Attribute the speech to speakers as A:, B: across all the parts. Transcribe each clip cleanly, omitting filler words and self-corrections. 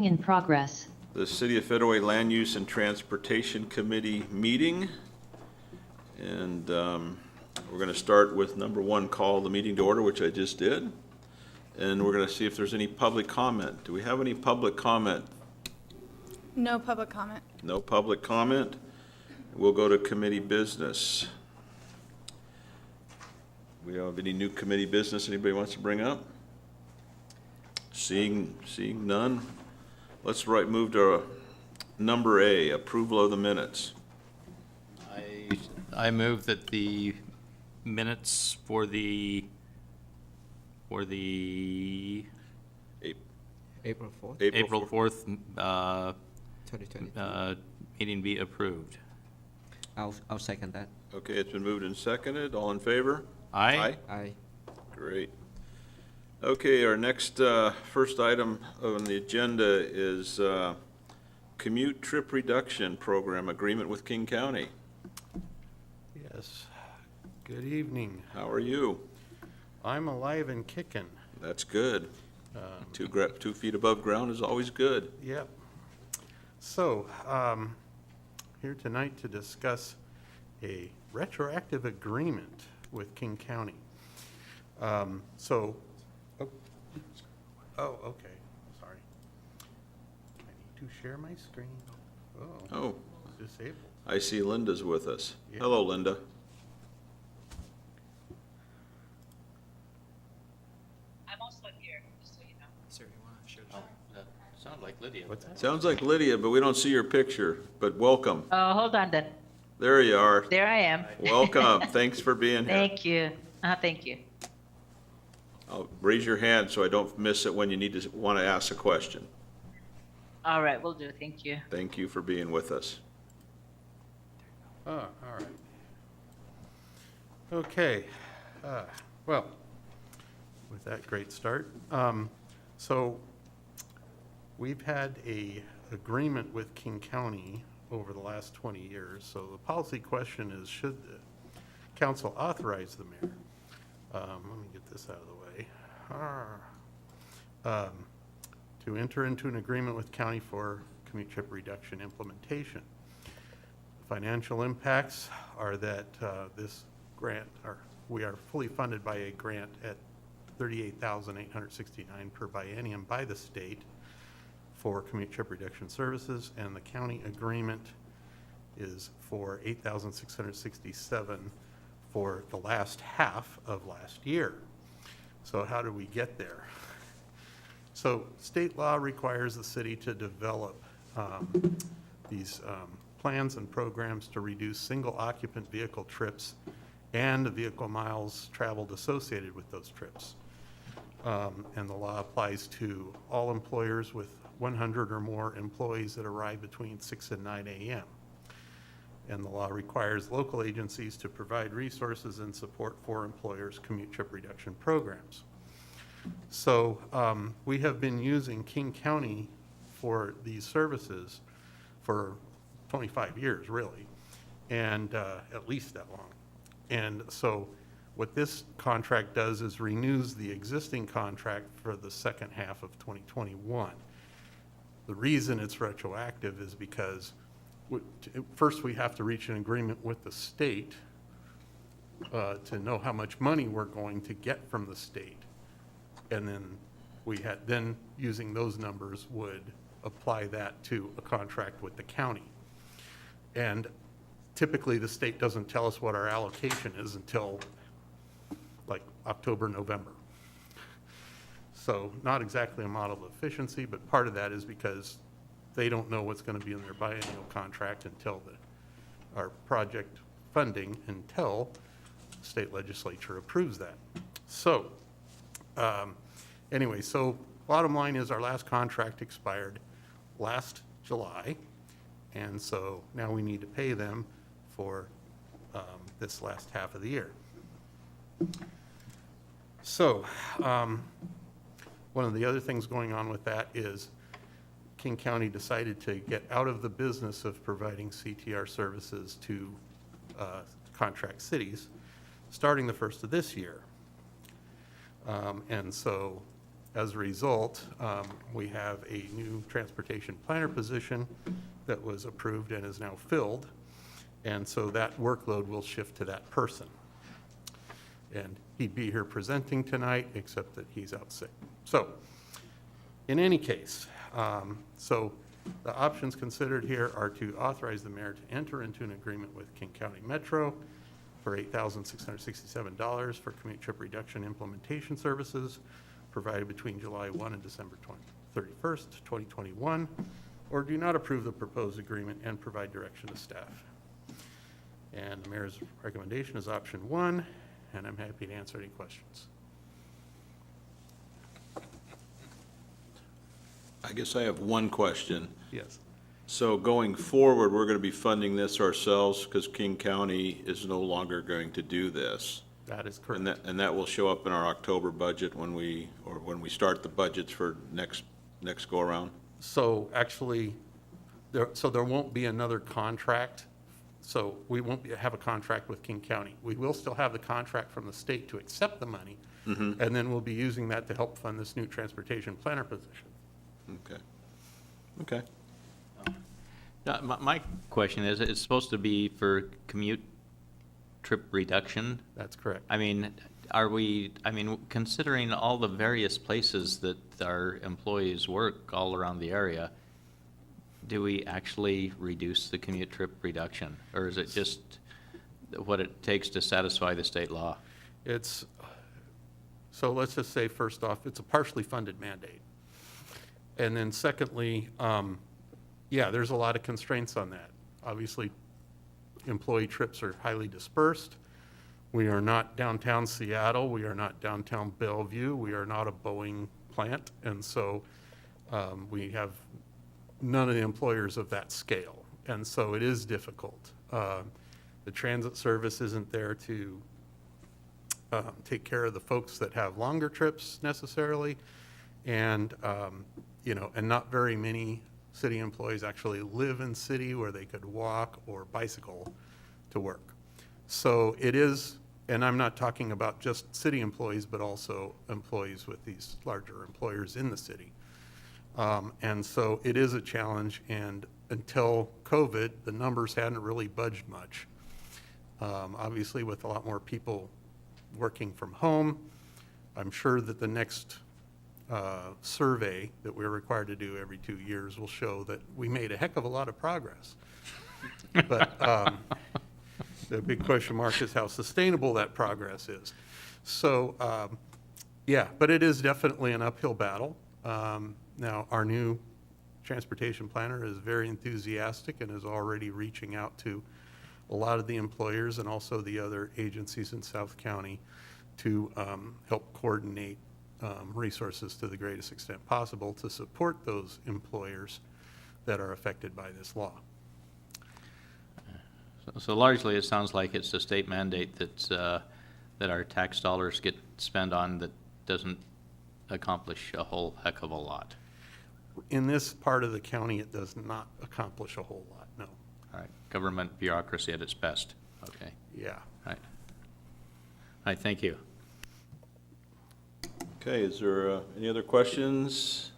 A: In progress.
B: The City of Federal Land Use and Transportation Committee meeting. And we're going to start with number one, call the meeting to order, which I just did. And we're going to see if there's any public comment. Do we have any public comment?
C: No public comment.
B: No public comment. We'll go to committee business. We don't have any new committee business anybody wants to bring up? Seeing none. Let's move to number A, approval of the minutes.
D: I move that the minutes for the
E: April 4th,
D: April 4th
E: 2020.
D: meeting be approved.
E: I'll second that.
B: Okay, it's been moved and seconded. All in favor?
D: Aye.
E: Aye.
B: Great. Okay, our next first item on the agenda is Commute Trip Reduction Program Agreement with King County.
F: Yes. Good evening.
B: How are you?
F: I'm alive and kicking.
B: That's good. 2 feet above ground is always good.
F: Yep. So, here tonight to discuss a retroactive agreement with King County. Okay, sorry. I need to share my screen.
B: Oh,
F: It's disabled.
B: I see Linda's with us.
F: Yeah.
B: Hello, Linda.
G: I'm also here, just so you know.
D: Sir, you want to share that? Sounds like Lydia.
F: What's that?
B: Sounds like Lydia, but we don't see your picture, but welcome.
A: Oh, hold on then.
B: There you are.
A: There I am.
B: Welcome. Thanks for being here.
A: Thank you. Thank you.
B: I'll raise your hand so I don't miss it when you want to ask a question.
A: All right, will do. Thank you.
B: Thank you for being with us.
F: Oh, all right. Okay, well, with that great start, so we've had a agreement with King County over the last 20 years. So the policy question is, should the council authorize the mayor? Let me get this out of the way. To enter into an agreement with county for commute trip reduction implementation. Financial impacts are that this grant, we are fully funded by a grant at $38,869 per biennium by the state for commute trip reduction services, and the county agreement is for $8,667 for the last half of last year. So how do we get there? So state law requires the city to develop these plans and programs to reduce single occupant vehicle trips and the vehicle miles traveled associated with those trips. And the law applies to all employers with 100 or more employees that arrive between 6 and 9 a.m. And the law requires local agencies to provide resources and support for employers' commute trip reduction programs. So we have been using King County for these services for 25 years, really, and at least that long. And so what this contract does is renews the existing contract for the second half of 2021. The reason it's retroactive is because first we have to reach an agreement with the state to know how much money we're going to get from the state. And then using those numbers would apply that to a contract with the county. And typically the state doesn't tell us what our allocation is until like October, November. So not exactly a model of efficiency, but part of that is because they don't know what's going to be in their biennial contract until our project funding, until the state legislature approves that. So anyway, so bottom line is our last contract expired last July, and so now we need to pay them for this last half of the year. So one of the other things going on with that is King County decided to get out of the business of providing CTR services to contract cities starting the first of this year. And so As a result, we have a new transportation planner position that was approved and is now filled. And so that workload will shift to that person. And he'd be here presenting tonight, except that he's out sick. So, in any case, so the options considered here are to authorize the mayor to enter into an agreement with King County Metro for $8,667 for commute trip reduction implementation services provided between July 1 and December 31st, 2021, or do not approve the proposed agreement and provide direction to staff. And the mayor's recommendation is option 1, and I'm happy to answer any questions.
B: I guess I have one question.
F: Yes.
B: So going forward, we're going to be funding this ourselves because King County is no longer going to do this.
F: That is correct.
B: And that will show up in our October budget when we start the budgets for next go-around?
F: So actually, there won't be another contract. So we won't have a contract with King County. We will still have the contract from the state to accept the money, and then we'll be using that to help fund this new transportation planner position.
B: Okay.
D: My question is, it's supposed to be for commute trip reduction.
F: That's correct.
D: I mean, considering all the various places that our employees work all around the area, do we actually reduce the commute trip reduction? Or is it just what it takes to satisfy the state law?
F: So let's just say, first off, it's a partially funded mandate. And then secondly, there's a lot of constraints on that. Obviously, employee trips are highly dispersed. We are not downtown Seattle. We are not downtown Bellevue. We are not a Boeing plant. And so we have none of the employers of that scale. And so it is difficult. The transit service isn't there to take care of the folks that have longer trips necessarily. And, and not very many city employees actually live in city where they could walk or bicycle to work. So it is, and I'm not talking about just city employees, but also employees with these larger employers in the city. And so it is a challenge, and until COVID, the numbers hadn't really budged much. Obviously, with a lot more people working from home, I'm sure that the next survey that we're required to do every 2 years will show that we made a heck of a lot of progress. But the big question mark is how sustainable that progress is. So, but it is definitely an uphill battle. Now, our new transportation planner is very enthusiastic and is already reaching out to a lot of the employers and also the other agencies in South County to help coordinate resources to the greatest extent possible to support those employers that are affected by this law.
D: So largely, it sounds like it's a state mandate that our tax dollars get spent on that doesn't accomplish a whole heck of a lot.
F: In this part of the county, it does not accomplish a whole lot, no.
D: All right, government bureaucracy at its best. Okay,
F: Yeah.
D: all right, thank you.
B: Okay, is there any other questions?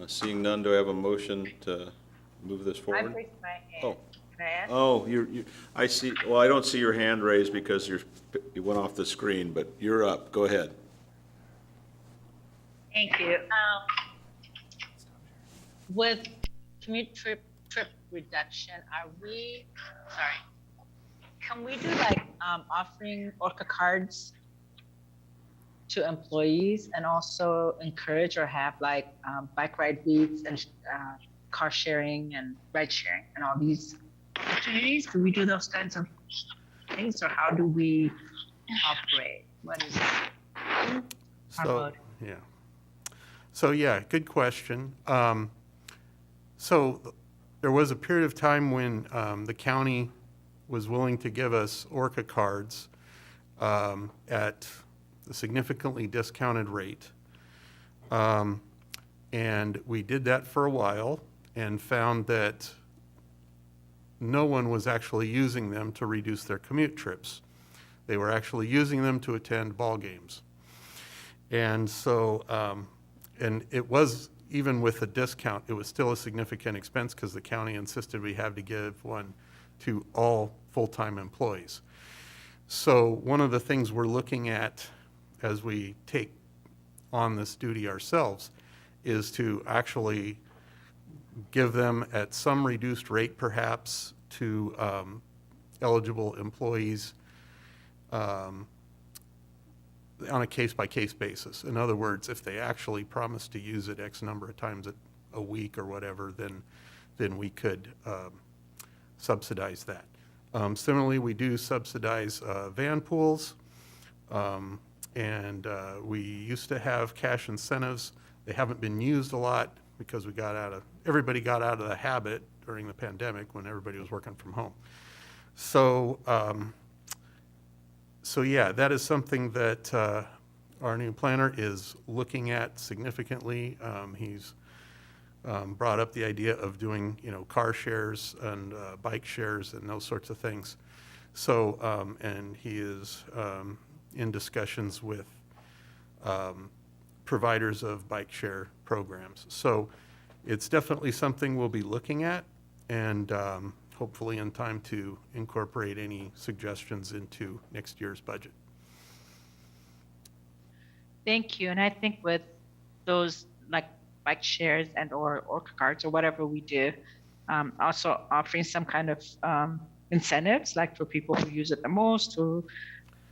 B: Seeing none, do I have a motion to move this
G: I
B: forward?
G: raised my hand.
B: Oh.
G: Can I ask?
B: Oh, I see, well, I don't see your hand raised because you went off the screen, but you're up, go ahead.
G: Thank you. With commute trip reduction, can we do like offering Orca cards to employees and also encourage or have like bike ride weeks and car sharing and ride sharing and all these opportunities? Do we do those kinds of things, or how do we operate? What is our vote?
F: Good question. So there was a period of time when the county was willing to give us Orca cards at a significantly discounted rate. And we did that for a while and found that no one was actually using them to reduce their commute trips. They were actually using them to attend ball games. And so, and it was, even with the discount, it was still a significant expense because the county insisted we had to give one to all full-time employees. So one of the things we're looking at as we take on this duty ourselves is to actually give them at some reduced rate perhaps to eligible employees on a case-by-case basis. In other words, if they actually promise to use it X number of times a week or whatever, then we could subsidize that. Similarly, we do subsidize van pools, and we used to have cash incentives. They haven't been used a lot because everybody got out of the habit during the pandemic when everybody was working from home. So, so yeah, that is something that our new planner is looking at significantly. He's brought up the idea of doing, car shares and bike shares and those sorts of things. So, and he is in discussions with providers of bike share programs. So it's definitely something we'll be looking at, and hopefully in time to incorporate any suggestions into next year's budget.
A: Thank you. And I think with those like bike shares and or Orca cards or whatever we do, also offering some kind of incentives, like for people who use it the most, who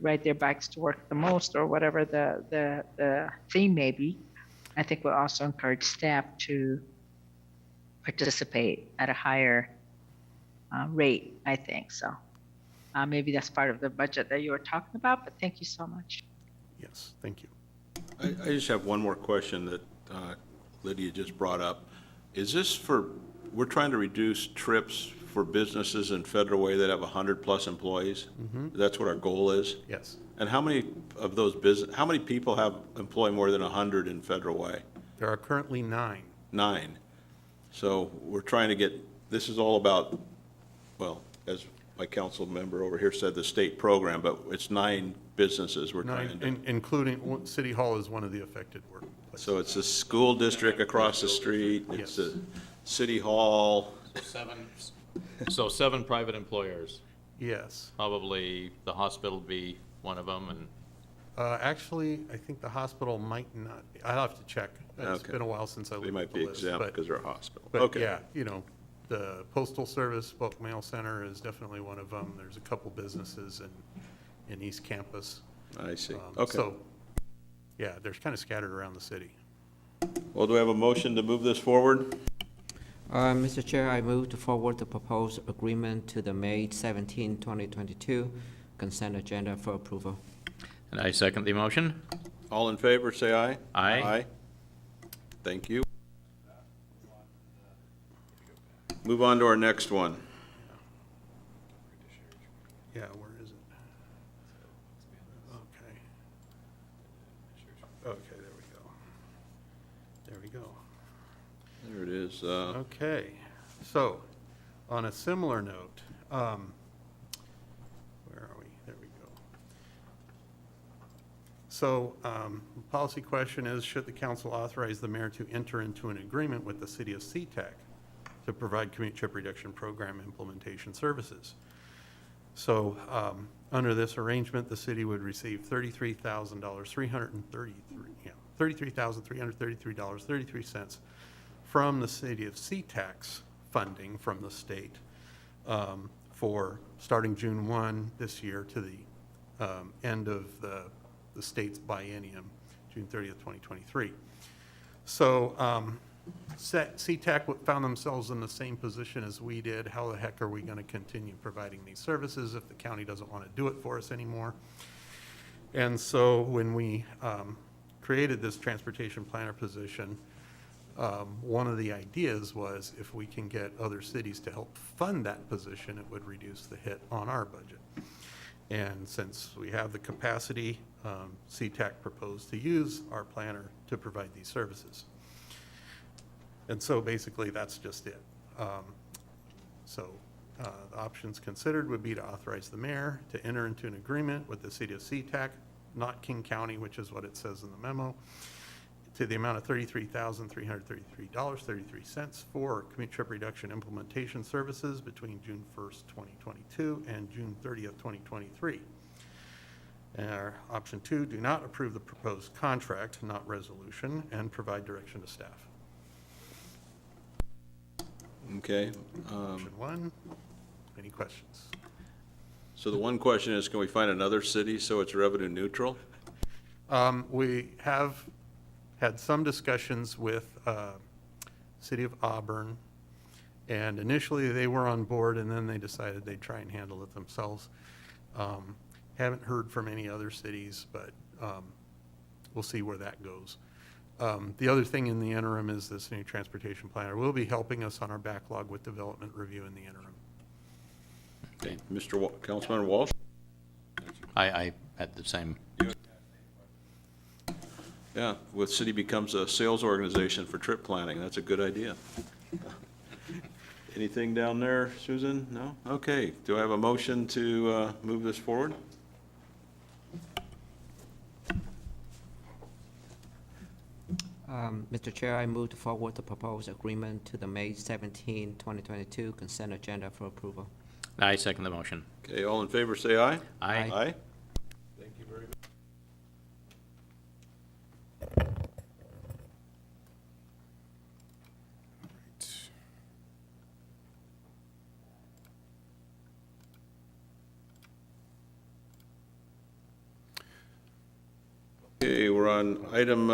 A: ride their bikes to work the most, or whatever the theme may be. I think we'll also encourage staff to participate at a higher rate, I think. So maybe that's part of the budget that you were talking about, but thank you so much.
F: Yes, thank you.
B: I just have one more question that Lydia just brought up. Is this we're trying to reduce trips for businesses in Federal Way that have 100+ employees? That's what our goal is?
F: Yes.
B: And how many of those how many people employ more than 100 in Federal Way?
F: There are currently 9.
B: 9. So we're trying to get, this is all about, well, as my council member over here said, the state program, but it's 9 businesses we're trying to.
F: Including, City Hall is one of the affected workplaces.
B: So it's a school district across the street, it's a City Hall.
D: So 7 private employers,
F: Yes.
D: probably the hospital be one of them, and
F: Actually, I think the hospital might not, I'll have to check. It's
B: Okay.
F: been a while since I
B: They
F: looked
B: might
F: at the
B: be
F: list.
B: exempt
F: but-
B: because they're a hospital.
F: But
B: Okay.
F: yeah, the Postal Service Bulk Mail Center is definitely one of them. There's a couple businesses in East Campus.
B: I see. Okay.
F: So, yeah, they're kind of scattered around the city.
B: Well, do we have a motion to move this forward?
E: Mr. Chair, I move to forward the proposed agreement to the May 17, 2022 consent agenda for approval.
D: and I second the motion.
B: All in favor, say aye.
D: Aye.
B: Aye. Thank you. Move on to our next one.
F: Yeah, where is it? Okay. Okay, there we go. There we go.
B: There it is.
F: Okay, so, on a similar note, where are we? There we go. So, policy question is, should the council authorize the mayor to enter into an agreement with the city of SeaTac to provide commute trip reduction program implementation services? So, under this arrangement, the city would receive $33,333.33 from the city of SeaTax funding from the state for starting June 1 this year to the end of the state's biennium, June 30th, 2023. So SeaTac found themselves in the same position as we did. How the heck are we going to continue providing these services if the county doesn't want to do it for us anymore? And so when we created this transportation planner position, one of the ideas was if we can get other cities to help fund that position, it would reduce the hit on our budget. And since we have the capacity, SeaTac proposed to use our planner to provide these services. And so basically, that's just it. The options considered would be to authorize the mayor to enter into an agreement with the city of SeaTac not King County, which is what it says in the memo, to the amount of $33,333.33 for commute trip reduction implementation services between June 1st, 2022 and June 30th, 2023. And our option 2, do not approve the proposed contract, not resolution, and provide direction to staff.
B: Okay.
F: Option 1, any questions?
B: So the one question is, can we find another city so it's revenue neutral?
F: We have had some discussions with City of Auburn, and initially they were on board, and then they decided they'd try and handle it themselves. Haven't heard from any other cities, but we'll see where that goes. The other thing in the interim is this new transportation planner will be helping us on our backlog with development review in the interim.
B: Okay, Councilman Walsh?
D: I had the same.
B: Yeah, with city becomes a sales organization for trip planning, that's a good idea. Anything down there, Susan? No? Okay, do I have a motion to move this forward?
E: Mr. Chair, I move to forward the proposed agreement to the May 17, 2022 consent agenda for approval.
D: I second the motion.
B: Okay, all in favor, say aye.
D: Aye.
B: Aye. Thank you very much. Okay, we're on item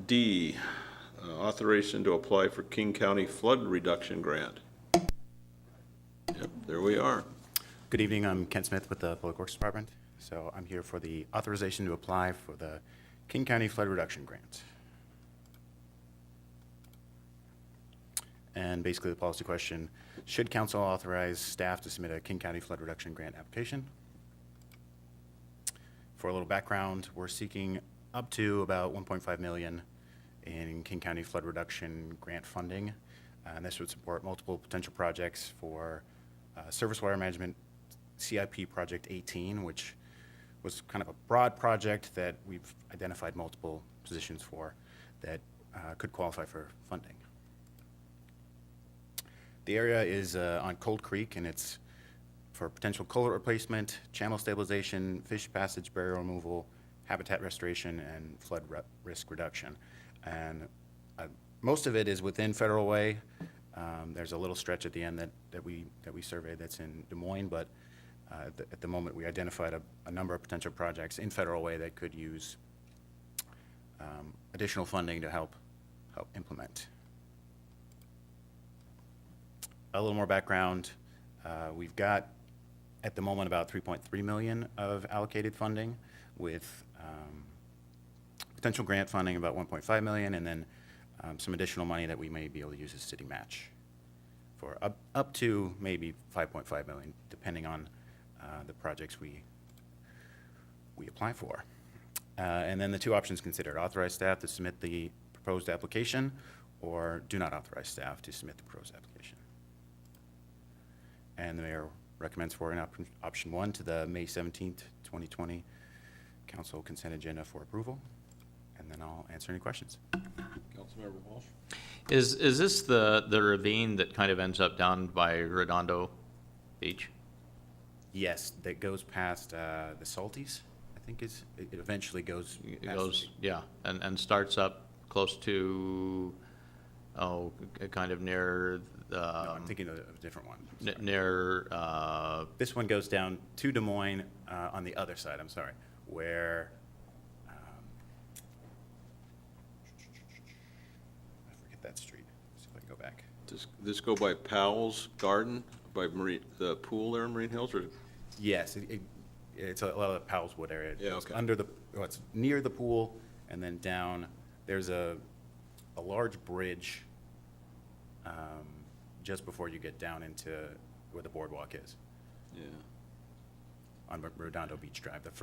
B: D, authorization to apply for King County Flood Reduction Grant. Yep, there we are.
H: Good evening, I'm Kent Smith with the Public Works Department. So I'm here for the authorization to apply for the King County Flood Reduction Grant. And basically the policy question, should council authorize staff to submit a King County Flood Reduction Grant application? For a little background, we're seeking up to about 1.5 million in King County Flood Reduction Grant funding. And this would support multiple potential projects for Surface Water Management CIP Project 18, which was kind of a broad project that we've identified multiple positions for that could qualify for funding. The area is on Cold Creek, and it's for potential culvert replacement, channel stabilization, fish passage barrier removal, habitat restoration, and flood risk reduction. And most of it is within Federal Way. There's a little stretch at the end that we surveyed that's in Des Moines, but at the moment we identified a number of potential projects in Federal Way that could use additional funding to help implement. A little more background, we've got at the moment about 3.3 million of allocated funding with potential grant funding about 1.5 million, and then some additional money that we may be able to use as city match for up to maybe 5.5 million, depending on the projects we apply for. And then the two options considered: authorize staff to submit the proposed application, or do not authorize staff to submit the proposed application. And the mayor recommends for an option 1 to the May 17th, 2020 council consent agenda for approval. And then I'll answer any questions.
B: Councilmember Walsh?
D: Is this the ravine that kind of ends up down by Redondo Beach?
H: Yes, that goes past the Salties, I think it eventually goes
D: It
H: past
D: goes, yeah, and starts up close to, kind of near the.
H: no, I'm thinking of a different one.
D: Near,
H: This one goes down to Des Moines on the other side, I'm sorry, where, I forget that street. See if I can go back.
B: Does this go by Powell's Garden, by the pool there in Marine Hills, or?
H: Yes, it's a lot of the Powell's Wood area.
B: Yeah,
H: It's
B: okay.
H: it's near the pool, and then down, there's a large bridge just before you get down into where the boardwalk is,
B: Yeah.
H: on Redondo Beach Drive. If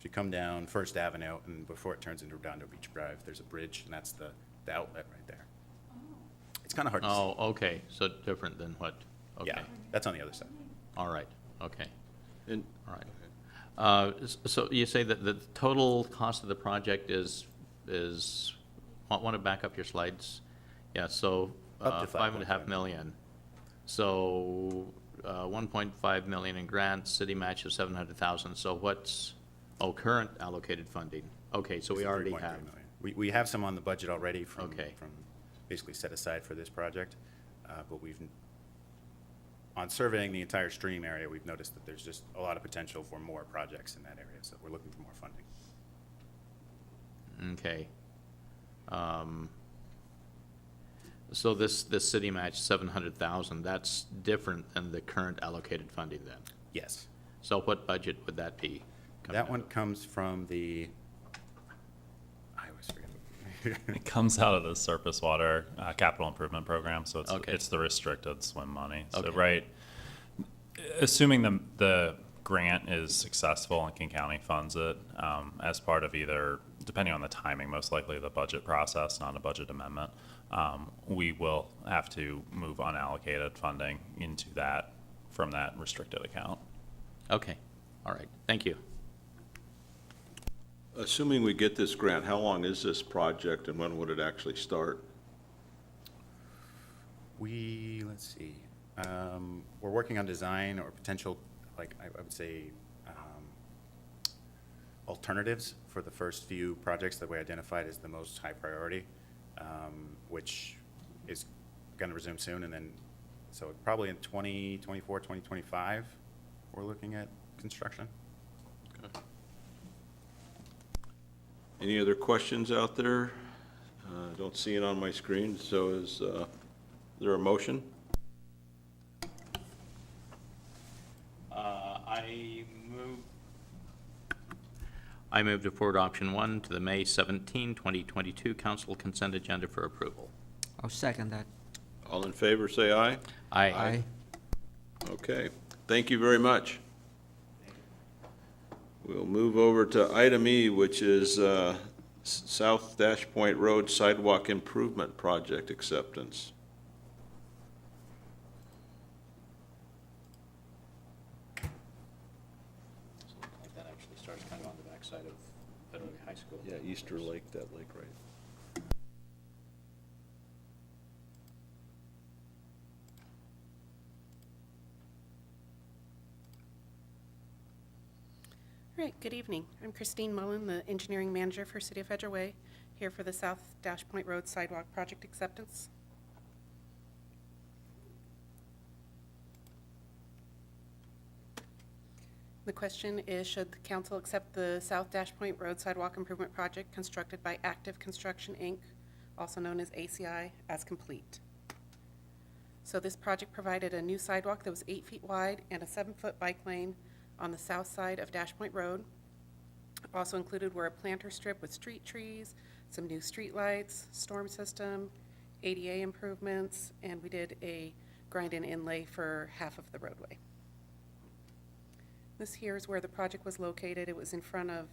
H: you come down First Avenue, and before it turns into Redondo Beach Drive, there's a bridge, and that's the outlet right there. It's kind of hard to see.
D: oh, okay, so different than what, okay.
H: Yeah, that's on the other side.
D: All right, okay,
B: And
D: all right. So you say that the total cost of the project is, want to back up your slides? Yeah, so
H: Up to
D: 5.5 million. So 1.5 million in grants, city match of 700,000. So what's, current allocated funding? Okay, so we
H: It's
D: already
H: 3.3
D: have.
H: million. We have some on the budget already from
D: Okay.
H: basically set aside for this project. But on surveying the entire stream area, we've noticed that there's just a lot of potential for more projects in that area, so we're looking for more funding.
D: Okay. So this city match 700,000, that's different than the current allocated funding then?
H: Yes.
D: So what budget would that be? coming
H: That
D: out
H: one
D: of?
H: comes from I always forget.
I: It comes out of the surface water capital improvement program, so
D: Okay.
I: it's the restricted swim money. So
D: Okay.
I: assuming the grant is successful and King County funds it as part of either, depending on the timing, most likely the budget process, not a budget amendment, we will have to move unallocated funding into that from that restricted account.
D: Okay, all right, thank you.
B: Assuming we get this grant, how long is this project and when would it actually start?
H: Let's see, we're working on design or potential, like I would say, alternatives for the first few projects that we identified as the most high priority, which is going to resume soon. And then, so probably in 2024, 2025, we're looking at construction.
B: Any other questions out there? Don't see it on my screen, so is there a motion?
D: I move to forward option 1 to the May 17, 2022 council consent agenda for approval.
E: I'll second that.
B: All in favor, say aye.
E: Aye.
B: Okay, thank you very much. We'll move over to item E, which is South Dash Point Road Sidewalk Improvement Project Acceptance.
D: That actually starts kind of on the backside of Federal High School.
B: Yeah, Easter Lake, that lake, right?
J: All right, good evening. I'm Christine Mullen, the engineering manager for City of Federal Way, here for the South Dash Point Road Sidewalk Project Acceptance. The question is, should the council accept the South Dash Point Road Sidewalk Improvement Project constructed by Active Construction, Inc., also known as ACI, as complete? So this project provided a new sidewalk that was 8 feet wide and a 7-foot bike lane on the south side of Dash Point Road. Also included were a planter strip with street trees, some new street lights, storm system, ADA improvements, and we did a grind-in inlay for half of the roadway. This here is where the project was located. It was in front of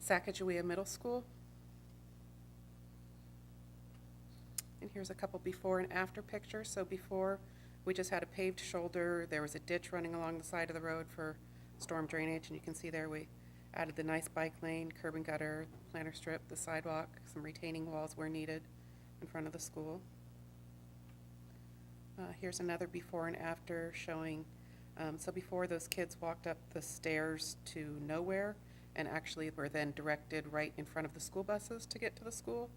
J: Sacagawea Middle School. And here's a couple before and after pictures. So before, we just had a paved shoulder. There was a ditch running along the side of the road for storm drainage, and you can see there we added the nice bike lane, curb and gutter, planter strip, the sidewalk, some retaining walls where needed in front of the school. Here's another before and after showing, so before those kids walked up the stairs to nowhere and actually were then directed right in front of the school buses to get to the school.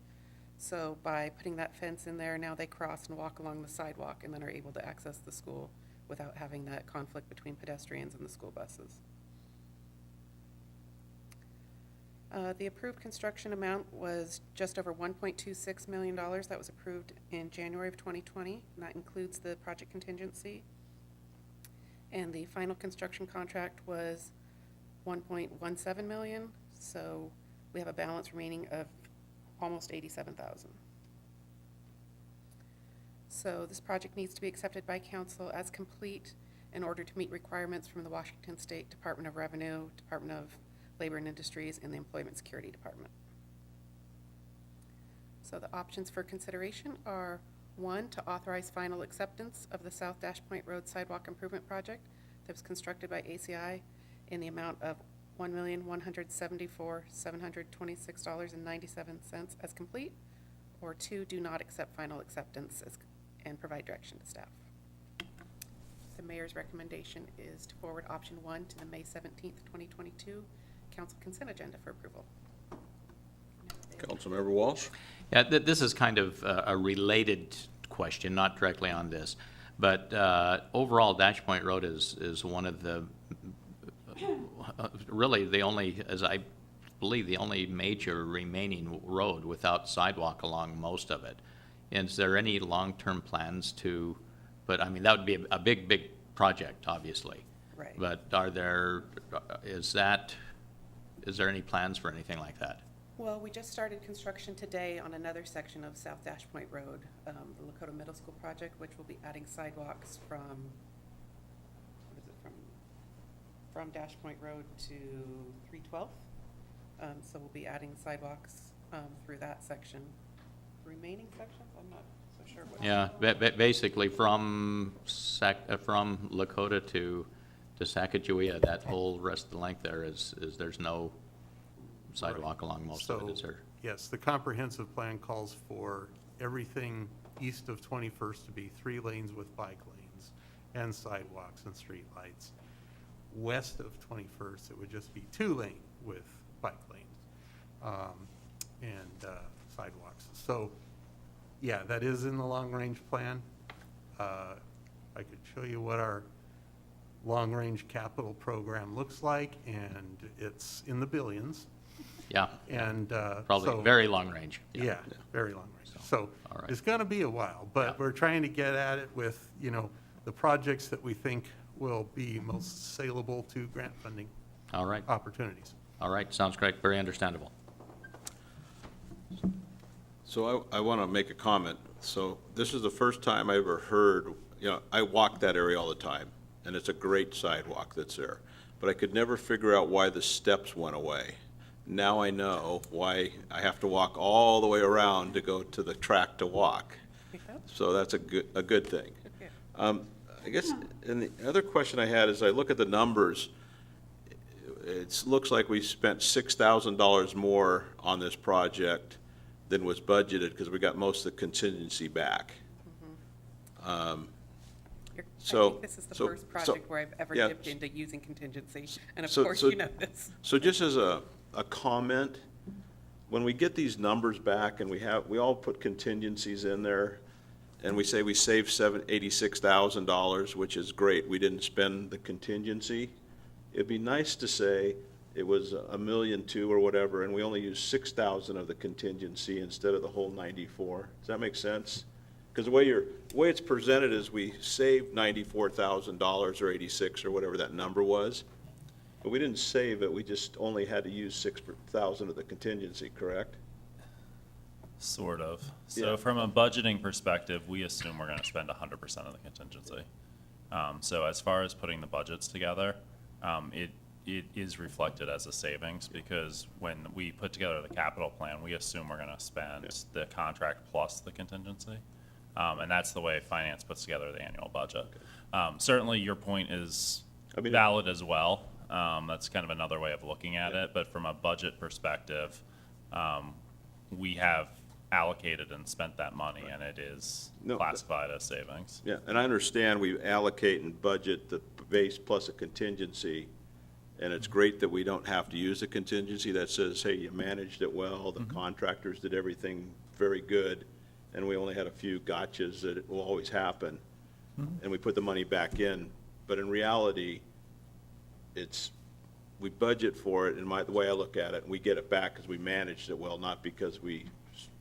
J: So by putting that fence in there, now they cross and walk along the sidewalk and then are able to access the school without having that conflict between pedestrians and the school buses. The approved construction amount was just over $1.26 million. That was approved in January of 2020, and that includes the project contingency. And the final construction contract was $1.17 million, so we have a balance remaining of almost $87,000. So this project needs to be accepted by council as complete in order to meet requirements from the Washington State Department of Revenue, Department of Labor and Industries, and the Employment Security Department. So the options for consideration are: 1, to authorize final acceptance of the South Dash Point Road Sidewalk Improvement Project that was constructed by ACI in the amount of $1,174,726.97 as complete, or 2, do not accept final acceptance and provide direction to staff. The mayor's recommendation is to forward option 1 to the May 17th, 2022 council consent agenda for approval.
B: Councilmember Walsh?
D: Yeah, this is kind of a related question, not directly on this, but overall, Dash Point Road is one of the, really the only, as I believe, the only major remaining road without sidewalk along most of it. And is there any long-term plans to, but I mean, that would be a big, big project, obviously.
J: Right.
D: But is there any plans for anything like that?
J: Well, we just started construction today on another section of South Dash Point Road, the Lakota Middle School project, which will be adding sidewalks from Dash Point Road to 312th. So we'll be adding sidewalks through that section. Remaining sections, I'm not so sure what.
D: Yeah, basically from Lakota to Sacagawea, that whole rest of the length there there's no sidewalk along most of it, is there?
F: Yes, the comprehensive plan calls for everything east of 21st to be 3 lanes with bike lanes and sidewalks and street lights. West of 21st, it would just be 2 lane with bike lanes and sidewalks. So, yeah, that is in the long-range plan. I could show you what our long-range capital program looks like, and it's in the billions.
D: Yeah.
F: And
D: probably
F: so,
D: very long range.
F: yeah, very long range. So
D: all right.
F: it's going to be a while, but
D: Yeah.
F: we're trying to get at it with, the projects that we think will be most saleable to grant funding
D: All right.
F: opportunities.
D: All right. Sounds great. Very understandable.
B: So I want to make a comment. So this is the first time I ever heard, I walk that area all the time, and it's a great sidewalk that's there. But I could never figure out why the steps went away. Now I know why I have to walk all the way around to go to the track to walk. So that's a good thing. I guess, and the other question I had is I look at the numbers. It looks like we spent $6,000 more on this project than was budgeted because we got most of the contingency back.
J: I
B: So-
J: think this is the
B: so-
J: first project where I've ever
B: yeah.
J: dipped into using contingency, and of
B: So-
J: course
B: so-
J: you know this.
B: So just as a comment, when we get these numbers back and we all put contingencies in there, and we say we saved $86,000, which is great, we didn't spend the contingency, it'd be nice to say it was $1.2 million or whatever, and we only used $6,000 of the contingency instead of the whole 94. Does that make sense? Because the way it's presented is we saved $94,000 or 86 or whatever that number was. But we didn't save it, we just only had to use 6,000 of the contingency, correct?
I: Sort of. So
B: Yeah.
I: from a budgeting perspective, we assume we're going to spend 100% of the contingency. So as far as putting the budgets together, it is reflected as a savings because when we put together the capital plan, we assume we're going to spend the contract plus the contingency. And that's the way finance puts together the annual budget. Certainly your point is valid as well. That's kind of another way of looking at it. But from a budget perspective, we have allocated and spent that money, and it is classified as savings.
B: Yeah, and I understand we allocate and budget the base plus a contingency, and it's great that we don't have to use a contingency that says, hey, you managed it well, the contractors did everything very good, and we only had a few gotchas that it will always happen, and we put the money back in. But in reality, we budget for it, and the way I look at it, we get it back because we managed it well, not because we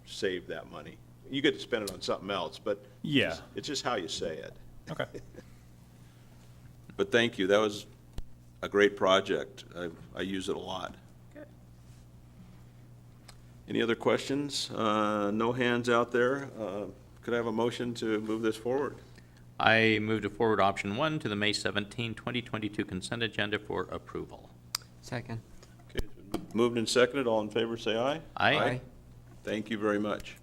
B: saved that money. You get to spend it on something else, but
I: Yeah.
B: it's just how you say it.
I: Okay.
B: But thank you, that was a great project. I use it a lot.
J: Good.
B: Any other questions? No hands out there. Could I have a motion to move this forward?
D: I move to forward option 1 to the May 17, 2022 consent agenda for approval.
E: Second.
B: Okay, it's been moved and seconded. All in favor, say aye.
D: Aye.
B: Thank you very much.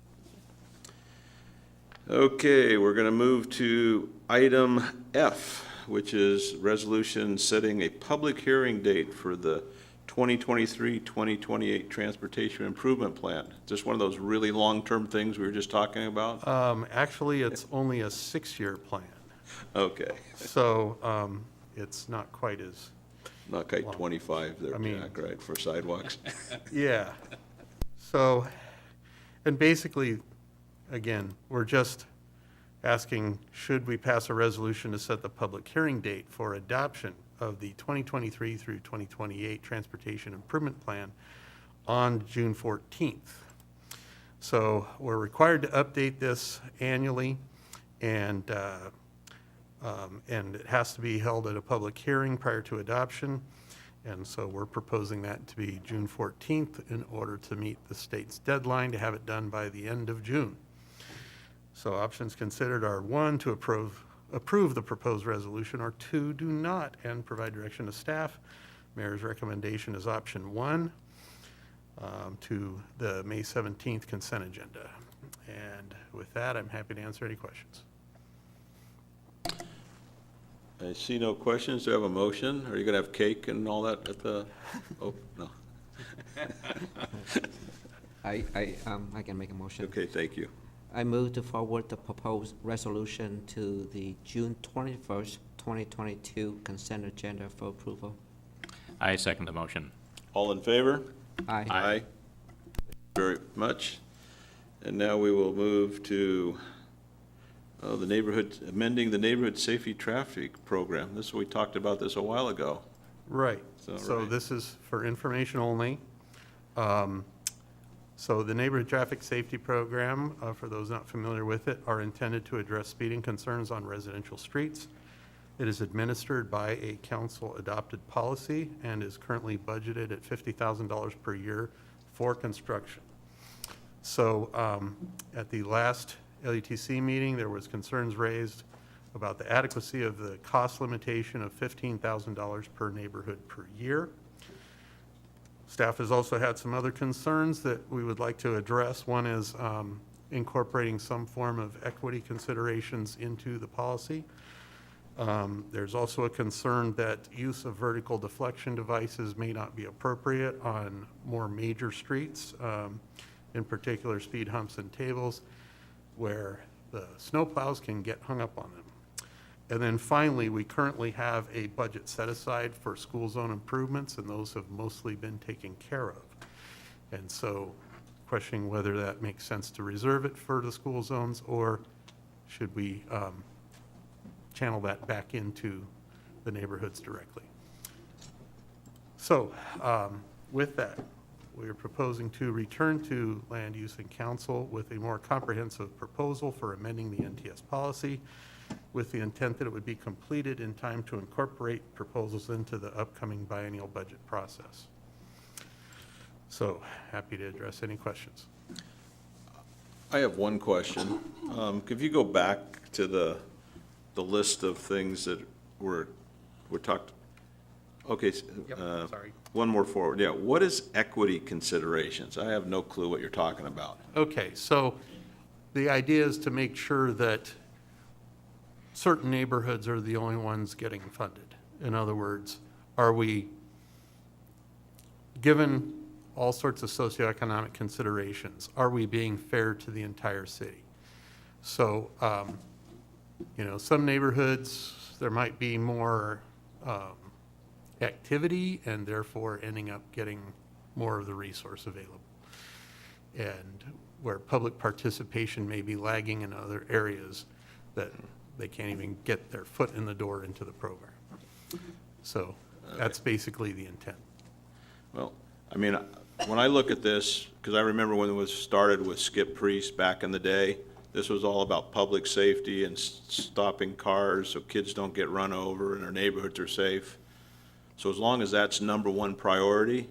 B: Okay, we're going to move to item F, which is resolution setting a public hearing date for the 2023-2028 Transportation Improvement Plan. Just one of those really long-term things we were just talking about?
F: Actually, it's only a 6-year plan,
B: Okay,
F: so it's not quite as,
B: not quite 25 there,
F: I mean-
B: Jack, right, for sidewalks?
F: yeah. So, and basically, again, we're just asking, should we pass a resolution to set the public hearing date for adoption of the 2023 through 2028 Transportation Improvement Plan on June 14th? So we're required to update this annually, and it has to be held at a public hearing prior to adoption. And so we're proposing that to be June 14th in order to meet the state's deadline to have it done by the end of June. So options considered are 1, to approve the proposed resolution, or 2, do not, and provide direction to staff. Mayor's recommendation is option 1 to the May 17th consent agenda. And with that, I'm happy to answer any questions.
B: I see no questions. Do I have a motion? Are you going to have cake and all that at the, oh, no.
E: I can make a motion.
B: Okay, thank you.
E: I move to forward the proposed resolution to the June 21st, 2022 consent agenda for approval.
D: I second the motion.
B: All in favor?
E: Aye.
B: Aye. Very much. And now we will move to the neighborhood, amending the neighborhood safety traffic program. We talked about this a while ago.
F: Right. So
B: right.
F: this is for information only. So the neighborhood traffic safety program, for those not familiar with it, are intended to address speeding concerns on residential streets. It is administered by a council-adopted policy and is currently budgeted at $50,000 per year for construction. So at the last LETC meeting, there was concerns raised about the adequacy of the cost limitation of $15,000 per neighborhood per year. Staff has also had some other concerns that we would like to address. One is incorporating some form of equity considerations into the policy. There's also a concern that use of vertical deflection devices may not be appropriate on more major streets, in particular speed humps and tables, where the snowplows can get hung up on them. And then finally, we currently have a budget set aside for school zone improvements, and those have mostly been taken care of. And so questioning whether that makes sense to reserve it for the school zones, or should we channel that back into the neighborhoods directly. So with that, we are proposing to return to Land Use and Council with a more comprehensive proposal for amending the NTS policy, with the intent that it would be completed in time to incorporate proposals into the upcoming biennial budget process. So happy to address any questions.
B: I have one question. If you go back to the list of things that were talked, okay.
F: Sorry.
B: One more forward. Yeah, what is equity considerations? I have no clue what you're talking about.
F: Okay, so the idea is to make sure that certain neighborhoods are the only ones getting funded. In other words, are we, given all sorts of socioeconomic considerations, are we being fair to the entire city? So, you know, some neighborhoods, there might be more activity and therefore ending up getting more of the resource available. And where public participation may be lagging in other areas that they can't even get their foot in the door into the program. So that's basically the intent.
B: Well, I mean, when I look at this, because I remember when it was started with Skip Priest back in the day, this was all about public safety and stopping cars so kids don't get run over and our neighborhoods are safe. So as long as that's number one priority,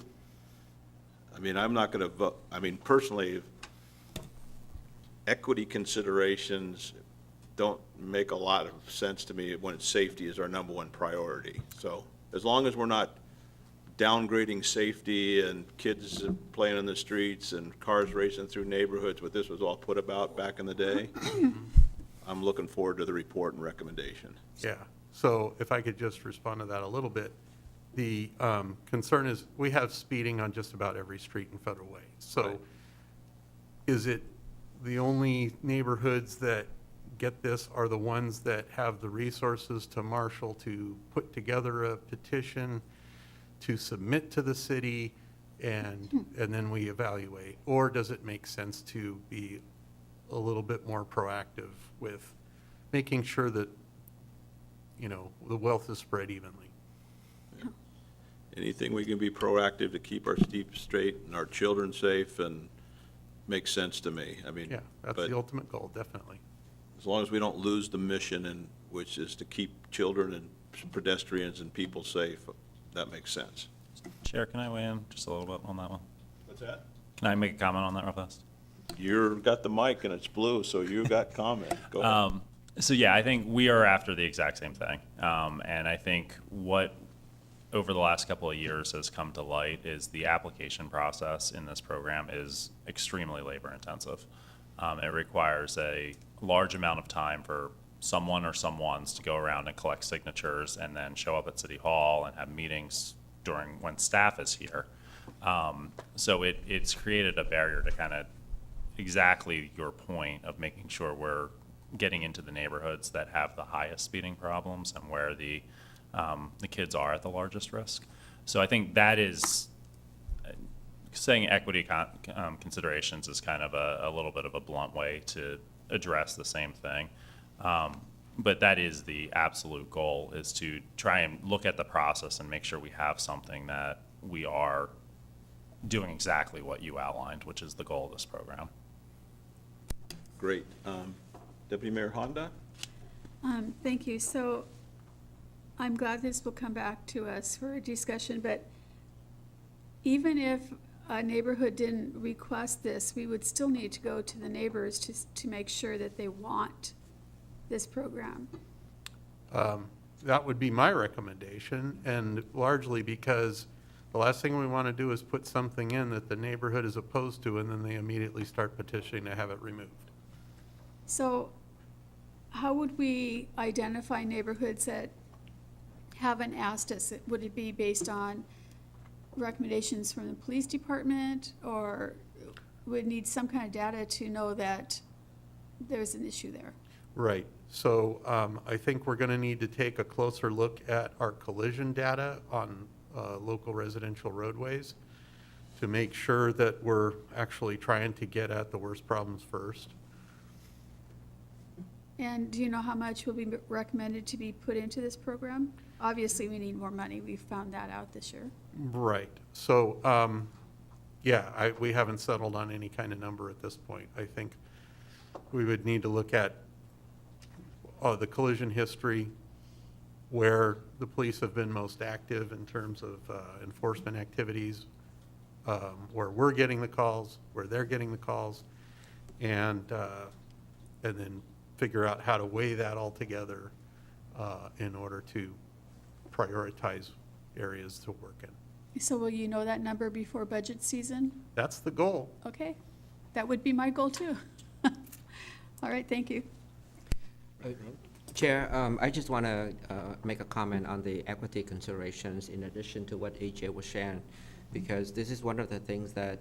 B: I mean, I'm not going to vote. I mean, personally, equity considerations don't make a lot of sense to me when safety is our number one priority. So as long as we're not downgrading safety and kids playing in the streets and cars racing through neighborhoods, what this was all put about back in the day, I'm looking forward to the report and recommendation.
F: Yeah, so if I could just respond to that a little bit. The concern is, we have speeding on just about every street in Federal Way. So
B: Right.
F: is it the only neighborhoods that get this are the ones that have the resources to marshal, to put together a petition, to submit to the city, and then we evaluate? Or does it make sense to be a little bit more proactive with making sure that, the wealth is spread evenly?
B: Anything we can be proactive to keep our streets straight and our children safe and makes sense to me. I mean,
F: Yeah, that's
B: but
F: the ultimate goal, definitely.
B: as long as we don't lose the mission, and which is to keep children and pedestrians and people safe, that makes sense.
I: Chair, can I weigh in just a little bit on that one?
B: What's that?
I: Can I make a comment on that real fast?
B: You've got the mic and it's blue, so you got comment. Go ahead.
I: So yeah, I think we are after the exact same thing. And I think what over the last couple of years has come to light is the application process in this program is extremely labor intensive. It requires a large amount of time for someone or someones to go around and collect signatures and then show up at City Hall and have meetings during when staff is here. So it's created a barrier to kind of exactly your point of making sure we're getting into the neighborhoods that have the highest speeding problems and where the kids are at the largest risk. So I think that is, saying equity considerations is kind of a little bit of a blunt way to address the same thing. But that is the absolute goal, is to try and look at the process and make sure we have something that we are doing exactly what you outlined, which is the goal of this program.
B: Great. Deputy Mayor Honda?
K: Thank you. So I'm glad this will come back to us for a discussion, but even if a neighborhood didn't request this, we would still need to go to the neighbors to make sure that they want this program.
F: That would be my recommendation, and largely because the last thing we want to do is put something in that the neighborhood is opposed to, and then they immediately start petitioning to have it removed.
K: So how would we identify neighborhoods that haven't asked us? Would it be based on recommendations from the police department, or would need some kind of data to know that there's an issue there?
F: Right. So I think we're going to need to take a closer look at our collision data on local residential roadways to make sure that we're actually trying to get at the worst problems first.
K: And do you know how much will be recommended to be put into this program? Obviously, we need more money. We found that out this year.
F: Right. So, yeah, we haven't settled on any kind of number at this point. I think we would need to look at the collision history, where the police have been most active in terms of enforcement activities, where we're getting the calls, where they're getting the calls, and then figure out how to weigh that all together in order to prioritize areas to work in.
K: So will you know that number before budget season?
F: That's the goal.
K: Okay, that would be my goal too. All right, thank you.
E: Chair, I just want to make a comment on the equity considerations in addition to what AJ was sharing, because this is one of the things that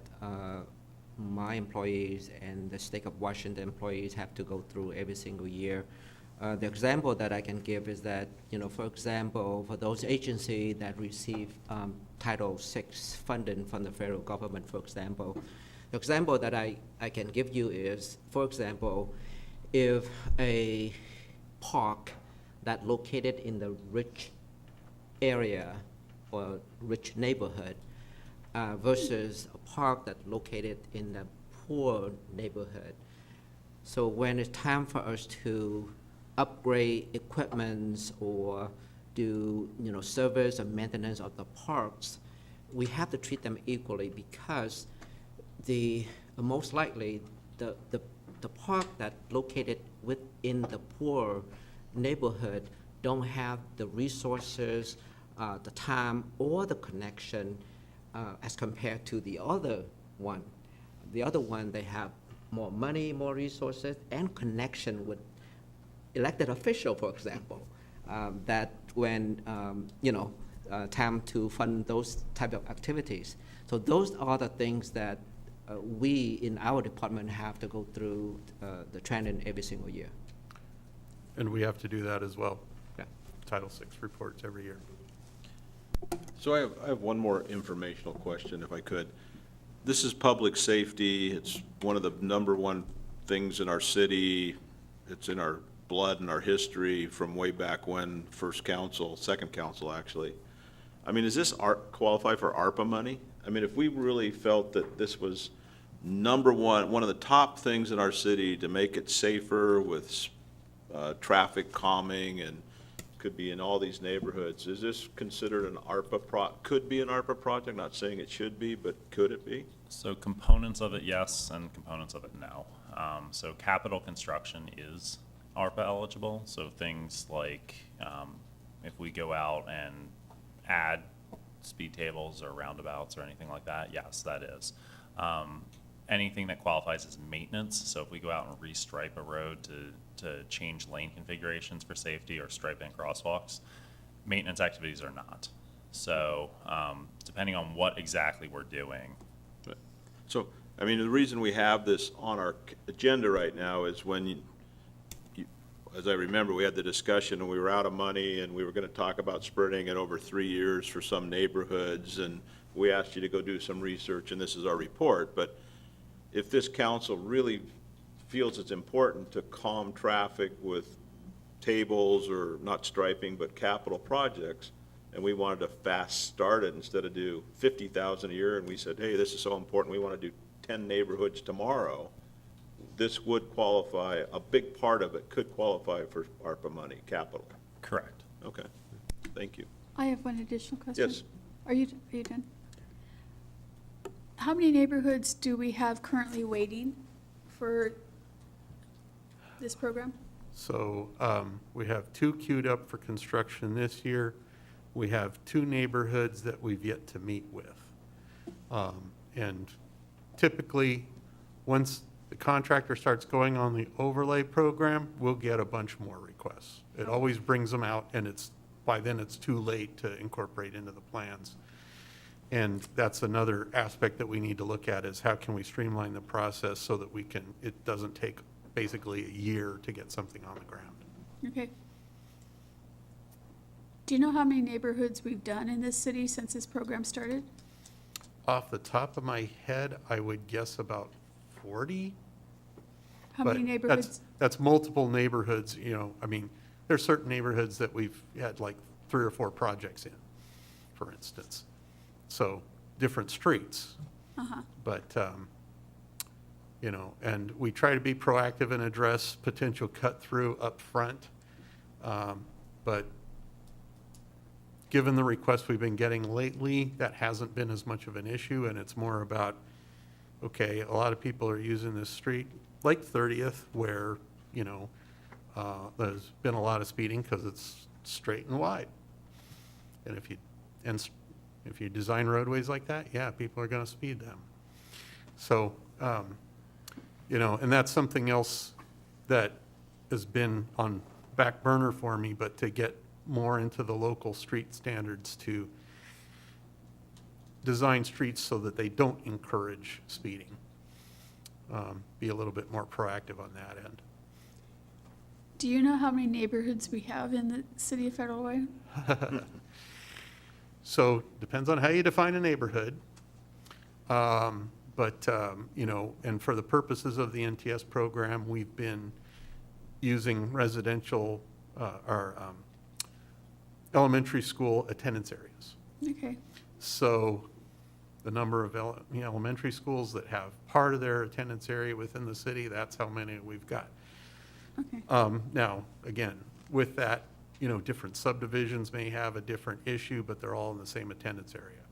E: my employees and the state of Washington employees have to go through every single year. The example that I can give is that, for example, for those agencies that receive Title VI funding from the federal government, for example, the example that I can give you is, for example, if a park that located in the rich area or rich neighborhood versus a park that located in the poor neighborhood. So when it's time for us to upgrade equipments or do service and maintenance of the parks, we have to treat them equally, because the most likely the park that located within the poor neighborhood don't have the resources, the time, or the connection as compared to the other one. The other one, they have more money, more resources, and connection with elected official, for example, that when, time to fund those type of activities. So those are the things that we in our department have to go through the training every single year.
F: And we have to do that as well.
E: Yeah.
F: Title VI reports every year.
B: So I have one more informational question, if I could. This is public safety. It's one of the number one things in our city. It's in our blood and our history from way back when, first council, second council, actually. I mean, does this qualify for ARPA money? I mean, if we really felt that this was number one of the top things in our city to make it safer with traffic calming and could be in all these neighborhoods, is this considered an could be an ARPA project? Not saying it should be, but could it be?
I: So components of it, yes, and components of it, no. So capital construction is ARPA eligible, so things like if we go out and add speed tables or roundabouts or anything like that, yes, that is. Anything that qualifies as maintenance, so if we go out and restripe a road to change lane configurations for safety or striping crosswalks, maintenance activities are not. So depending on what exactly we're doing.
B: So, I mean, the reason we have this on our agenda right now is when as I remember, we had the discussion and we were out of money and we were going to talk about spreading it over 3 years for some neighborhoods, and we asked you to go do some research, and this is our report. But if this council really feels it's important to calm traffic with tables or not striping but capital projects, and we wanted to fast start it instead of do 50,000 a year, and we said, hey, this is so important, we want to do 10 neighborhoods tomorrow, this would qualify, a big part of it could qualify for ARPA money, capital.
I: Correct.
B: Okay, thank you.
K: I have one additional question.
B: Yes.
K: Are you done? How many neighborhoods do we have currently waiting for this program?
F: So we have 2 queued up for construction this year. We have 2 neighborhoods that we've yet to meet with. And typically, once the contractor starts going on the overlay program, we'll get a bunch more requests. It always brings them out, and by then it's too late to incorporate into the plans. And that's another aspect that we need to look at, is how can we streamline the process so that it doesn't take basically a year to get something on the ground.
K: Okay. Do you know how many neighborhoods we've done in this city since this program started?
F: Off the top of my head, I would guess about 40.
K: How many
F: But
K: neighborhoods?
F: That's multiple neighborhoods, I mean, there's certain neighborhoods that we've had like 3 or 4 projects in, for instance. So, different streets.
K: Uh-huh.
F: But, and we try to be proactive and address potential cut-through up front. But given the requests we've been getting lately, that hasn't been as much of an issue, and it's more about, okay, a lot of people are using this street, like 30th, where, there's been a lot of speeding because it's straight and wide. And if you design roadways like that, yeah, people are going to speed them. So, and that's something else that has been on back burner for me, but to get more into the local street standards to design streets so that they don't encourage speeding. Be a little bit more proactive on that end.
K: Do you know how many neighborhoods we have in the city of Federal Way?
F: So depends on how you define a neighborhood. And for the purposes of the NTS program, we've been using residential or elementary school attendance areas.
K: Okay.
F: So the number of elementary schools that have part of their attendance area within the city, that's how many we've got.
K: Okay.
F: Now, again, with that, different subdivisions may have a different issue, but they're all in the same attendance area.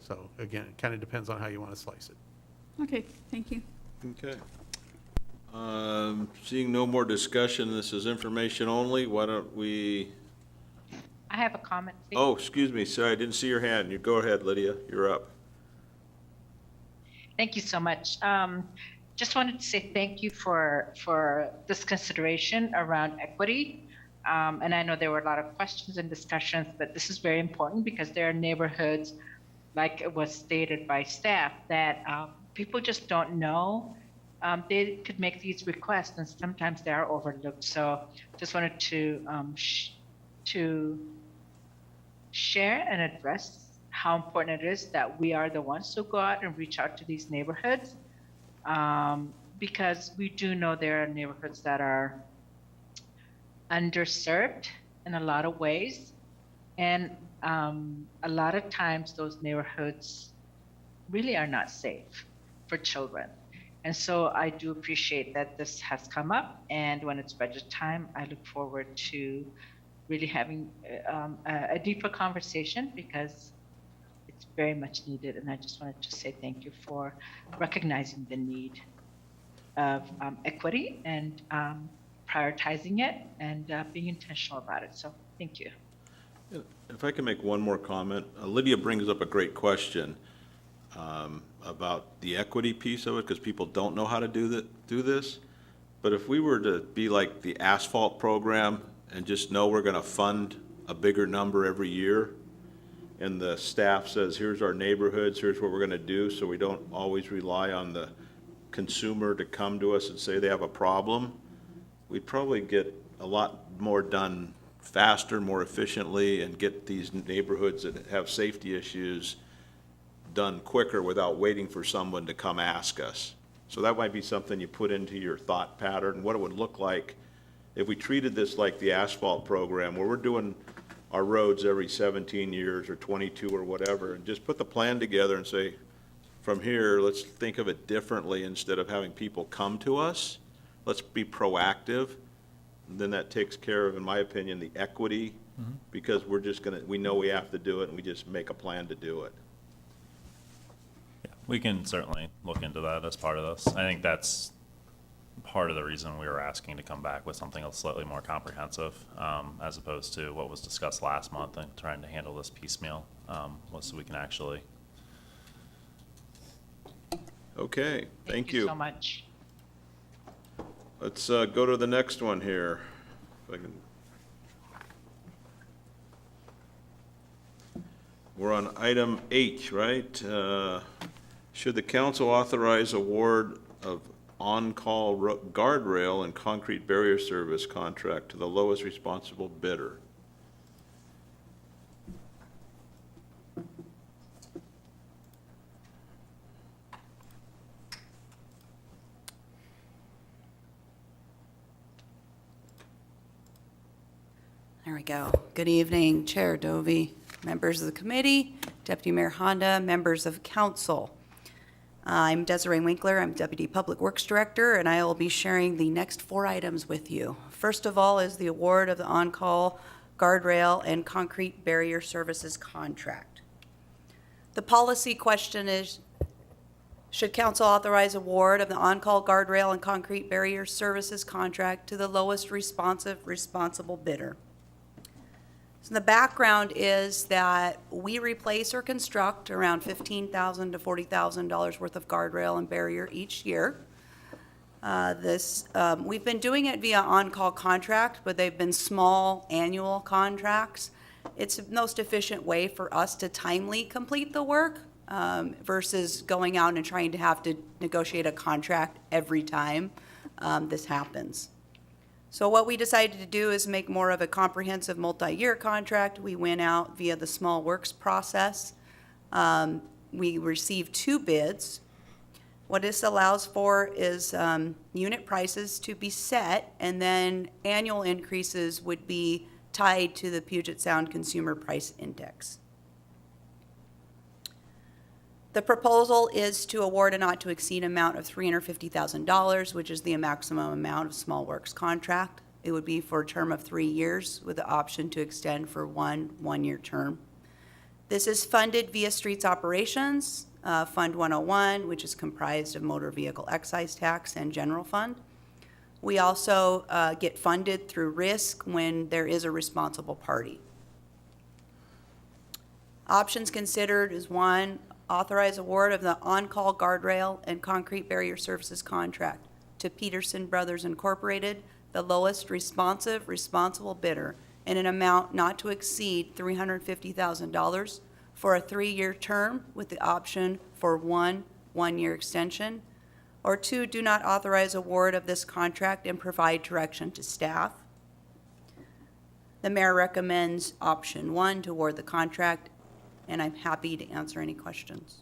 F: So again, it kind of depends on how you want to slice it.
K: Okay, thank you.
B: Okay. Seeing no more discussion, this is information only. Why don't we,
G: I have a comment, please.
B: oh, excuse me, sorry, I didn't see your hand. You go ahead, Lydia, you're up.
G: Thank you so much. Just wanted to say thank you for this consideration around equity.
A: and I know there were a lot of questions and discussions, but this is very important because there are neighborhoods, like it was stated by staff, that people just don't know. They could make these requests, and sometimes they are overlooked. So just wanted to share and address how important it is that we are the ones who go out and reach out to these neighborhoods, because we do know there are neighborhoods that are underserved in a lot of ways, and a lot of times those neighborhoods really are not safe for children. And so I do appreciate that this has come up, and when it's budget time, I look forward to really having a deeper conversation, because it's very much needed. And I just wanted to say thank you for recognizing the need of equity and prioritizing it and being intentional about it. So thank you.
B: If I can make one more comment, Lydia brings up a great question about the equity piece of it, because people don't know how to do this. But if we were to be like the asphalt program and just know we're going to fund a bigger number every year, and the staff says, here's our neighborhoods, here's what we're going to do, so we don't always rely on the consumer to come to us and say they have a problem, we'd probably get a lot more done faster, more efficiently, and get these neighborhoods that have safety issues done quicker without waiting for someone to come ask us. So that might be something you put into your thought pattern, what it would look like if we treated this like the asphalt program, where we're doing our roads every 17 years or 22 or whatever, and just put the plan together and say, from here, let's think of it differently. Instead of having people come to us, let's be proactive. And then that takes care of, in my opinion, the equity, because we know we have to do it, and we just make a plan to do it.
I: Yeah, we can certainly look into that as part of this. I think that's part of the reason we were asking to come back with something else slightly more comprehensive, as opposed to what was discussed last month and trying to handle this piecemeal, was so we can actually.
B: Okay, thank you.
A: Thank you so much.
B: Let's go to the next one here. If I can. We're on item 8, right? Should the council authorize award of on-call guardrail and concrete barrier service contract to the lowest responsible bidder?
L: There we go. Good evening, Chair Dovey, members of the committee, Deputy Mayor Honda, members of council. I'm Desiree Winkler. I'm Deputy Public Works Director, and I will be sharing the next 4 items with you. First of all is the award of the on-call guardrail and concrete barrier services contract. The policy question is, should council authorize award of the on-call guardrail and concrete barrier services contract to the lowest responsible bidder? So the background is that we replace or construct around $15,000 to $40,000 worth of guardrail and barrier each year. We've been doing it via on-call contract, but they've been small annual contracts. It's the most efficient way for us to timely complete the work versus going out and trying to have to negotiate a contract every time this happens. So what we decided to do is make more of a comprehensive multi-year contract. We went out via the small works process. We received 2 bids. What this allows for is unit prices to be set, and then annual increases would be tied to the Puget Sound Consumer Price Index. The proposal is to award a not to exceed amount of $350,000, which is the maximum amount of small works contract. It would be for a term of 3 years with the option to extend for one-year term. This is funded via Streets Operations, Fund 101, which is comprised of motor vehicle excise tax and general fund. We also get funded through risk when there is a responsible party. Options considered is 1, authorize award of the on-call guardrail and concrete barrier services contract to Peterson Brothers Incorporated the lowest responsible bidder in an amount not to exceed $350,000 for a 3-year term with the option for one-year extension. Or 2, do not authorize award of this contract and provide direction to staff. The mayor recommends option 1 to award the contract, and I'm happy to answer any questions.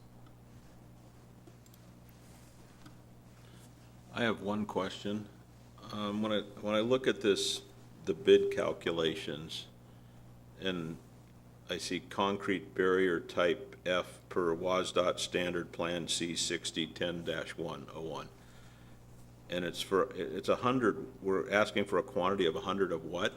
B: I have one question. When I look at this, the bid calculations, and I see concrete barrier type F per WSDOT standard plan C 6010-101. And it's 100, we're asking for a quantity of 100 of what?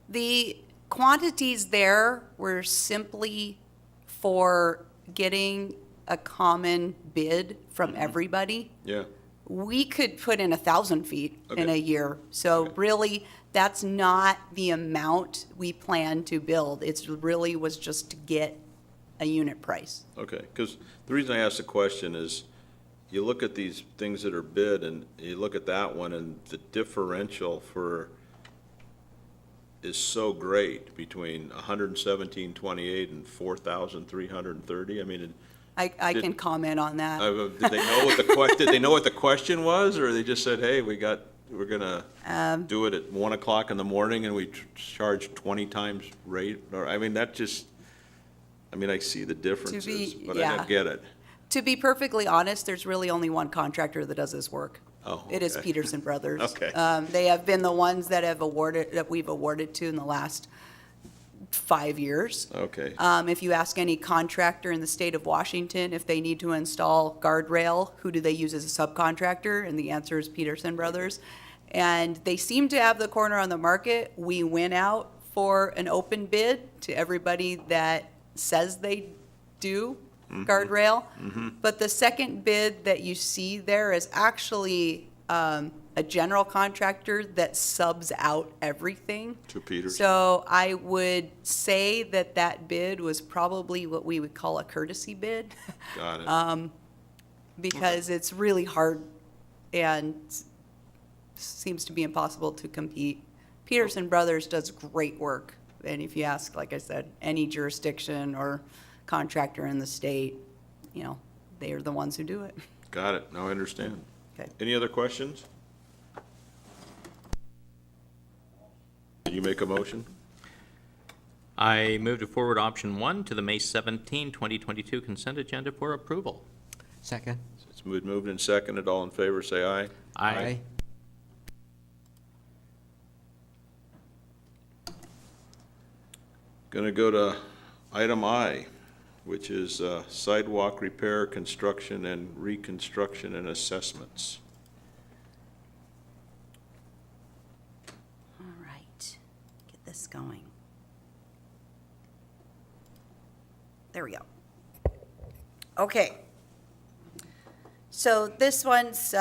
L: The quantities there were simply for getting a common bid from everybody.
B: Yeah,
L: We could put in 1,000 feet in
B: Okay.
L: a year. So
B: Okay.
L: really, that's not the amount we plan to build. It's really was just to get a unit price.
B: okay. Because the reason I asked the question is, you look at these things that are bid, and you look at that one, and the differential is so great between 117.28 and 4,330. I mean,
L: I
B: Did-
L: can comment on that.
B: did they know what did they know what the question was, or they just said, hey, we're gonna do it at 1 o'clock in the morning and we charge 20 times rate? Or, I mean, I see the differences, but I
L: yeah.
B: don't get it.
L: To be perfectly honest, there's really only one contractor that does this work.
B: Oh,
L: It is
B: okay.
L: Peterson Brothers.
B: Okay.
L: They have been the ones that we've awarded to in the last 5 years.
B: Okay,
L: If you ask any contractor in the state of Washington if they need to install guardrail, who do they use as a subcontractor? And the answer is Peterson Brothers. And they seem to have the corner on the market. We went out for an open bid to everybody that says they do guardrail. But the second bid that you see there is actually a general contractor that subs out everything.
B: to Peters.
L: So I would say that bid was probably what we would call a courtesy bid,
B: Got it.
L: because it's really hard and seems to be impossible to compete. Peterson Brothers does great work, and if you ask, like I said, any jurisdiction or contractor in the state, they are the ones who do it.
B: Got it. Now I understand.
L: Okay.
B: Any other questions? Did you make a motion?
D: I move to forward option 1 to the May 17, 2022 consent agenda for approval.
E: Second.
B: It's moved and seconded. All in favor, say aye.
D: Aye.
B: Going to go to item I, which is sidewalk repair, construction, and reconstruction and assessments.
L: All right, get this going. There we go. Okay. So this one's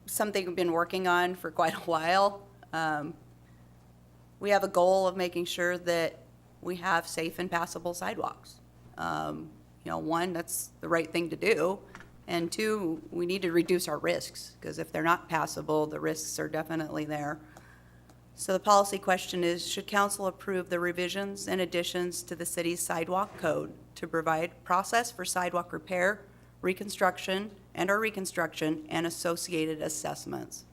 L: something we've been working on for quite a while. We have a goal of making sure that we have safe and passable sidewalks. One, that's the right thing to do. And 2, we need to reduce our risks, because if they're not passable, the risks are definitely there. So the policy question is, should council approve the revisions and additions to the city's sidewalk code to provide process for sidewalk repair, reconstruction, and/or reconstruction and associated assessments?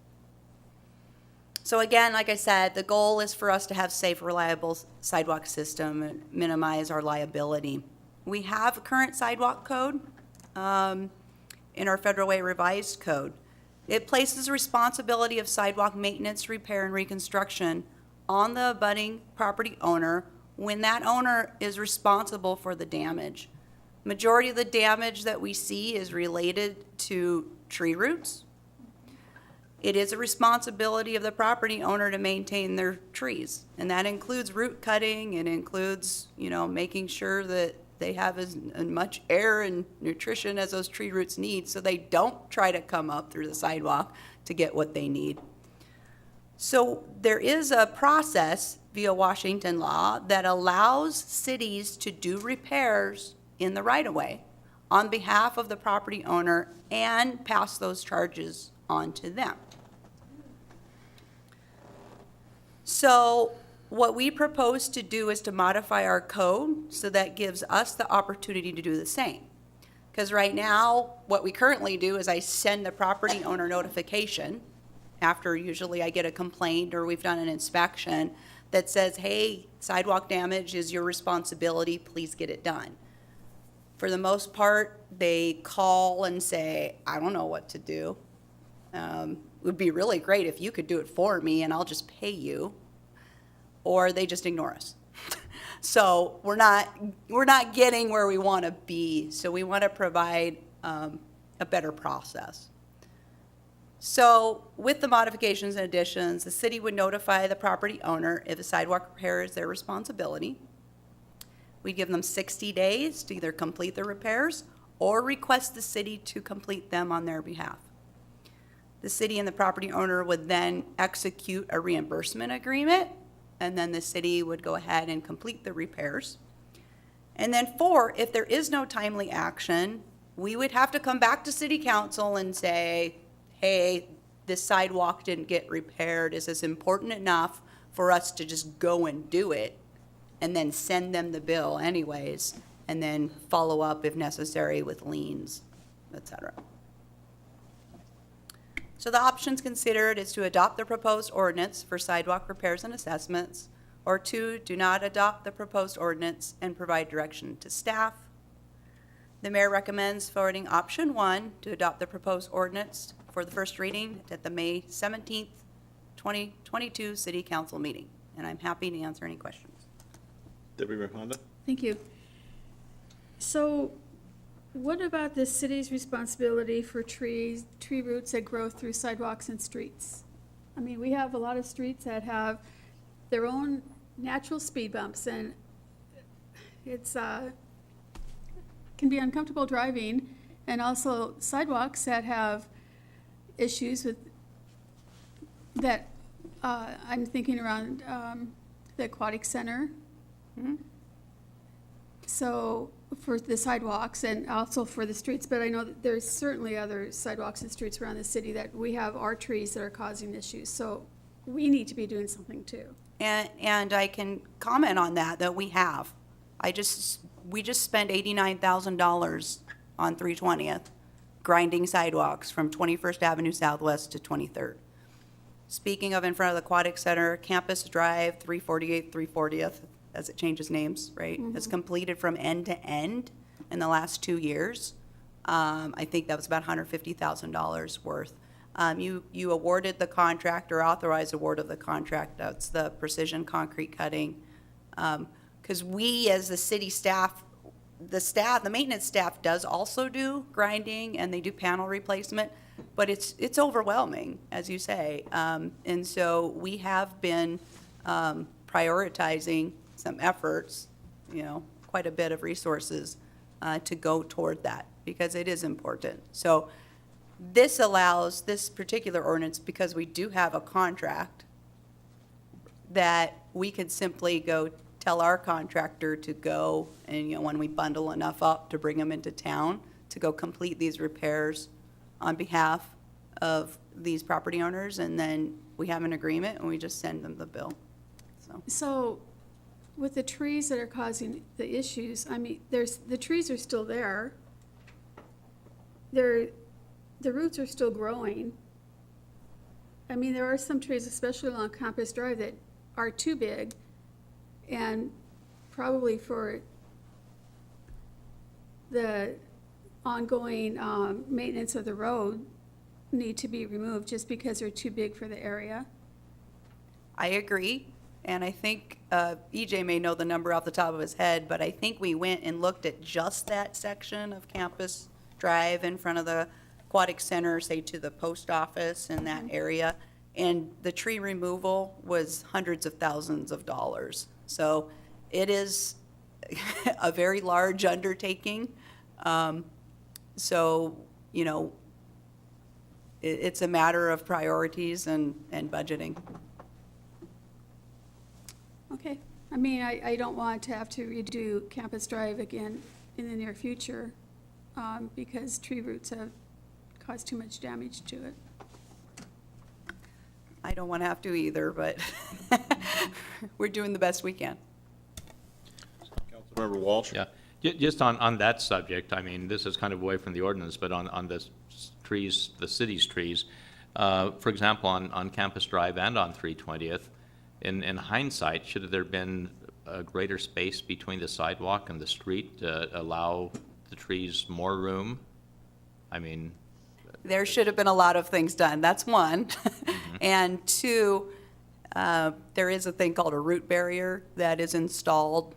L: So again, like I said, the goal is for us to have safe, reliable sidewalk system and minimize our liability. We have a current sidewalk code in our Federal Way Revised Code. It places responsibility of sidewalk maintenance, repair, and reconstruction on the abutting property owner when that owner is responsible for the damage. Majority of the damage that we see is related to tree roots. It is a responsibility of the property owner to maintain their trees, and that includes root cutting. It includes, making sure that they have as much air and nutrition as those tree roots need, so they don't try to come up through the sidewalk to get what they need. So there is a process via Washington law that allows cities to do repairs in the right-of-way on behalf of the property owner and pass those charges on to them. So what we propose to do is to modify our code so that gives us the opportunity to do the same. Because right now, what we currently do is I send the property owner notification after usually I get a complaint or we've done an inspection that says, hey, sidewalk damage is your responsibility, please get it done. For the most part, they call and say, I don't know what to do. It would be really great if you could do it for me and I'll just pay you. Or they just ignore us. So we're not getting where we want to be. So we want to provide a better process. So with the modifications and additions, the city would notify the property owner if a sidewalk repair is their responsibility. We'd give them 60 days to either complete the repairs or request the city to complete them on their behalf. The city and the property owner would then execute a reimbursement agreement, and then the city would go ahead and complete the repairs. And then 4, if there is no timely action, we would have to come back to city council and say, hey, this sidewalk didn't get repaired. Is this important enough for us to just go and do it and then send them the bill anyways, and then follow up if necessary with liens, et cetera. So the options considered is to adopt the proposed ordinance for sidewalk repairs and assessments, or 2, do not adopt the proposed ordinance and provide direction to staff. The mayor recommends forwarding option 1 to adopt the proposed ordinance for the first reading at the May 17th, 2022 City Council meeting. And I'm happy to answer any questions.
B: Deputy Mayor Honda?
K: Thank you. So what about the city's responsibility for tree roots that grow through sidewalks and streets? I mean, we have a lot of streets that have their own natural speed bumps, and it's can be uncomfortable driving, and also sidewalks that have issues with that. I'm thinking around the Aquatic Center.
L: Mm-hmm.
K: So for the sidewalks and also for the streets, but I know that there's certainly other sidewalks and streets around the city that we have our trees that are causing issues. So we need to be doing something too.
L: And I can comment on that we have. We just spent $89,000 on 320th grinding sidewalks from 21st Avenue Southwest to 23rd. Speaking of in front of the Aquatic Center, Campus Drive, 348, 340th, as it changes names, right, is completed from end to end in the last 2 years. I think that was about $150,000 worth. You awarded the contract or authorized award of the contract. That's the precision concrete cutting. Because we, as the city staff, the maintenance staff does also do grinding and they do panel replacement, but it's overwhelming, as you say. And so we have been prioritizing some efforts, quite a bit of resources to go toward that because it is important. So this allows this particular ordinance, because we do have a contract, that we can simply go tell our contractor to go and, when we bundle enough up to bring them into town, to go complete these repairs on behalf of these property owners, and then we have an agreement and we just send them the bill.
K: So with the trees that are causing the issues, I mean, the trees are still there. The roots are still growing. I mean, there are some trees, especially along Campus Drive, that are too big, and probably for the ongoing maintenance of the road need to be removed just because they're too big for the area.
L: I agree. And I think EJ may know the number off the top of his head, but I think we went and looked at just that section of Campus Drive in front of the Aquatic Center, say to the post office in that area, and the tree removal was hundreds of thousands of dollars. So it is a very large undertaking. It's a matter of priorities and budgeting.
K: Okay. I mean, I don't want to have to redo Campus Drive again in the near future because tree roots have caused too much damage to it.
L: I don't want to have to either, but we're doing the best we can.
B: Councilmember Walsh?
D: Yeah, just on that subject, I mean, this is kind of away from the ordinance, but on the trees, the city's trees, for example, on Campus Drive and on 320th, in hindsight, should there been a greater space between the sidewalk and the street to allow the trees more room? I mean,
L: There should have been a lot of things done. That's one. And two, there is a thing called a root barrier that is installed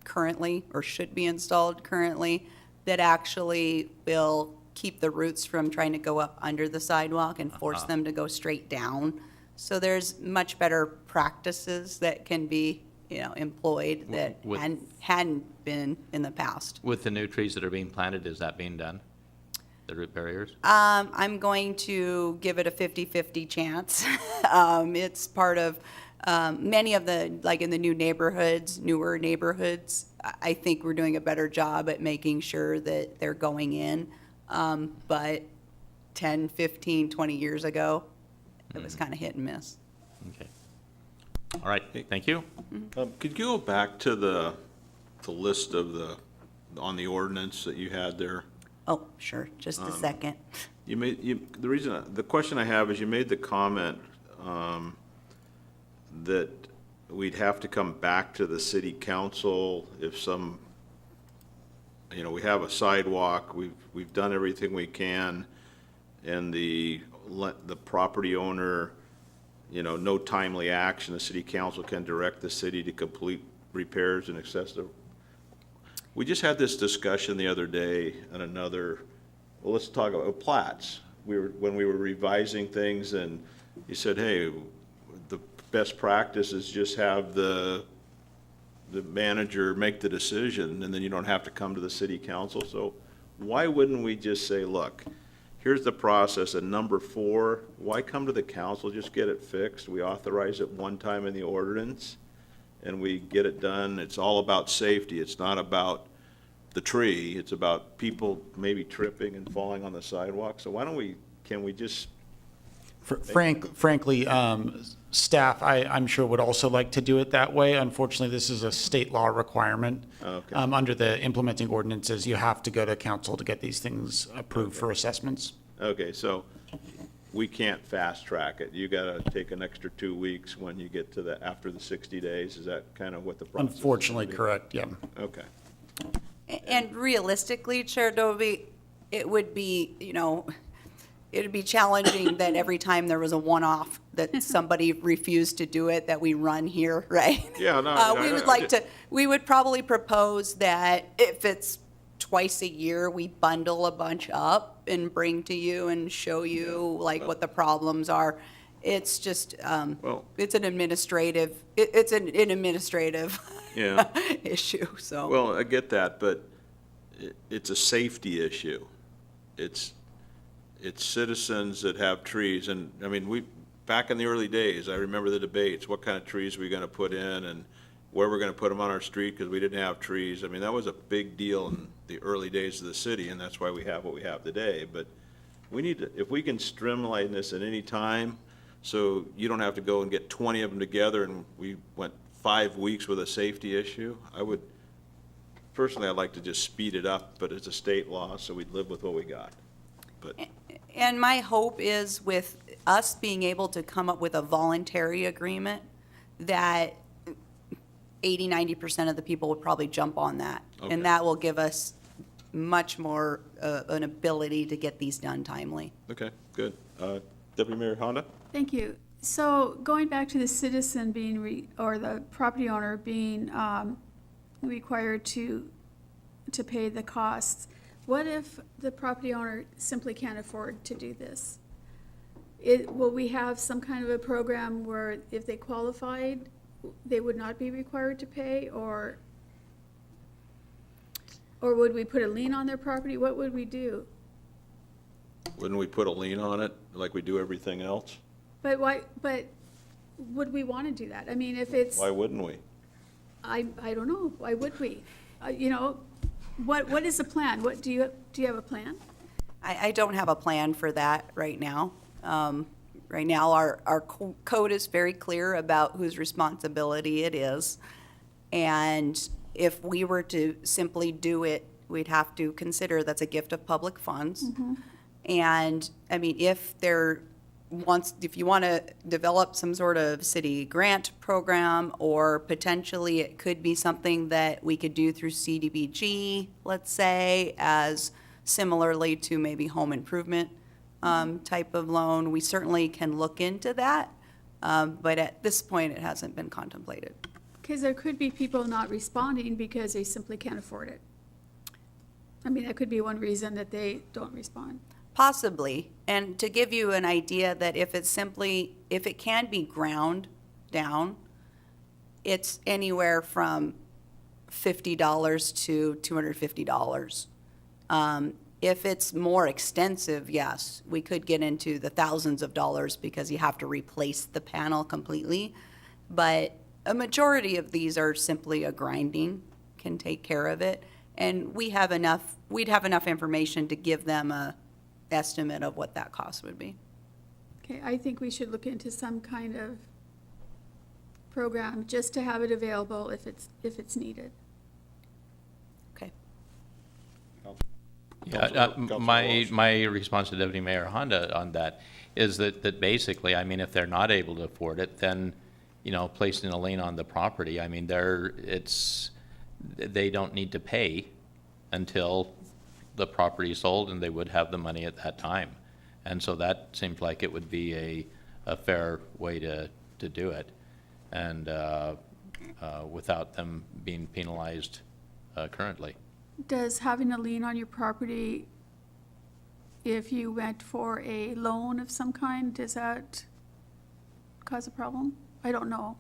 L: currently, or should be installed currently, that actually will keep the roots from trying to go up under the sidewalk and force them to go straight down. So there's much better practices that can be, employed that hadn't been in the past.
D: with the new trees that are being planted, is that being done? The root barriers?
L: I'm going to give it a 50-50 chance. It's part of many of the, like in the newer neighborhoods, I think we're doing a better job at making sure that they're going in. But 10, 15, 20 years ago, it was kind of hit and miss.
D: Okay. All right, thank you.
B: Could you go back to the list of on the ordinance that you had there?
L: Oh, sure, just a second.
B: The question I have is you made the comment that we'd have to come back to the city council if we have a sidewalk, we've done everything we can, and the property owner, no timely action, the city council can direct the city to complete repairs in excess of. We just had this discussion the other day on let's talk about plats. When we were revising things, and you said, hey, the best practice is just have the manager make the decision, and then you don't have to come to the city council. So why wouldn't we just say, look, here's the process, and number 4, why come to the council, just get it fixed? We authorize it one time in the ordinance, and we get it done. It's all about safety. It's not about the tree. It's about people maybe tripping and falling on the sidewalk. So can we just?
M: Frankly, staff, I'm sure would also like to do it that way. Unfortunately, this is a state law requirement.
B: Okay.
M: Under the implementing ordinances, you have to go to council to get these things approved for assessments.
B: Okay, so we can't fast track it. You gotta take an extra 2 weeks when you get to after the 60 days. Is that kind of what the process is?
M: Unfortunately, correct, yeah.
B: Okay.
L: And realistically, Chair Dovey, it would be, it'd be challenging that every time there was a one-off that somebody refused to do it, that we run here, right?
B: Yeah, no.
L: We would probably propose that if it's twice a year, we bundle a bunch up and bring to you and show you what the problems are. It's just, it's an administrative
B: Yeah.
L: issue, so.
B: Well, I get that, but it's a safety issue. It's citizens that have trees, and, I mean, back in the early days, I remember the debates, what kind of trees are we gonna put in, and where we're gonna put them on our street, because we didn't have trees. I mean, that was a big deal in the early days of the city, and that's why we have what we have today. But we need to, if we can streamline this at any time, so you don't have to go and get 20 of them together, and we went 5 weeks with a safety issue, personally, I'd like to just speed it up, but it's a state law, so we'd live with what we got. But
L: And my hope is with us being able to come up with a voluntary agreement, that 80-90% of the people would probably jump on that.
B: Okay.
L: And that will give us much more an ability to get these done timely.
B: Okay, good. Deputy Mayor Honda?
K: Thank you. So going back to the citizen being, or the property owner being required to pay the costs, what if the property owner simply can't afford to do this? Will we have some kind of a program where if they qualified, they would not be required to pay, or would we put a lien on their property? What would we do?
B: Wouldn't we put a lien on it like we do everything else?
K: But why, but would we want to do that? I mean, if it's,
B: Why wouldn't we?
K: I don't know, why would we? What is the plan? What, do you have a plan?
L: I don't have a plan for that right now. Right now, our code is very clear about whose responsibility it is. And if we were to simply do it, we'd have to consider that's a gift of public funds. And, I mean, if you want to develop some sort of city grant program, or potentially it could be something that we could do through CDBG, let's say, as similarly to maybe home improvement type of loan, we certainly can look into that. But at this point, it hasn't been contemplated.
K: Because there could be people not responding because they simply can't afford it. I mean, that could be one reason that they don't respond.
L: Possibly. And to give you an idea that if it can be ground down, it's anywhere from $50 to $250. If it's more extensive, yes, we could get into the thousands of dollars because you have to replace the panel completely. But a majority of these are simply a grinding, can take care of it. And we'd have enough information to give them a estimate of what that cost would be.
K: Okay, I think we should look into some kind of program just to have it available if it's needed.
L: Okay.
D: Yeah, my response to Deputy Mayor Honda on that is that basically, I mean, if they're not able to afford it, then, placing a lien on the property, I mean, they don't need to pay until the property is sold, and they would have the money at that time. And so that seems like it would be a fair way to do it, and without them being penalized currently.
K: Does having a lien on your property, if you went for a loan of some kind, does that cause a problem? I don't know.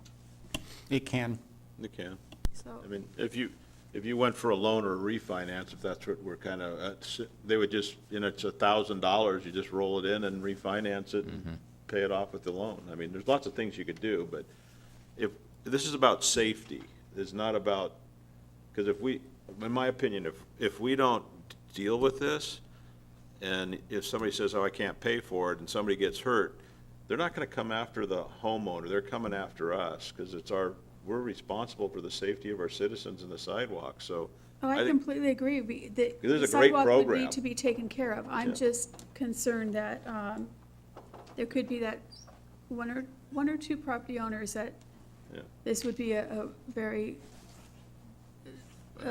M: It can.
B: It can.
K: So,
B: I mean, if you went for a loan or a refinance, if that's what we're kind of, they would just, it's $1,000, you just roll it in and refinance it and pay it off with the loan. I mean, there's lots of things you could do, but this is about safety. It's not about, because in my opinion, if we don't deal with this, and if somebody says, oh, I can't pay for it, and somebody gets hurt, they're not going to come after the homeowner. They're coming after us, because we're responsible for the safety of our citizens in the sidewalk, so.
K: I completely agree. The
B: This is a great
K: sidewalk would
B: program.
K: need to be taken care of. I'm
B: Yeah.
K: just concerned that there could be that one or two property owners that
B: Yeah.
K: this would be a very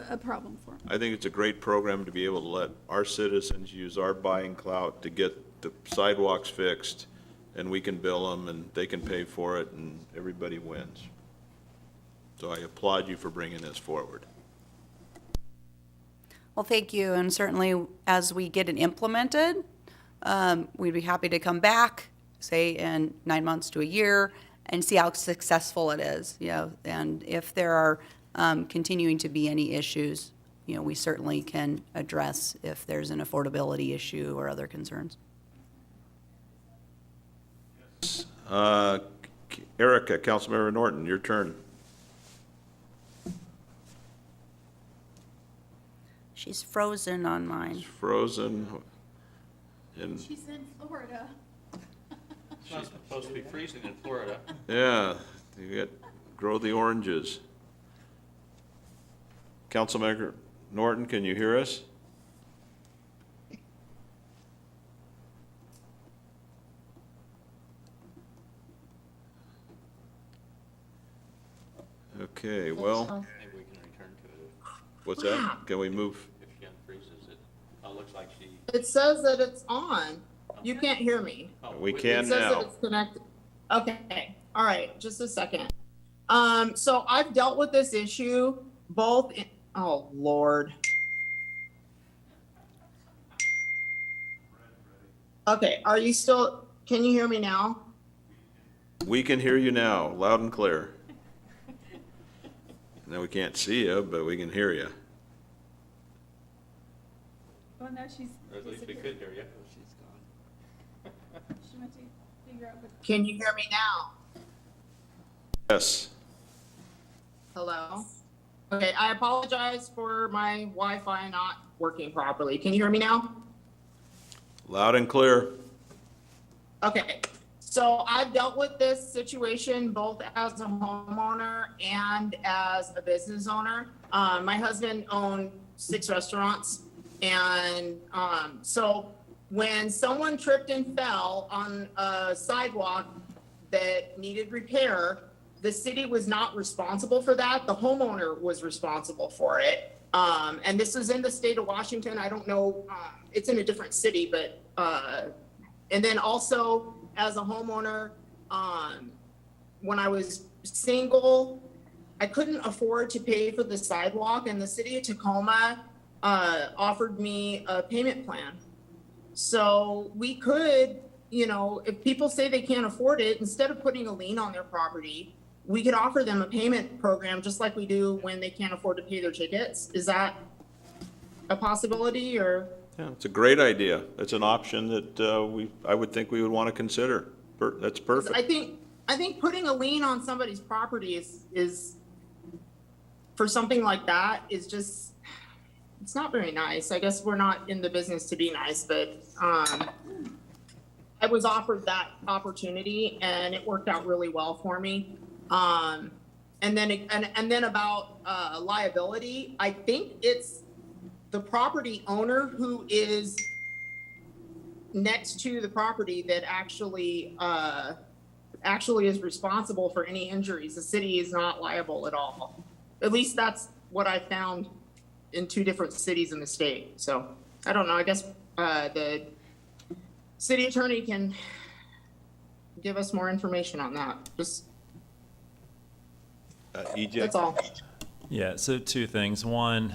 K: a problem for them.
B: I think it's a great program to be able to let our citizens use our buying clout to get the sidewalks fixed, and we can bill them, and they can pay for it, and everybody wins. So I applaud you for bringing this forward.
L: Well, thank you, and certainly as we get it implemented, we'd be happy to come back, say in 9 months to a year, and see how successful it is, and if there are continuing to be any issues, we certainly can address if there's an affordability issue or other concerns.
B: Erica, Councilmember Norton, your turn.
L: She's frozen on
B: It's
L: mine.
B: frozen. And,
K: She's in Florida.
D: It's not supposed to be freezing in Florida.
B: yeah, grow the oranges. Councilmember Norton, can you hear us? Okay, well,
D: Maybe we can return to it
B: what's that? Can we move?
D: if she unfreezes it. It looks like she.
N: It says that it's on. You can't hear me.
B: We
N: It
B: can
N: says that
B: now.
N: it's connected. Okay, all right, just a second. So I've dealt with this issue oh, Lord. Okay, can you hear me now?
B: We can hear you now, loud and clear. Now, we can't see you, but we can hear you.
K: Oh, now she's
D: Or at least we
K: disappeared.
D: could hear you.
K: She went to figure out what.
N: Can you hear me now?
B: Yes.
N: Hello? Okay, I apologize for my Wi-Fi not working properly. Can you hear me now?
B: Loud and clear.
N: Okay, So I've dealt with this situation both as a homeowner and as a business owner. My husband owned 6 restaurants. And so when someone tripped and fell on a sidewalk that needed repair, the city was not responsible for that. The homeowner was responsible for it. And this is in the state of Washington. I don't know, it's in a different city, but, and then also as a homeowner, when I was single, I couldn't afford to pay for the sidewalk, and the city of Tacoma offered me a payment plan. So we could, you know, if people say they can't afford it, instead of putting a lien on their property, we could offer them a payment program just like we do when they can't afford to pay their tickets. Is that a possibility, or?
B: Yeah, it's a great idea. It's an option that I would think we would want to consider. That's perfect.
N: I think putting a lien on somebody's property is for something like that is just, it's not very nice. I guess we're not in the business to be nice, but I was offered that opportunity and it worked out really well for me. And then about liability, I think it's the property owner who is next to the property that actually is responsible for any injuries. The city is not liable at all. At least that's what I found in 2 different cities in the state. So I don't know. I guess the city attorney can give us more information on that. Just
B: EJ?
N: that's all.
I: Yeah, so 2 things. One,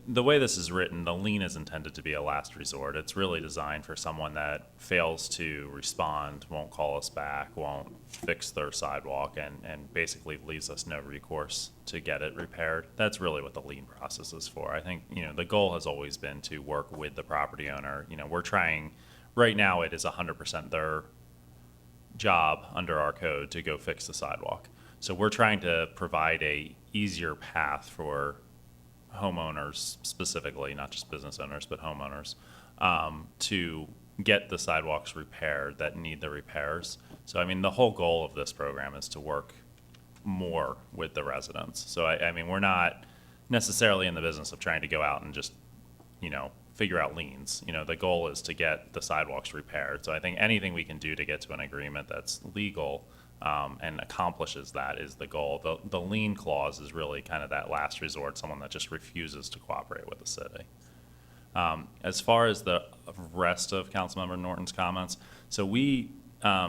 I: the way this is written, the lien is intended to be a last resort. It's really designed for someone that fails to respond, won't call us back, won't fix their sidewalk, and basically leaves us no recourse to get it repaired. That's really what the lien process is for. I think, you know, the goal has always been to work with the property owner. You know, we're trying, right now it is 100% their job under our code to go fix the sidewalk. So we're trying to provide a easier path for homeowners specifically, not just business owners, but homeowners, to get the sidewalks repaired that need the repairs. So, I mean, the whole goal of this program is to work more with the residents. So, I mean, we're not necessarily in the business of trying to go out and just, you know, figure out liens. You know, the goal is to get the sidewalks repaired. So I think anything we can do to get to an agreement that's legal and accomplishes that is the goal. The lien clause is really kind of that last resort, someone that just refuses to cooperate with the city. As far as the rest of Councilmember Norton's comments, so we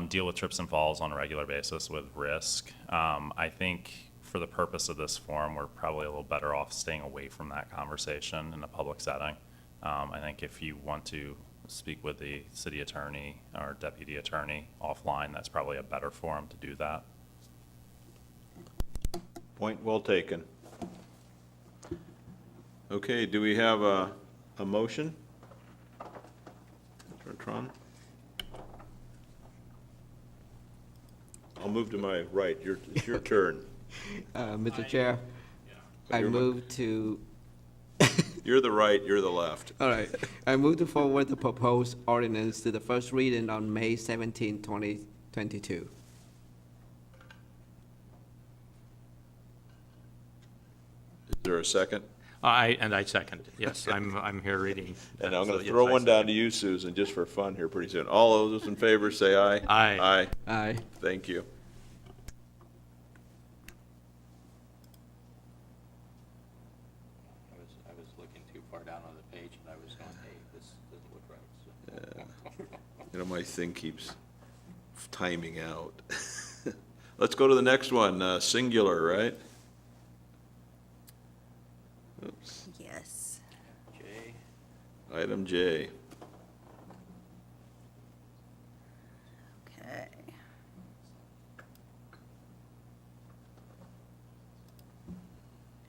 I: deal with trips and falls on a regular basis with risk. I think for the purpose of this forum, we're probably a little better off staying away from that conversation in a public setting. I think if you want to speak with the city attorney or deputy attorney offline, that's probably a better forum to do that.
B: Point well taken. Okay, do we have a motion? Tron? I'll move to my right. It's your turn.
E: Mr. Chair, I move to,
B: You're the right, you're the left.
E: all right, I move to forward the proposed ordinance to the first reading on May 17, 2022.
B: Is there a second?
D: I second. Yes, I'm here reading.
B: And I'm
D: so
B: going to
D: yes,
B: throw
D: I
B: one down
D: second.
B: to you, Susan, just for fun here pretty soon. All those in favor say aye.
D: Aye.
B: Aye.
E: Aye.
B: Thank you.
D: I was looking too far down on the page, and I was going, hey, this doesn't look right. So.
B: You know, my thing keeps timing out. Let's go to the next one, singular, right? Oops.
L: Yes.
D: Jay.
B: Item J.
L: Okay.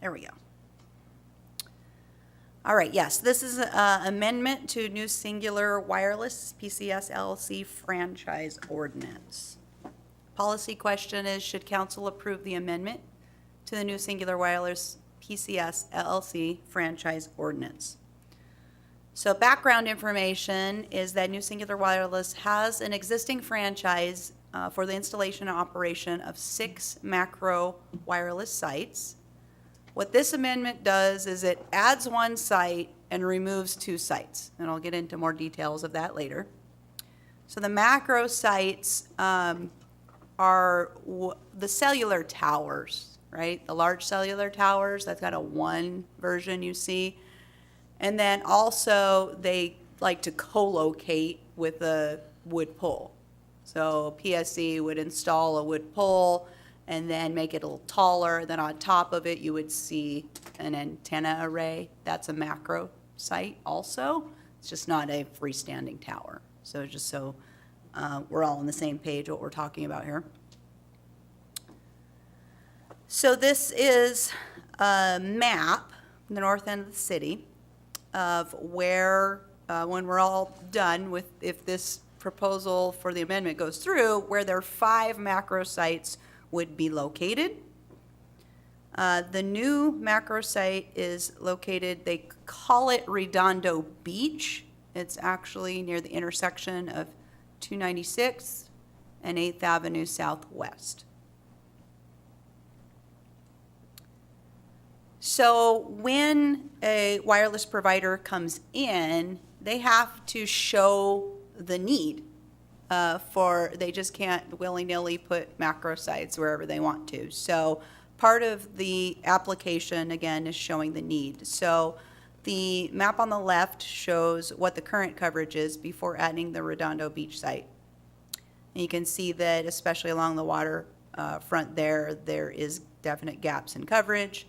L: There we go. All right, yes, this is an amendment to new singular wireless PCS LLC franchise ordinance. Policy question is, should council approve the amendment to the new singular wireless PCS LLC franchise ordinance? So background information is that New Singular Wireless has an existing franchise for the installation and operation of 6 macro wireless sites. What this amendment does is it adds 1 site and removes 2 sites, and I'll get into more details of that later. So the macro sites are the cellular towers, right? The large cellular towers, that's got a 1 version you see. And then also they like to co-locate with a wood pole. So PSC would install a wood pole and then make it a little taller. Then on top of it, you would see an antenna array. That's a macro site also. It's just not a freestanding tower. So just so we're all on the same page what we're talking about here. So this is a map in the north end of the city of where, when we're all done with, if this proposal for the amendment goes through, where their 5 macro sites would be located. The new macro site is located, they call it Redondo Beach. It's actually near the intersection of 296 and 8th Avenue Southwest. So when a wireless provider comes in, they have to show the need they just can't willy-nilly put macro sites wherever they want to. So part of the application, again, is showing the need. So the map on the left shows what the current coverage is before adding the Redondo Beach site. And you can see that, especially along the water front there is definite gaps in coverage.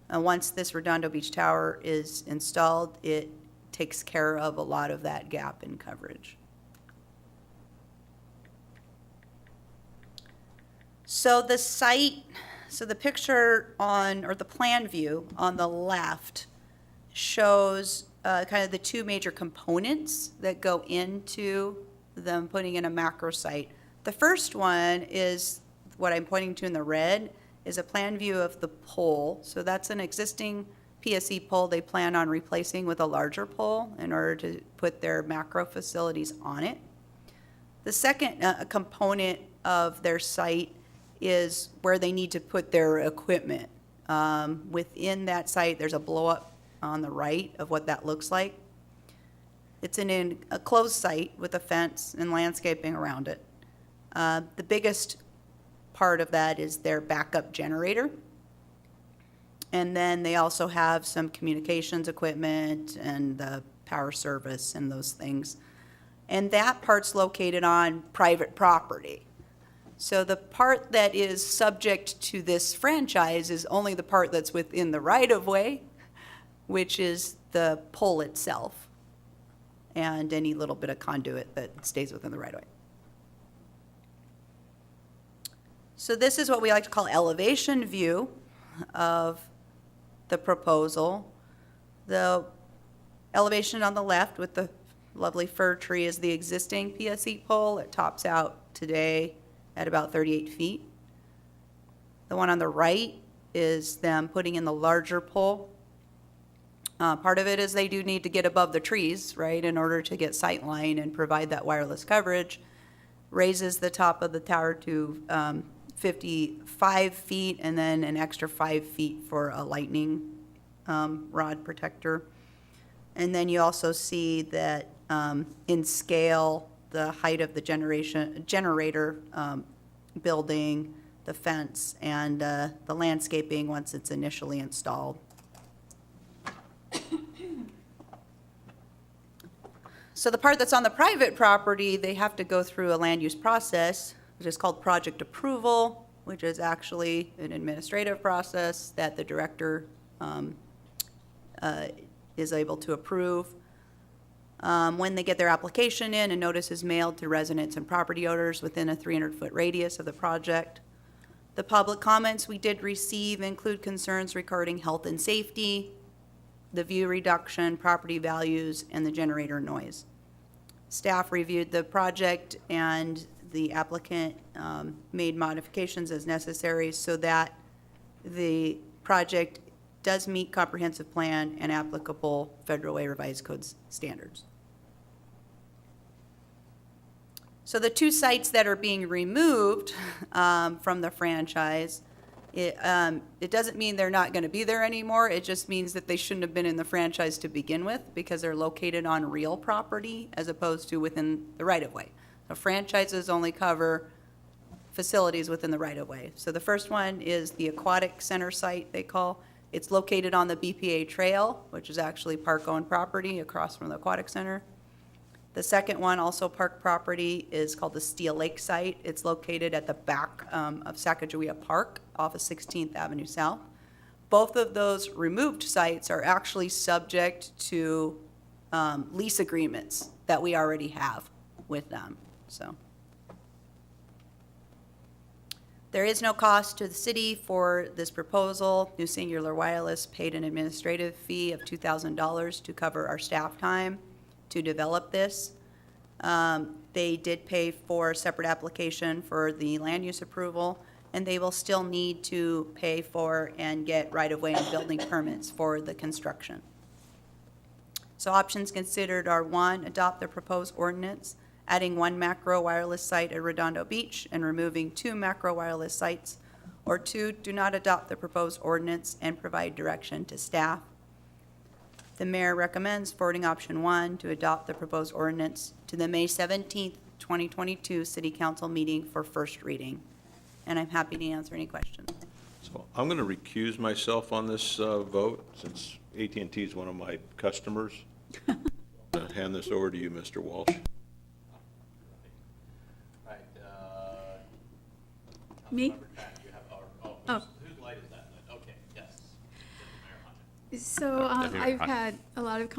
L: Once this Redondo Beach tower is installed, it takes care of a lot of that gap in coverage. So the site, so the picture on, or the plan view on the left shows kind of the 2 major components that go into them putting in a macro site. The first one is what I'm pointing to in the red, is a plan view of the pole. So that's an existing PSE pole they plan on replacing with a larger pole in order to put their macro facilities on it. The second component of their site is where they need to put their equipment. Within that site, there's a blow-up on the right of what that looks like. It's in a closed site with a fence and landscaping around it. The biggest part of that is their backup generator. And then they also have some communications equipment and the power service and those things. And that part's located on private property. So the part that is subject to this franchise is only the part that's within the right-of-way, which is the pole itself and any little bit of conduit that stays within the right-of-way. So this is what we like to call elevation view of the proposal. The elevation on the left with the lovely fir tree is the existing PSE pole. It tops out today at about 38 feet. The one on the right is them putting in the larger pole. Part of it is they do need to get above the trees, right, in order to get sight line and provide that wireless coverage. Raises the top of the tower to 55 feet and then an extra 5 feet for a lightning rod protector. And then you also see that in scale, the height of the generator building, the fence, and the landscaping once it's initially installed. So the part that's on the private property, they have to go through a land use process, which is called project approval, which is actually an administrative process that the director is able to approve. When they get their application in, a notice is mailed to residents and property owners within a 300-foot radius of the project. The public comments we did receive include concerns regarding health and safety, the view reduction, property values, and the generator noise. Staff reviewed the project and the applicant made modifications as necessary so that the project does meet comprehensive plan and applicable Federal Way Revised Codes standards. So the two sites that are being removed from the franchise, it doesn't mean they're not going to be there anymore. It just means that they shouldn't have been in the franchise to begin with because they're located on real property as opposed to within the right-of-way. So franchises only cover facilities within the right-of-way. So the first one is the Aquatic Center site, they call. It's located on the BPA Trail, which is actually park-owned property across from the Aquatic Center. The second one, also park property, is called the Steel Lake site. It's located at the back of Sacagawea Park off of 16th Avenue South. Both of those removed sites are actually subject to lease agreements that we already have with them, so. There is no cost to the city for this proposal. New Singular Wireless paid an administrative fee of $2,000 to cover our staff time to develop this. They did pay for a separate application for the land use approval, and they will still need to pay for and get right-of-way and building permits for the construction. So options considered are: 1, adopt the proposed ordinance, adding 1 macro wireless site at Redondo Beach and removing 2 macro wireless sites, or 2, do not adopt the proposed ordinance and provide direction to staff. The mayor recommends forwarding option 1 to adopt the proposed ordinance to the May 17th, 2022 City Council meeting for first reading. And I'm happy to answer any questions.
B: So I'm going to recuse myself on this vote since AT&T is one of my customers. I'm going to hand this over to you, Mr. Walsh.
K: Me?
D: Oh,
K: Oh.
D: whose light is that? Okay, yes.
K: So
D: Deputy Mayor
K: I've
D: Hunt.
K: had a lot of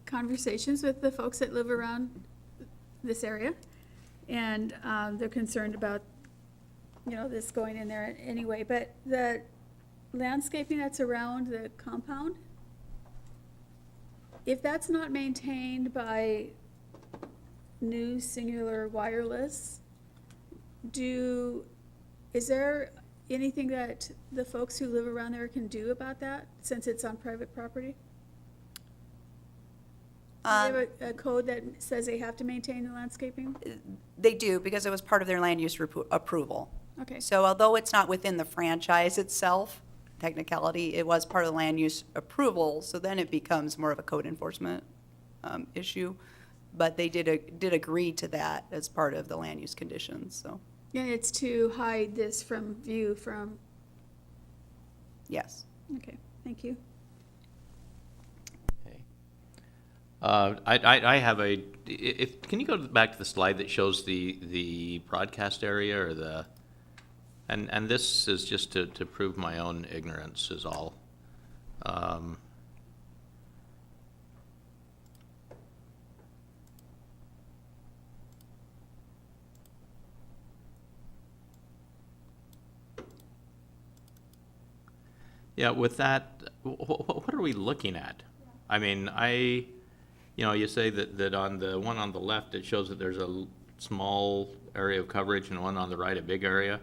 K: conversations with the folks that live around this area, and they're concerned about, this going in there anyway. But the landscaping that's around the compound, if that's not maintained by New Singular Wireless, is there anything that the folks who live around there can do about that, since it's on private property? Do they have a code that says they have to maintain the landscaping?
L: They do, because it was part of their land use approval.
K: Okay,
L: So although it's not within the franchise itself, technicality, it was part of the land use approval, so then it becomes more of a code enforcement issue. But they did agree to that as part of the land use conditions, so,
K: and it's to hide this from view from,
L: yes.
K: okay, thank you.
D: Okay. I have can you go back to the slide that shows the broadcast area or and this is just to prove my own ignorance is all. Yeah, with that, what are we looking at? I mean, you say that on the one on the left, it shows that there's a small area of coverage and one on the right, a big area.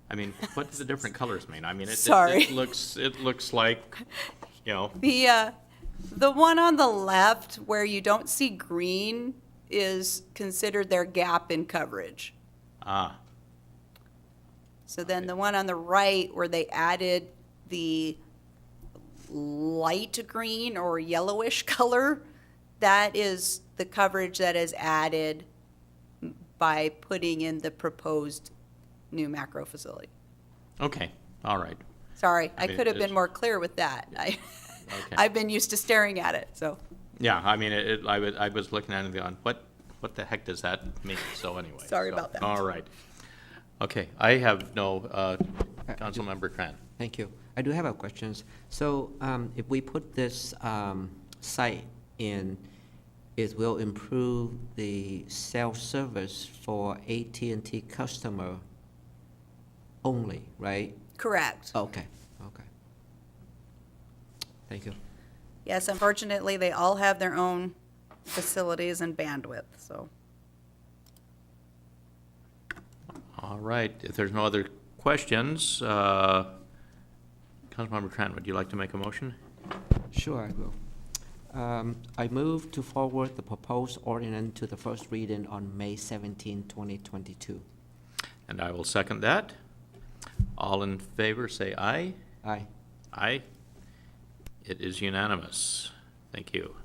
D: I mean, what do the different colors mean? I mean,
L: Sorry.
D: it looks like,
L: The one on the left where you don't see green is considered their gap in coverage.
D: ah,
L: So then the one on the right where they added the light green or yellowish color, that is the coverage that is added by putting in the proposed new macro facility.
D: okay, all right.
L: Sorry,
D: I
L: I
D: mean,
L: could have been
D: it's-
L: more clear with that.
D: Okay.
L: I've been used to staring at it, so.
D: Yeah, I mean, I was looking at it and going, what the heck does that mean? So anyway.
L: Sorry
D: so,
L: about that.
D: All right. Okay, I have no, Councilmember Tran.
E: Thank you. I do have a question. So if we put this site in, it will improve the self-service for AT&T customer only, right?
L: Correct.
E: Okay, okay. Thank you.
L: Yes, unfortunately, they all have their own facilities and bandwidth, so.
D: All right, if there's no other questions, Councilmember Councilmember Tran, would you like to make a motion?
E: Sure, I will. I move to forward the proposed ordinance to the first reading on May 17, 2022.
D: And I will second that. All in favor, say aye.
E: Aye.
D: Aye. It is unanimous. Thank you.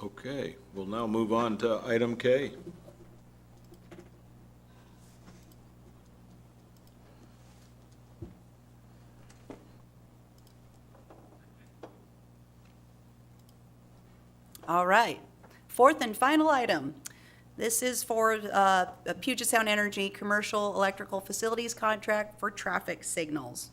B: Okay, we'll now move on to item K.
L: All right. Fourth and final item. This is for a Puget Sound Energy Commercial Electrical Facilities Contract for traffic signals.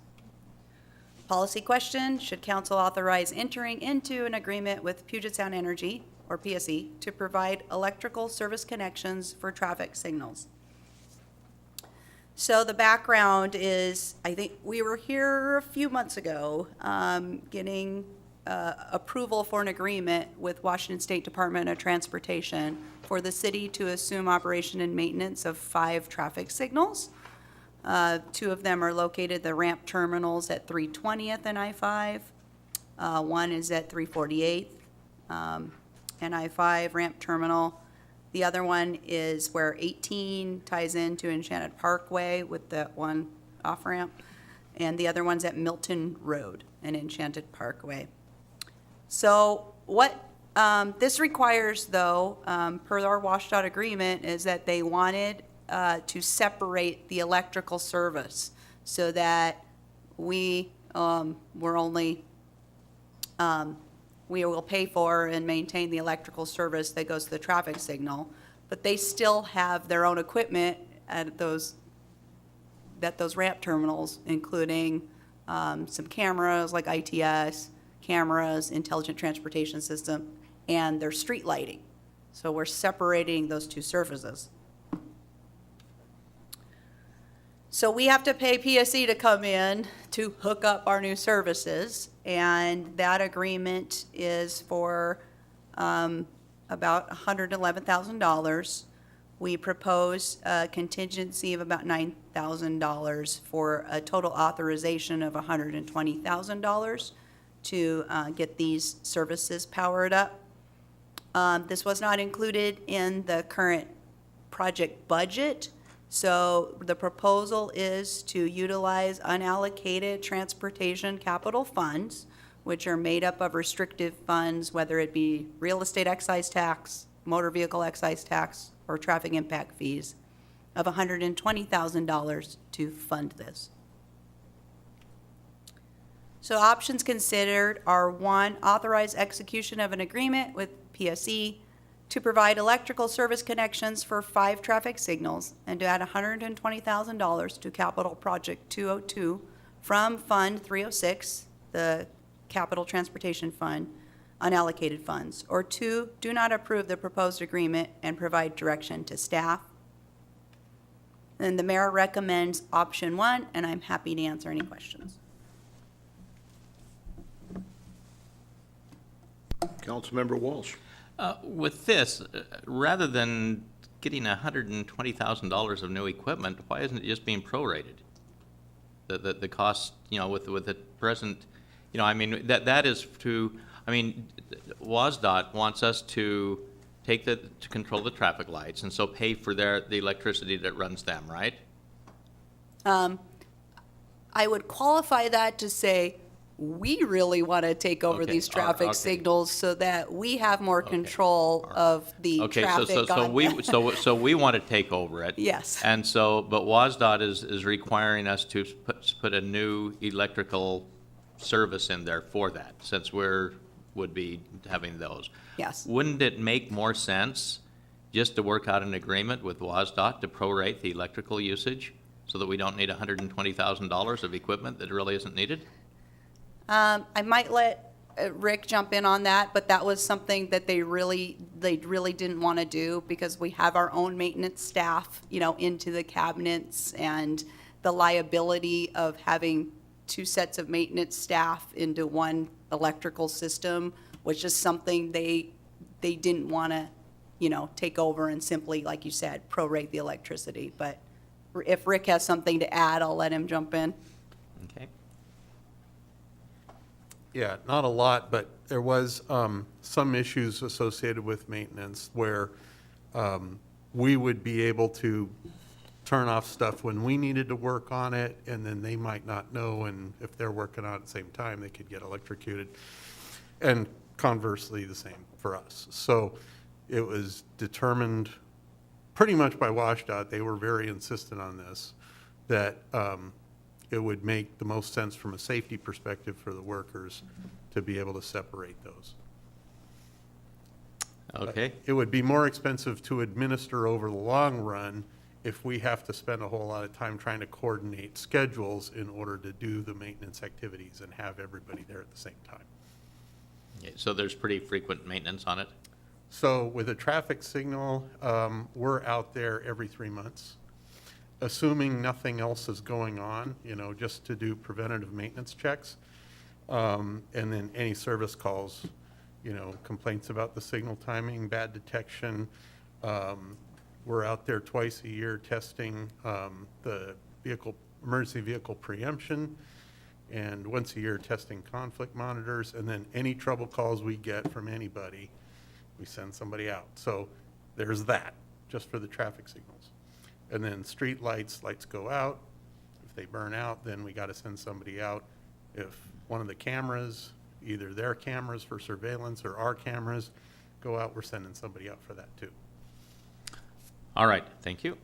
L: Policy question, should council authorize entering into an agreement with Puget Sound Energy, or PSE, to provide electrical service connections for traffic signals? So the background is, I think we were here a few months ago, getting approval for an agreement with Washington State Department of Transportation for the city to assume operation and maintenance of 5 traffic signals. 2 of them are located at the ramp terminals at 320th and I-5. One is at 348th and I-5 ramp terminal. The other one is where 18 ties into Enchanted Parkway with that one off-ramp. And the other one's at Milton Road and Enchanted Parkway. So what this requires, though, per our WashDOT agreement, is that they wanted to separate the electrical service so that we will pay for and maintain the electrical service that goes to the traffic signal, but they still have their own equipment at those ramp terminals, including some cameras like ITS, cameras, intelligent transportation system, and their street lighting. So we're separating those 2 services. So we have to pay PSE to come in to hook up our new services, and that agreement is for about $111,000. We propose a contingency of about $9,000 for a total authorization of $120,000 to get these services powered up. This was not included in the current project budget, so the proposal is to utilize unallocated transportation capital funds, which are made up of restrictive funds, whether it be real estate excise tax, motor vehicle excise tax, or traffic impact fees, of $120,000 to fund this. So options considered are: 1, authorize execution of an agreement with PSE to provide electrical service connections for 5 traffic signals and to add $120,000 to Capital Project 202 from Fund 306, the Capital Transportation Fund, unallocated funds. Or 2, do not approve the proposed agreement and provide direction to staff. And the mayor recommends option 1, and I'm happy to answer any questions.
B: Councilmember Walsh.
D: With this, rather than getting $120,000 of new equipment, why isn't it just being prorated? The cost, with the present, I mean, that is to, I mean, WashDOT wants us to to control the traffic lights, and so pay for the electricity that runs them, right?
L: I would qualify that to say, we really want to take over
D: Okay,
L: these traffic
D: okay.
L: signals so that we have more control of the
D: Okay,
L: traffic
D: so
L: on
D: we want to take over it.
L: Yes.
D: And so, but WashDOT is requiring us to put a new electrical service in there for that, since would be having those.
L: Yes.
D: Wouldn't it make more sense just to work out an agreement with WashDOT to prorate the electrical usage so that we don't need $120,000 of equipment that really isn't needed?
L: I might let Rick jump in on that, but that was something that they really didn't want to do because we have our own maintenance staff, into the cabinets, and the liability of having 2 sets of maintenance staff into one electrical system was just something they didn't want to, take over and simply, like you said, prorate the electricity. But if Rick has something to add, I'll let him jump in.
D: Okay.
F: Yeah, not a lot, but there was some issues associated with maintenance where we would be able to turn off stuff when we needed to work on it, and then they might not know, and if they're working on it at the same time, they could get electrocuted. And conversely, the same for us. So it was determined pretty much by WashDOT, they were very insistent on this, that it would make the most sense from a safety perspective for the workers to be able to separate those.
D: Okay.
F: It would be more expensive to administer over the long run if we have to spend a whole lot of time trying to coordinate schedules in order to do the maintenance activities and have everybody there at the same time.
D: Okay, so there's pretty frequent maintenance on it?
F: So with a traffic signal, we're out there every 3 months, assuming nothing else is going on, just to do preventative maintenance checks. And then any service calls, complaints about the signal timing, bad detection. We're out there twice a year testing the emergency vehicle preemption, and once a year testing conflict monitors, and then any trouble calls we get from anybody, we send somebody out. So there's that, just for the traffic signals. And then street lights go out. If they burn out, then we got to send somebody out. If one of the cameras, either their cameras for surveillance or our cameras, go out, we're sending somebody out for that too.
D: All right, thank you.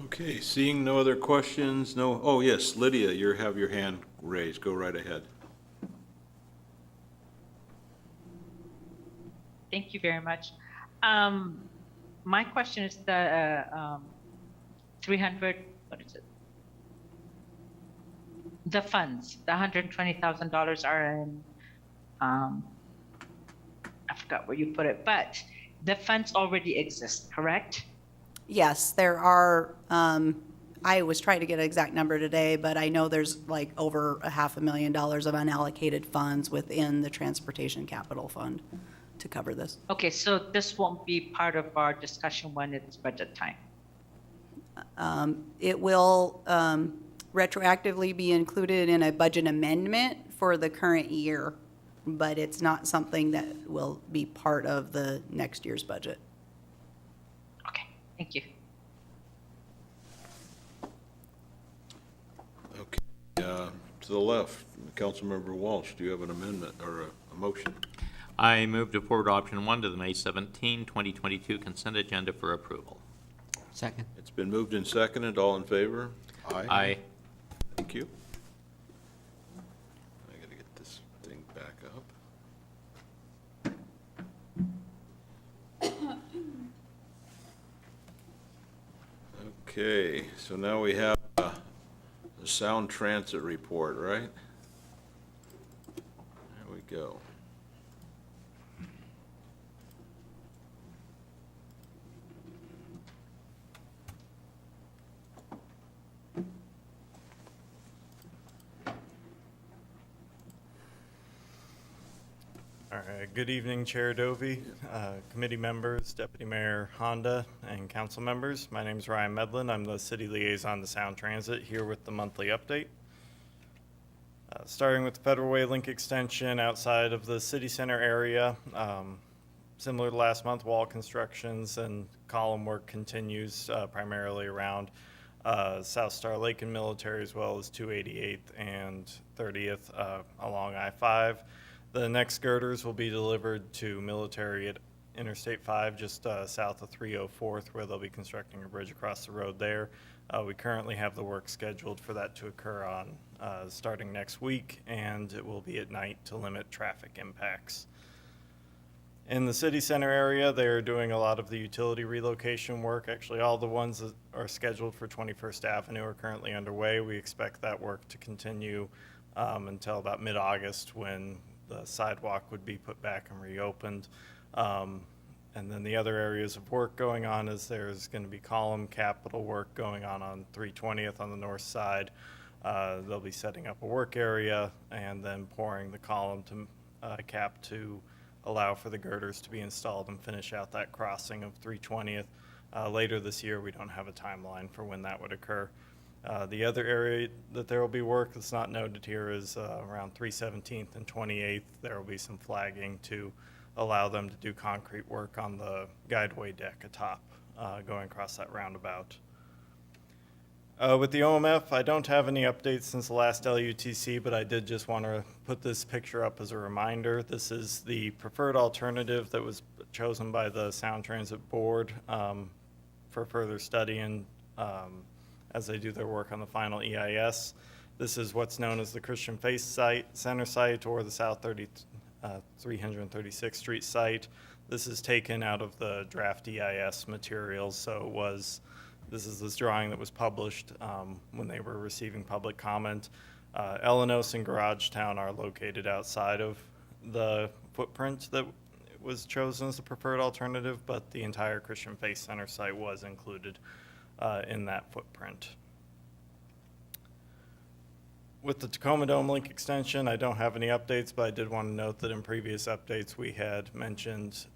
B: Okay, seeing no other questions, oh yes, Lydia, you have your hand raised, go right ahead.
A: Thank you very much. My question is the 300, what is it? The funds, the $120,000 are in, I forgot where you put it, but the funds already exist, correct?
L: Yes, there are, I was trying to get an exact number today, but I know there's like over $500,000 of unallocated funds within the Transportation Capital Fund to cover this.
A: Okay, so this won't be part of our discussion when it's budget time.
L: It will retroactively be included in a budget amendment for the current year, but it's not something that will be part of the next year's budget.
A: Okay, thank you.
B: Okay, to the left, Councilmember Walsh, do you have an amendment or a motion?
D: I move to forward option 1 to the May 17, 2022 consent agenda for approval.
E: Second.
B: It's been moved and seconded, all in favor?
D: Aye.
B: Thank you. I gotta get this thing back up. Okay, so now we have the Sound Transit report, right? There we go.
O: All right, good evening, Chair Dovey, committee members, Deputy Mayor Honda, and council members. My name is Ryan Medlin. I'm the city liaison to Sound Transit, here with the monthly update. Starting with the Federal Way Link extension outside of the city center area. Similar to last month, wall constructions and column work continues primarily around South Star Lake and Military, as well as 288th and 30th along I-5. The next girders will be delivered to Military at Interstate 5, just south of 304th, where they'll be constructing a bridge across the road there. We currently have the work scheduled for that to occur on starting next week, and it will be at night to limit traffic impacts. In the city center area, they're doing a lot of the utility relocation work. Actually, all the ones that are scheduled for 21st Avenue are currently underway. We expect that work to continue until about mid-August, when the sidewalk would be put back and reopened. And then the other areas of work going on is there's going to be column capital work going on 320th on the north side. They'll be setting up a work area and then pouring the column to cap to allow for the girders to be installed and finish out that crossing of 320th. Later this year, we don't have a timeline for when that would occur. The other area that there will be work that's not noted here is around 317th and 28th. There will be some flagging to allow them to do concrete work on the guideway deck atop, going across that roundabout. With the OMF, I don't have any updates since the last LUTC, but I did just want to put this picture up as a reminder. This is the preferred alternative that was chosen by the Sound Transit Board for further study and as they do their work on the final EIS. This is what's known as the Christian Faith Center site or the South 336th Street site. This is taken out of the draft EIS materials, so this is this drawing that was published when they were receiving public comment. Elenos and Garagetown are located outside of the footprint that was chosen as the preferred alternative, but the entire Christian Faith Center site was included in that footprint. With the Tacoma Dome Link extension, I don't have any updates, but I did want to note that in previous updates we had mentioned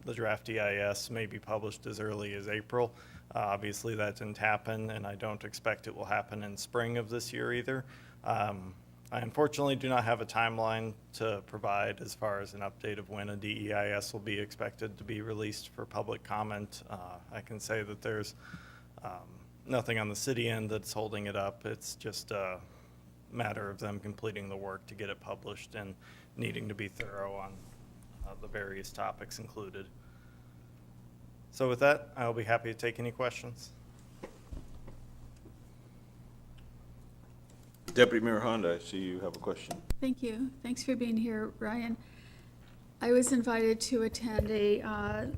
O: the draft EIS may be published as early as April. Obviously that didn't happen, and I don't expect it will happen in spring of this year either. I unfortunately do not have a timeline to provide as far as an update of when a DEIS will be expected to be released for public comment. I can say that there's nothing on the city end that's holding it up. It's just a matter of them completing the work to get it published and needing to be thorough on the various topics included. So with that, I'll be happy to take any questions.
B: Deputy Mayor Honda, I see you have a question.
K: Thank you. Thanks for being here, Ryan. I was invited to attend a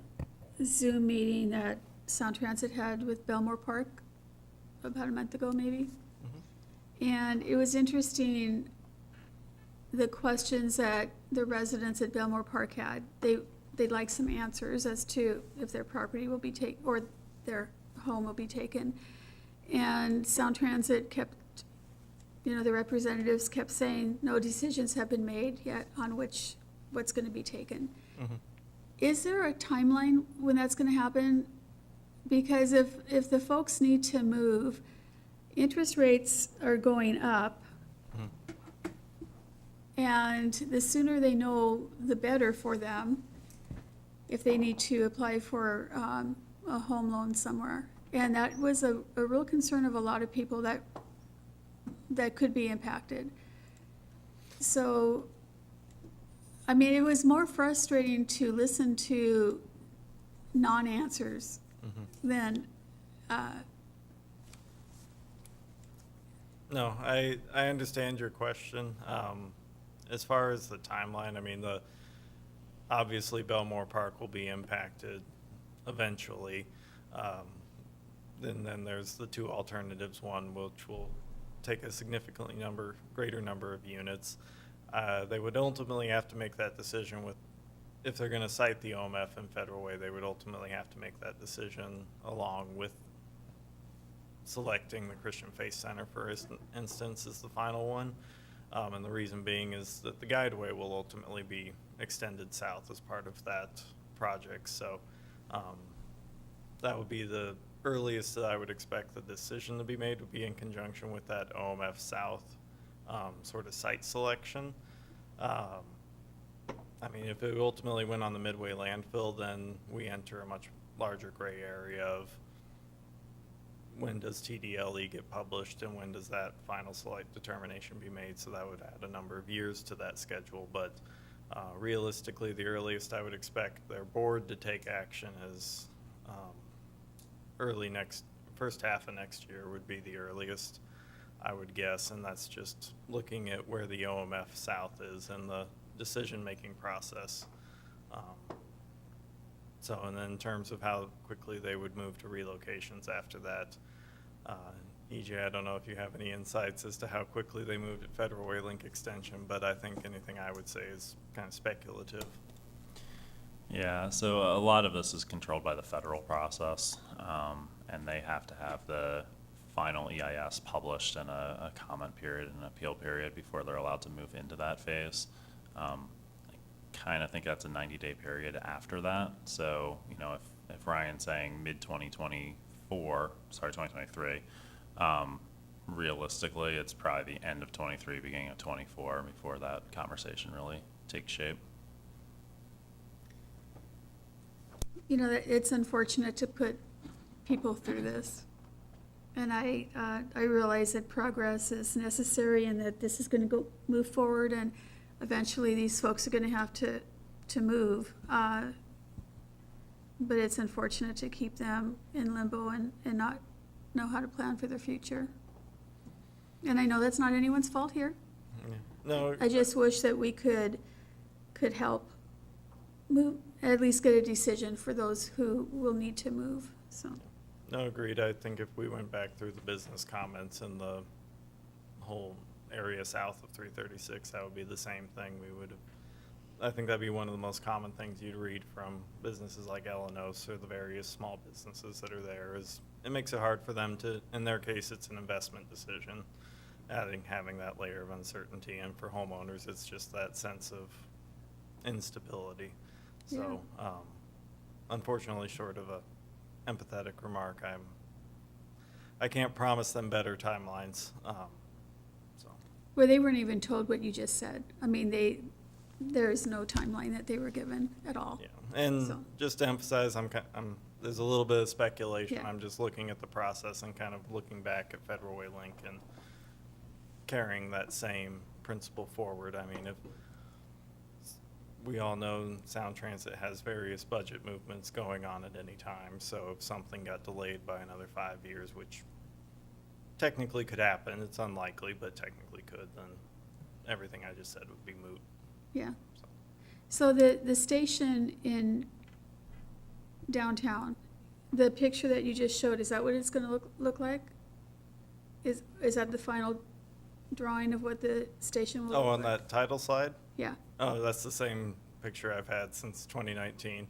K: Zoom meeting that Sound Transit had with Belmore Park about a month ago, maybe. And it was interesting, the questions that the residents at Belmore Park had. They'd like some answers as to if their property will be taken, or their home will be taken. And Sound Transit kept, the representatives kept saying, no decisions have been made yet on what's going to be taken.
O: Mm-hmm.
K: Is there a timeline when that's going to happen? Because if the folks need to move, interest rates are going up.
O: Mm-hmm.
K: And the sooner they know, the better for them if they need to apply for a home loan somewhere. And that was a real concern of a lot of people that could be impacted. So, I mean, it was more frustrating to listen to non-answers than
O: No, I understand your question. As far as the timeline, I mean, obviously Belmore Park will be impacted eventually. Then there's the two alternatives, one which will take a significantly greater number of units. They would ultimately have to make that decision if they're going to cite the OMF in Federal Way, they would ultimately have to make that decision along with selecting the Christian Faith Center, for instance, as the final one. And the reason being is that the guideway will ultimately be extended south as part of that project. So that would be the earliest that I would expect the decision to be made, would be in conjunction with that OMF South sort of site selection. I mean, if it ultimately went on the Midway landfill, then we enter a much larger gray area of when does TDLE get published and when does that final site determination be made. So that would add a number of years to that schedule. But realistically, the earliest I would expect their board to take action is first half of next year would be the earliest, I would guess. And that's just looking at where the OMF South is in the decision-making process. And then in terms of how quickly they would move to relocations after that, EJ, I don't know if you have any insights as to how quickly they moved at Federal Way Link Extension, but I think anything I would say is kind of speculative.
I: Yeah, so a lot of this is controlled by the federal process, and they have to have the final EIS published in a comment period and an appeal period before they're allowed to move into that phase. I kind of think that's a 90-day period after that. So, if Ryan's saying mid-2023, realistically, it's probably the end of 23, beginning of 24 before that conversation really takes shape.
K: You know, it's unfortunate to put people through this. And I realize that progress is necessary and that this is gonna move forward, and eventually these folks are gonna have to move. But it's unfortunate to keep them in limbo and not know how to plan for their future. And I know that's not anyone's fault here.
O: Yeah. No.
K: I just wish that we could help move, at least get a decision for those who will need to move, so.
O: No, agreed. I think if we went back through the business comments and the whole area south of 336, that would be the same thing. We would have, I think that'd be one of the most common things you'd read from businesses like Elenos or the various small businesses that are there, is it makes it hard for them to, in their case, it's an investment decision, having that layer of uncertainty. And for homeowners, it's just that sense of instability. So, unfortunately, short of a empathetic remark, I can't promise them better timelines. So.
K: Well, they weren't even told what you just said. I mean, there is no timeline that they were given at all.
O: Yeah, and
K: So.
O: just to emphasize, there's a little bit of speculation.
K: Yeah.
O: I'm just looking at the process and kind of looking back at Federal Way Link and carrying that same principle forward. I mean, if we all know Sound Transit has various budget movements going on at any time, so if something got delayed by another 5 years, which technically could happen, it's unlikely, but technically could, then everything I just said would be moot.
K: Yeah. So the station in downtown, the picture that you just showed, is that what it's gonna look like? Is that the final drawing of what the station will look
O: Oh,
K: like?
O: on that title slide?
K: Yeah.
O: Oh, that's the same picture I've had since 2019.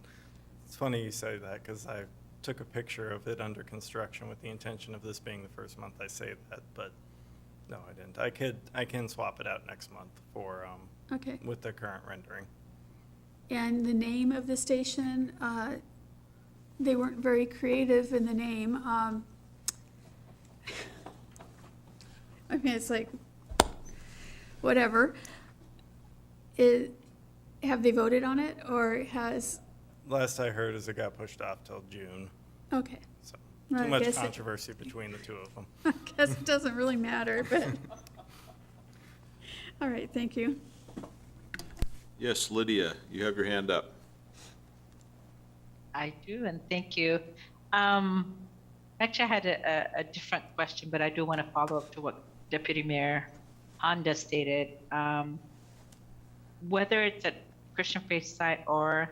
O: It's funny you say that, because I took a picture of it under construction with the intention of this being the first month I say that, but no, I didn't. I can swap it out next month for,
K: Okay.
O: with the current rendering.
K: And the name of the station, they weren't very creative in the name. I mean, it's like, whatever. Have they voted on it, or has,
O: Last I heard is it got pushed off till June,
K: okay.
O: so
K: Well,
O: too
K: I
O: much
K: guess
O: controversy between the two of them.
K: I guess it doesn't really matter, but. All right, thank you.
B: Yes, Lydia, you have your hand up.
G: I do, and thank you. Actually, I had a different question, but I do want to follow up to what Deputy Mayor Honda stated. Whether it's at Christian Faith site or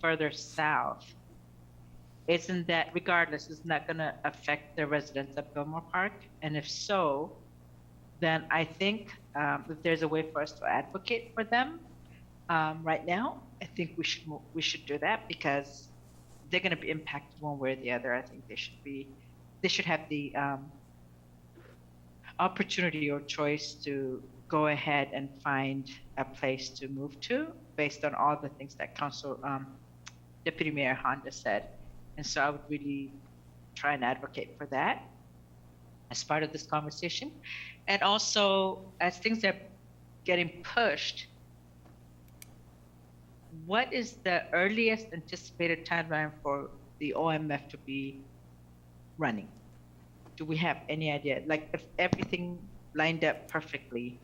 G: further south, isn't that, regardless, isn't that going to affect the residents of Fillmore Park? And if so, then I think if there's a way for us to advocate for them right now, I think we should do that, because they're going to be impacted one way or the other. I think they should have the opportunity or choice to go ahead and find a place to move to based on all the things that Deputy Mayor Honda said. And so I would really try and advocate for that as part of this conversation. And also, as things are getting pushed, what is the earliest anticipated timeline for the OMF to be running? Do we have any idea? Like, if everything lined up perfectly,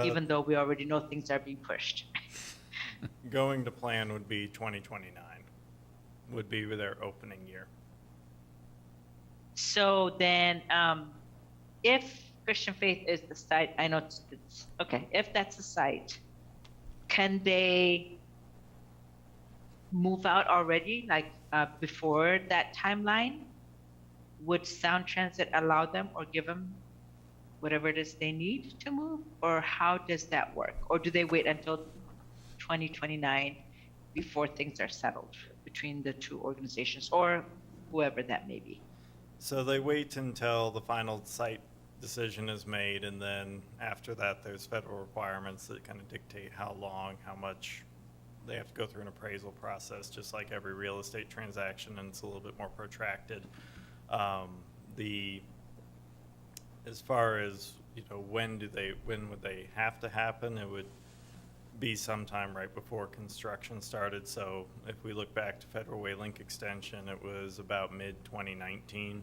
G: even though we already know things are being pushed?
O: Going to plan would be 2029, would be their opening year.
G: So then, if Christian Faith is the site, I know it's okay, if that's the site, can they move out already, like before that timeline? Would Sound Transit allow them or give them whatever it is they need to move? Or how does that work? Or do they wait until 2029 before things are settled between the two organizations or whoever that may be?
O: So they wait until the final site decision is made, and then after that, there's federal requirements that kind of dictate how long, how much they have to go through an appraisal process, just like every real estate transaction, and it's a little bit more protracted. As far as, when would they have to happen, it would be sometime right before construction started. So if we look back to Federal Way Link Extension, it was about mid-2019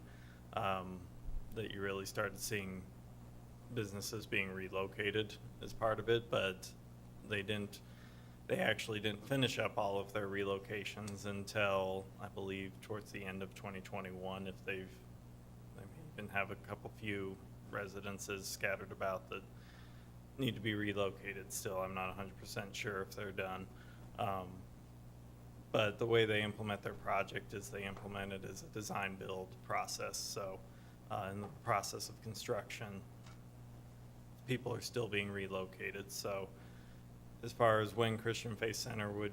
O: that you really started seeing businesses being relocated as part of it, but they actually didn't finish up all of their relocations until, I believe, towards the end of 2021, if they even have a few residences scattered about that need to be relocated still. I'm not 100% sure if they're done. But the way they implement their project is they implement it as a design-build process. So in the process of construction, people are still being relocated. So as far as when Christian Faith Center would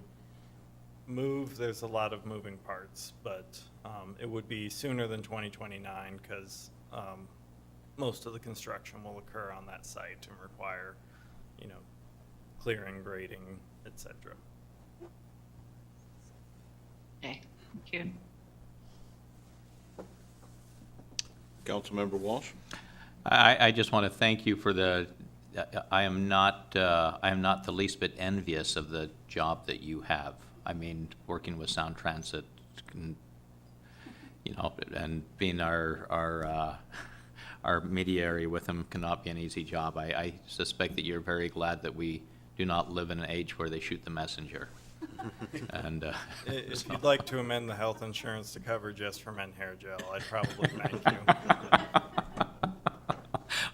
O: move, there's a lot of moving parts, but it would be sooner than 2029 because most of the construction will occur on that site and require, clearing, grading, etc.
A: Okay, thank you.
B: Councilmember Walsh?
D: I just want to thank you for I am not the least bit envious of the job that you have. I mean, working with Sound Transit, and being our mediary with them cannot be an easy job. I suspect that you're very glad that we do not live in an age where they shoot the messenger. And
O: if you'd like to amend the health insurance to cover just for men hair gel, I'd probably thank you.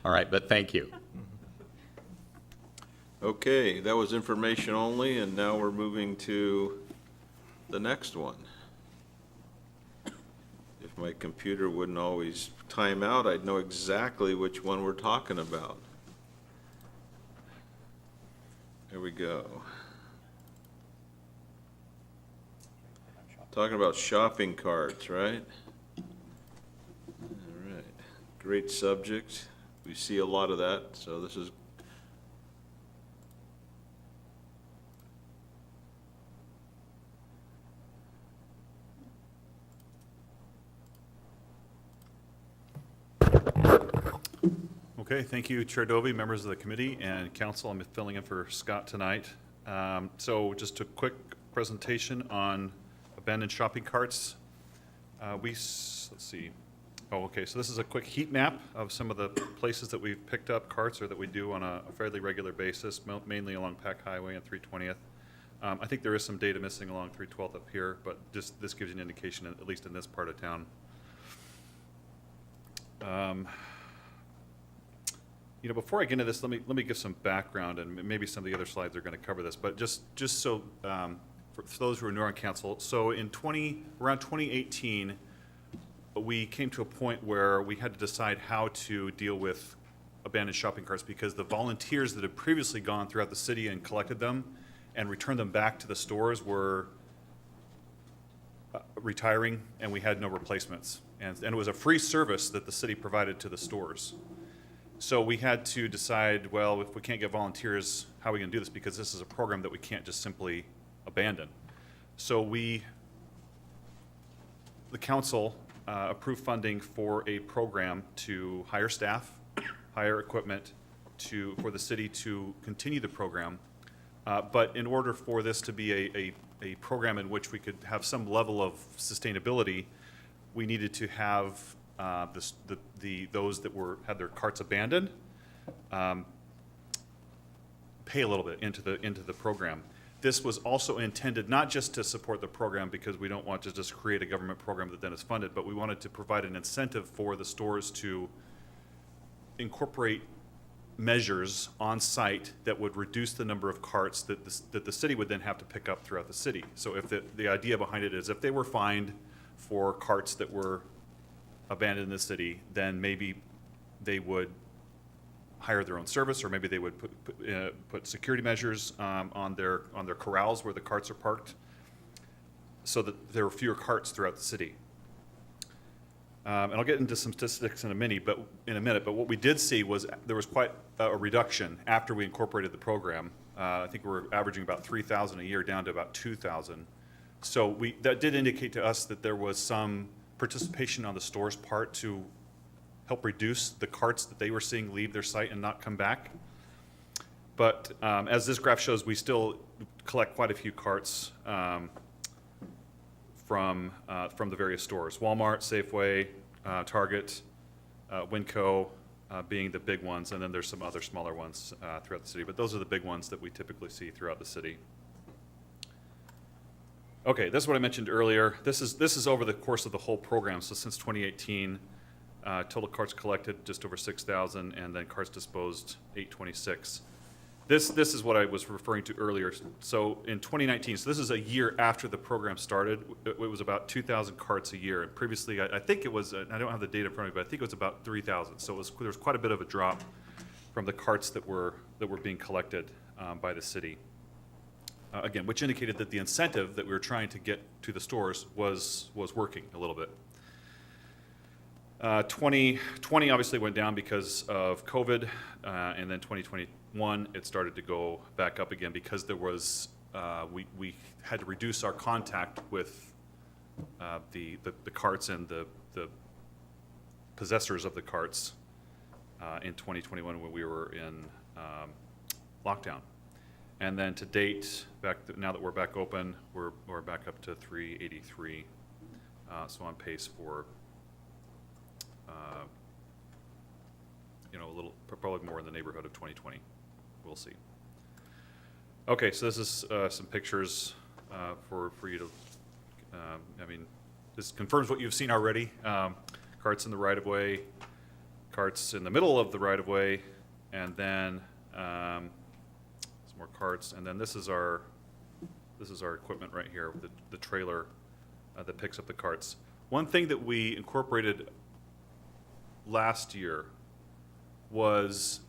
D: All right, but thank you.
B: Okay, that was information only, and now we're moving to the next one. If my computer wouldn't always time out, I'd know exactly which one we're talking about. There we go. Talking about shopping carts, right? All right, great subject. We see a lot of that, so this is
P: okay. Thank you, Chair Dovey, members of the committee, and council. I'm filling in for Scott tonight. So just a quick presentation on abandoned shopping carts. Let's see. Oh, okay. So this is a quick heat map of some of the places that we've picked up carts or that we do on a fairly regular basis, mainly along Pack Highway and 320th. I think there is some data missing along 312th up here, but just this gives you an indication, at least in this part of town. Before I get into this, let me give some background, and maybe some of the other slides are going to cover this. But just so for those who are new on council, so in around 2018, we came to a point where we had to decide how to deal with abandoned shopping carts because the volunteers that had previously gone throughout the city and collected them and returned them back to the stores were retiring, and we had no replacements. And it was a free service that the city provided to the stores. So we had to decide, well, if we can't get volunteers, how are we going to do this? Because this is a program that we can't just simply abandon. So the council approved funding for a program to hire staff, hire equipment for the city to continue the program. But in order for this to be a program in which we could have some level of sustainability, we needed to have those that had their carts abandoned pay a little bit into the program. This was also intended not just to support the program because we don't want to just create a government program that then is funded, but we wanted to provide an incentive for the stores to incorporate measures on site that would reduce the number of carts that the city would then have to pick up throughout the city. So if the idea behind it is if they were fined for carts that were abandoned in the city, then maybe they would hire their own service, or maybe they would put security measures on their corrals where the carts are parked, so that there were fewer carts throughout the city. And I'll get into some statistics in a minute. But what we did see was there was quite a reduction after we incorporated the program. I think we're averaging about 3,000 a year down to about 2,000. So that did indicate to us that there was some participation on the store's part to help reduce the carts that they were seeing leave their site and not come back. But as this graph shows, we still collect quite a few carts from the various stores. Walmart, Safeway, Target, Winco being the big ones, and then there's some other smaller ones throughout the city. But those are the big ones that we typically see throughout the city. Okay, this is what I mentioned earlier. This is over the course of the whole program. So since 2018, total carts collected just over 6,000, and then carts disposed 826. This is what I was referring to earlier. So in 2019, so this is a year after the program started, it was about 2,000 carts a year. And previously, I think it was, I don't have the data in front of me, but I think it was about 3,000. So there was quite a bit of a drop from the carts that were being collected by the city. Again, which indicated that the incentive that we were trying to get to the stores was working a little bit. 2020 obviously went down because of COVID, and then 2021 it started to go back up again because there was we had to reduce our contact with the carts and the possessors of the carts in 2021 when we were in lockdown. And then to date, now that we're back open, we're back up to 383, so on pace for a little, probably more in the neighborhood of 2020. We'll see. Okay, so this is some pictures for you to, I mean, this confirms what you've seen already. Carts in the right-of-way, carts in the middle of the right-of-way, and then some more carts. And then this is our equipment right here, the trailer that picks up the carts. One thing that we incorporated last year was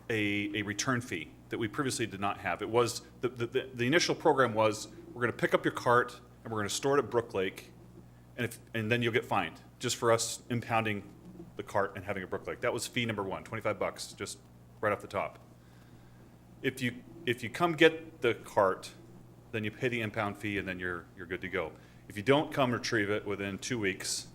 P: a return fee that we previously did not have. It was the initial program was we're going to pick up your cart and we're going to store it at Brook Lake, and then you'll get fined just for us impounding the cart and having a Brook Lake. That was fee number one, $25, just right off the top. If you come get the cart, then you pay the impound fee and then you're good to go. If you don't come retrieve it within 2 weeks,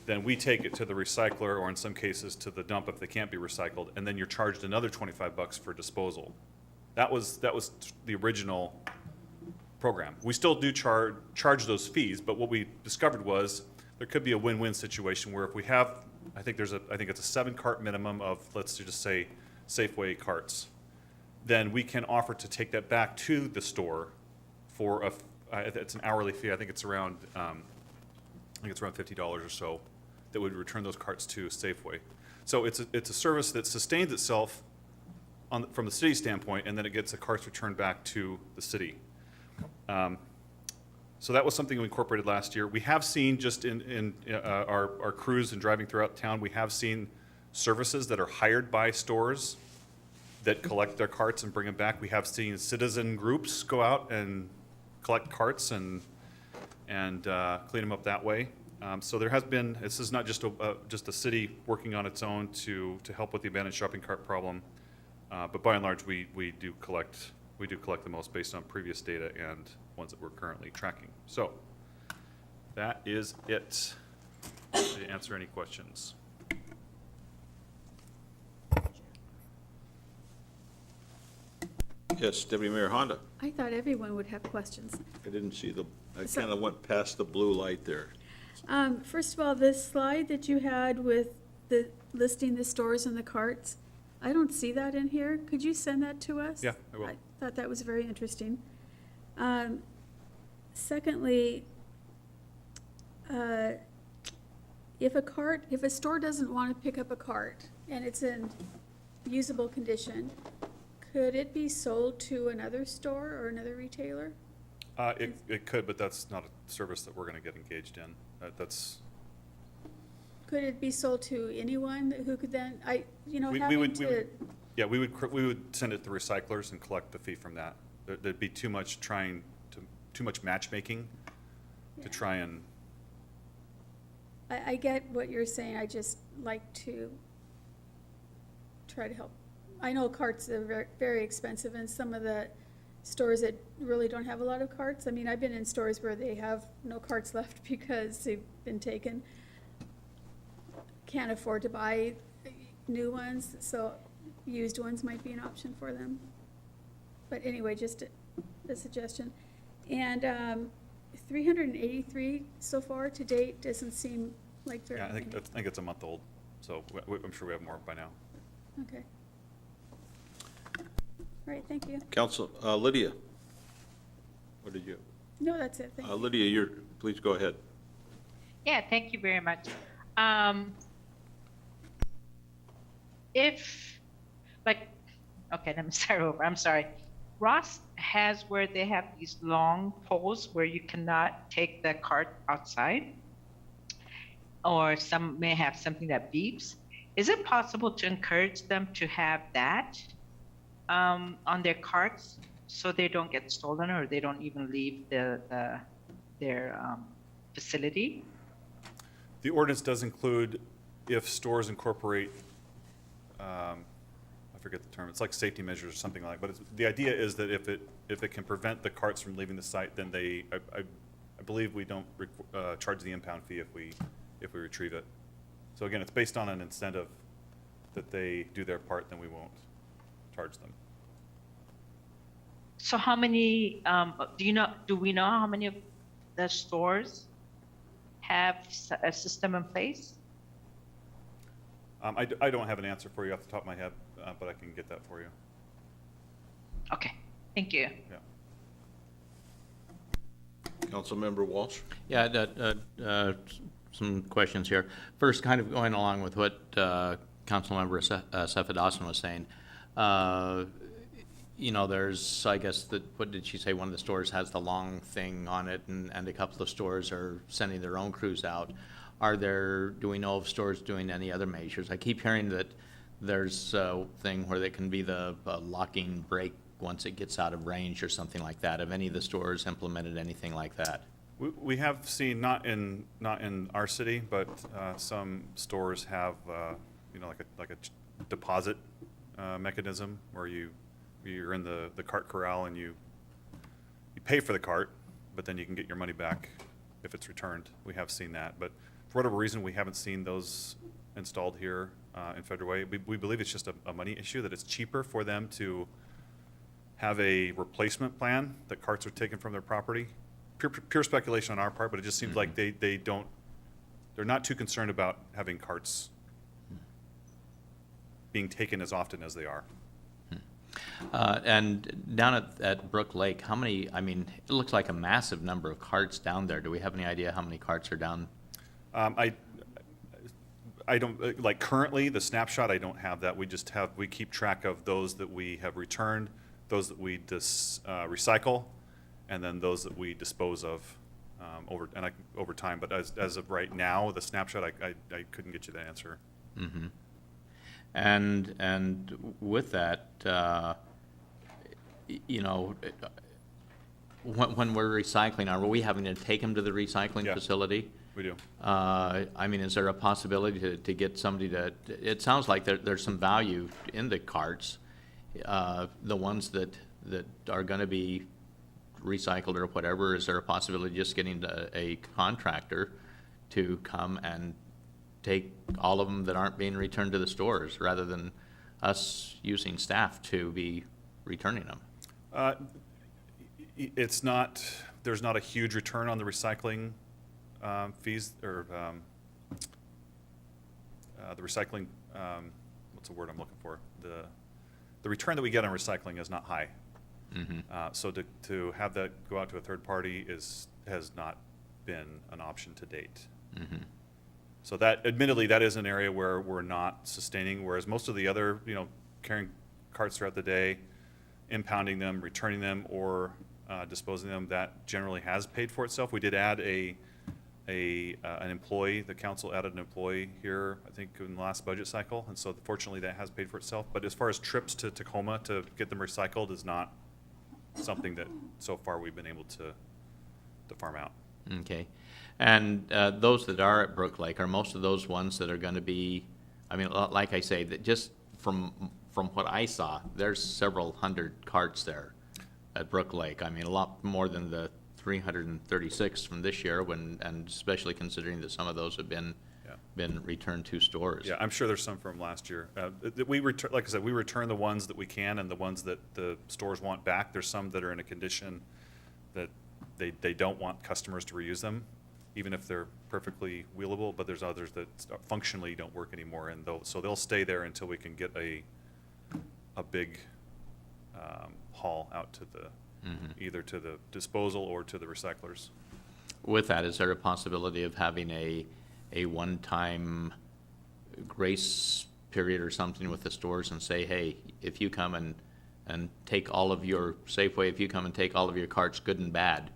P: then we take it to the recycler, or in some cases to the dump if they can't be recycled, and then you're charged another $25 for disposal. That was the original program. We still do charge those fees, but what we discovered was there could be a win-win situation where if we have, I think it's a 7-cart minimum of, let's just say, Safeway carts, then we can offer to take that back to the store for it's an hourly fee. I think it's around $50 or so that would return those carts to Safeway. So it's a service that sustains itself from the city standpoint, and then it gets the carts returned back to the city. So that was something we incorporated last year. We have seen just in our crews and driving throughout town, we have seen services that are hired by stores that collect their carts and bring them back. We have seen citizen groups go out and collect carts and clean them up that way. So there has been, this is not just a city working on its own to help with the abandoned shopping cart problem, but by and large we do collect the most based on previous data and ones that we're currently tracking. So that is it. To answer any questions.
B: Yes, Deputy Mayor Honda.
K: I thought everyone would have questions.
B: I didn't see I kind of went past the blue light there.
K: First of all, this slide that you had with listing the stores and the carts, I don't see that in here. Could you send that to us?
P: Yeah, I will.
K: I thought that was very interesting. Secondly, if a store doesn't want to pick up a cart and it's in usable condition, could it be sold to another store or another retailer?
P: It could, but that's not a service that we're going to get engaged in.
K: Could it be sold to anyone who could then,
P: we would send it to recyclers and collect the fee from that. There'd be too much matchmaking to try and.
K: I get what you're saying. I just like to try to help. I know carts are very, very expensive, and some of the stores that really don't have a lot of carts. I mean, I've been in stores where they have no carts left because they've been taken. can't afford to buy new ones, so used ones might be an option for them. But anyway, just a suggestion. And 383 so far to date doesn't seem like very
P: Yeah,
K: many.
P: I think it's a month old, so I'm sure we have more by now.
K: Okay. All right, thank you.
B: Council, Lydia. What did you?
K: No, that's it, thank you.
B: Lydia, please go ahead.
A: Yeah, thank you very much. Okay, let me start over. I'm sorry. Ross has where they have these long poles where you cannot take the cart outside, or some may have something that beeps. Is it possible to encourage them to have that on their carts so they don't get stolen or they don't even leave their facility?
P: The ordinance does include if stores incorporate, I forget the term, it's like safety measures or something like, but the idea is that if it can prevent the carts from leaving the site, then I believe we don't charge the impound fee if we retrieve it. So again, it's based on an incentive that they do their part, then we won't charge them.
A: So how many, do we know how many of the stores have a system in place?
P: I don't have an answer for you off the top of my head, but I can get that for you.
A: Okay, thank you.
P: Yeah.
B: Councilmember Walsh?
D: Yeah, some questions here. First, kind of going along with what Councilmember Sefadossin was saying. There's, I guess, what did she say? One of the stores has the long thing on it, and a couple of stores are sending their own crews out. Do we know of stores doing any other measures? I keep hearing that there's a thing where there can be the locking brake once it gets out of range or something like that. Have any of the stores implemented anything like that?
P: We have seen, not in our city, but some stores have, like a deposit mechanism where you're in the cart corral and you pay for the cart, but then you can get your money back if it's returned. We have seen that, but for whatever reason, we haven't seen those installed here in Federal Way. We believe it's just a money issue, that it's cheaper for them to have a replacement plan that carts are taken from their property. Pure speculation on our part, but it just seems like they're not too concerned about having carts being taken as often as they are.
D: And down at Brook Lake, how many, it looks like a massive number of carts down there. Do we have any idea how many carts are down?
P: I don't, like currently, the snapshot, I don't have that. We keep track of those that we have returned, those that we recycle, and then those that we dispose of over time. But as of right now, the snapshot, I couldn't get you the answer.
D: Mm-hmm. And with that, when we're recycling, are we having to take them to the recycling facility?
P: We do.
D: Is there a possibility to get somebody it sounds like there's some value in the carts, the ones that are going to be recycled or whatever. Is there a possibility just getting a contractor to come and take all of them that aren't being returned to the stores rather than us using staff to be returning them?
P: There's not a huge return on the recycling fees, or the recycling, what's the word I'm looking for? The return that we get on recycling is not high.
D: Mm-hmm.
P: So to have that go out to a third party has not been an option to date.
D: Mm-hmm.
P: So that, admittedly, that is an area where we're not sustaining, whereas most of the other, carrying carts throughout the day, impounding them, returning them, or disposing of them, that generally has paid for itself. We did add an employee. The council added an employee here, I think, in the last budget cycle, and so fortunately that has paid for itself. But as far as trips to Tacoma to get them recycled is not something that so far we've been able to farm out.
D: Okay. And those that are at Brook Lake, are most of those ones that are going to be, like I say, that just from what I saw, there's several hundred carts there at Brook Lake. A lot more than the 336 from this year, and especially considering that some of those have been
P: Yeah.
D: been returned to stores.
P: Yeah, I'm sure there's some from last year. Like I said, we return the ones that we can, and the ones that the stores want back. There's some that are in a condition that they don't want customers to reuse them, even if they're perfectly wheelable, but there's others that functionally don't work anymore, and so they'll stay there until we can get a big haul out to the, either to the disposal or to the recyclers.
D: With that, is there a possibility of having a one-time grace period or something with the stores and say, hey, if you come and take all of your, Safeway, if you come and take all of your carts, good and bad,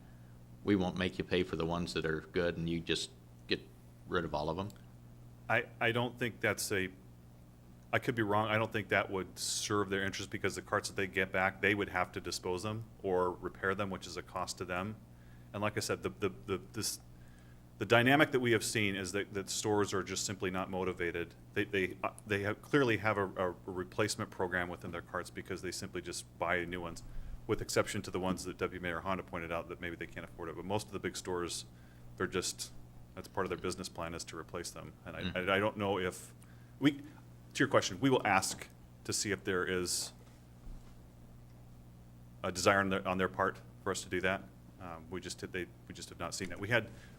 D: we won't make you pay for the ones that are good, and you just get rid of all of them?
P: I don't think that's I could be wrong, I don't think that would serve their interest, because the carts that they get back, they would have to dispose them or repair them, which is a cost to them. And like I said, the dynamic that we have seen is that stores are just simply not motivated. They clearly have a replacement program within their carts, because they simply just buy new ones, with exception to the ones that Deputy Mayor Honda pointed out that maybe they can't afford it. But most of the big stores, that's part of their business plan, is to replace them. And I don't know if to your question, we will ask to see if there is a desire on their part for us to do that. We just have not seen that.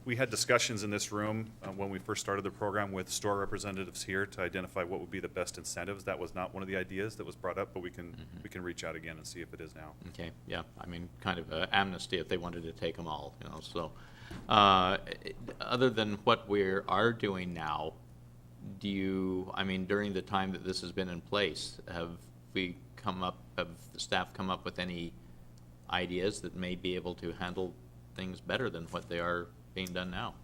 P: We had discussions in this room when we first started the program with store representatives here to identify what would be the best incentives. That was not one of the ideas that was brought up, but we can reach out again and see if it is now.
D: Okay, yeah, I mean, kind of amnesty if they wanted to take them all, so. Other than what we are doing now, during the time that this has been in place, have the staff come up with any ideas that may be able to handle things better than what they are being done now?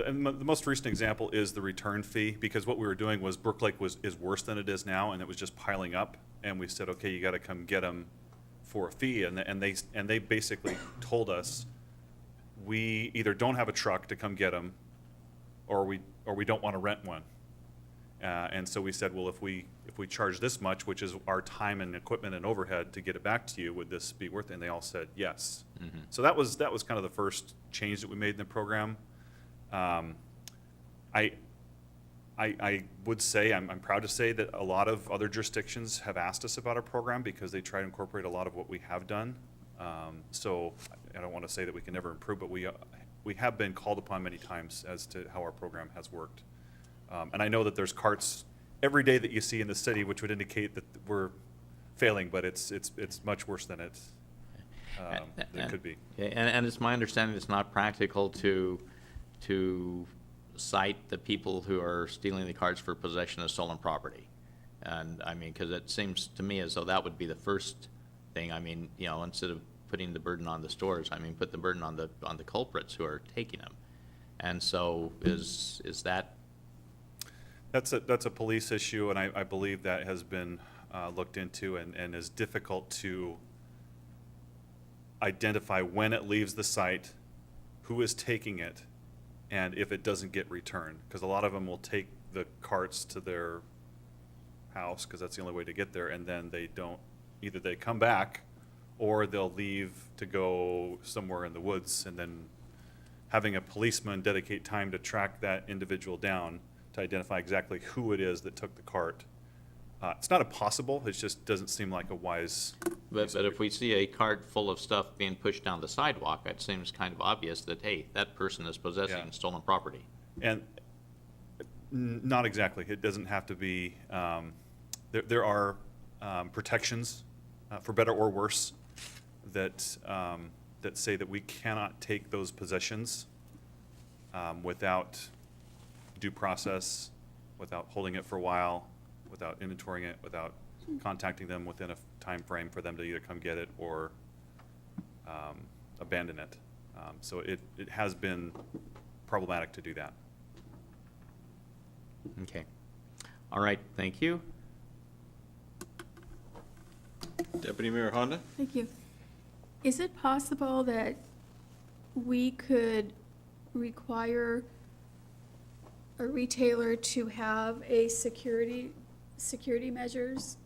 P: And the most recent example is the return fee, because what we were doing was Brook Lake is worse than it is now, and it was just piling up. And we said, okay, you got to come get them for a fee, and they basically told us, we either don't have a truck to come get them, or we don't want to rent one. And so we said, well, if we charge this much, which is our time and equipment and overhead to get it back to you, would this be worth it? And they all said yes. So that was kind of the first change that we made in the program. I would say, I'm proud to say that a lot of other jurisdictions have asked us about our program, because they try to incorporate a lot of what we have done. So I don't want to say that we can never improve, but we have been called upon many times as to how our program has worked. And I know that there's carts every day that you see in the city, which would indicate that we're failing, but it's much worse than it could be.
D: And it's my understanding it's not practical to cite the people who are stealing the carts for possession of stolen property. And because it seems to me as though that would be the first thing. Instead of putting the burden on the stores, put the burden on the culprits who are taking them. And so is that?
P: That's a police issue, and I believe that has been looked into, and is difficult to identify when it leaves the site, who is taking it, and if it doesn't get returned. Because a lot of them will take the carts to their house, because that's the only way to get there, and then either they come back, or they'll leave to go somewhere in the woods, and then having a policeman dedicate time to track that individual down to identify exactly who it is that took the cart. It's not impossible, it just doesn't seem like a wise...
D: But if we see a cart full of stuff being pushed down the sidewalk, it seems kind of obvious that, hey, that person is possessing stolen property.
P: And not exactly. It doesn't have to be... There are protections, for better or worse, that say that we cannot take those possessions without due process, without holding it for a while, without inventorying it, without contacting them within a time frame for them to either come get it or abandon it. So it has been problematic to do that.
D: Okay. All right, thank you.
B: Deputy Mayor Honda?
K: Thank you. Is it possible that we could require a retailer to have a security measures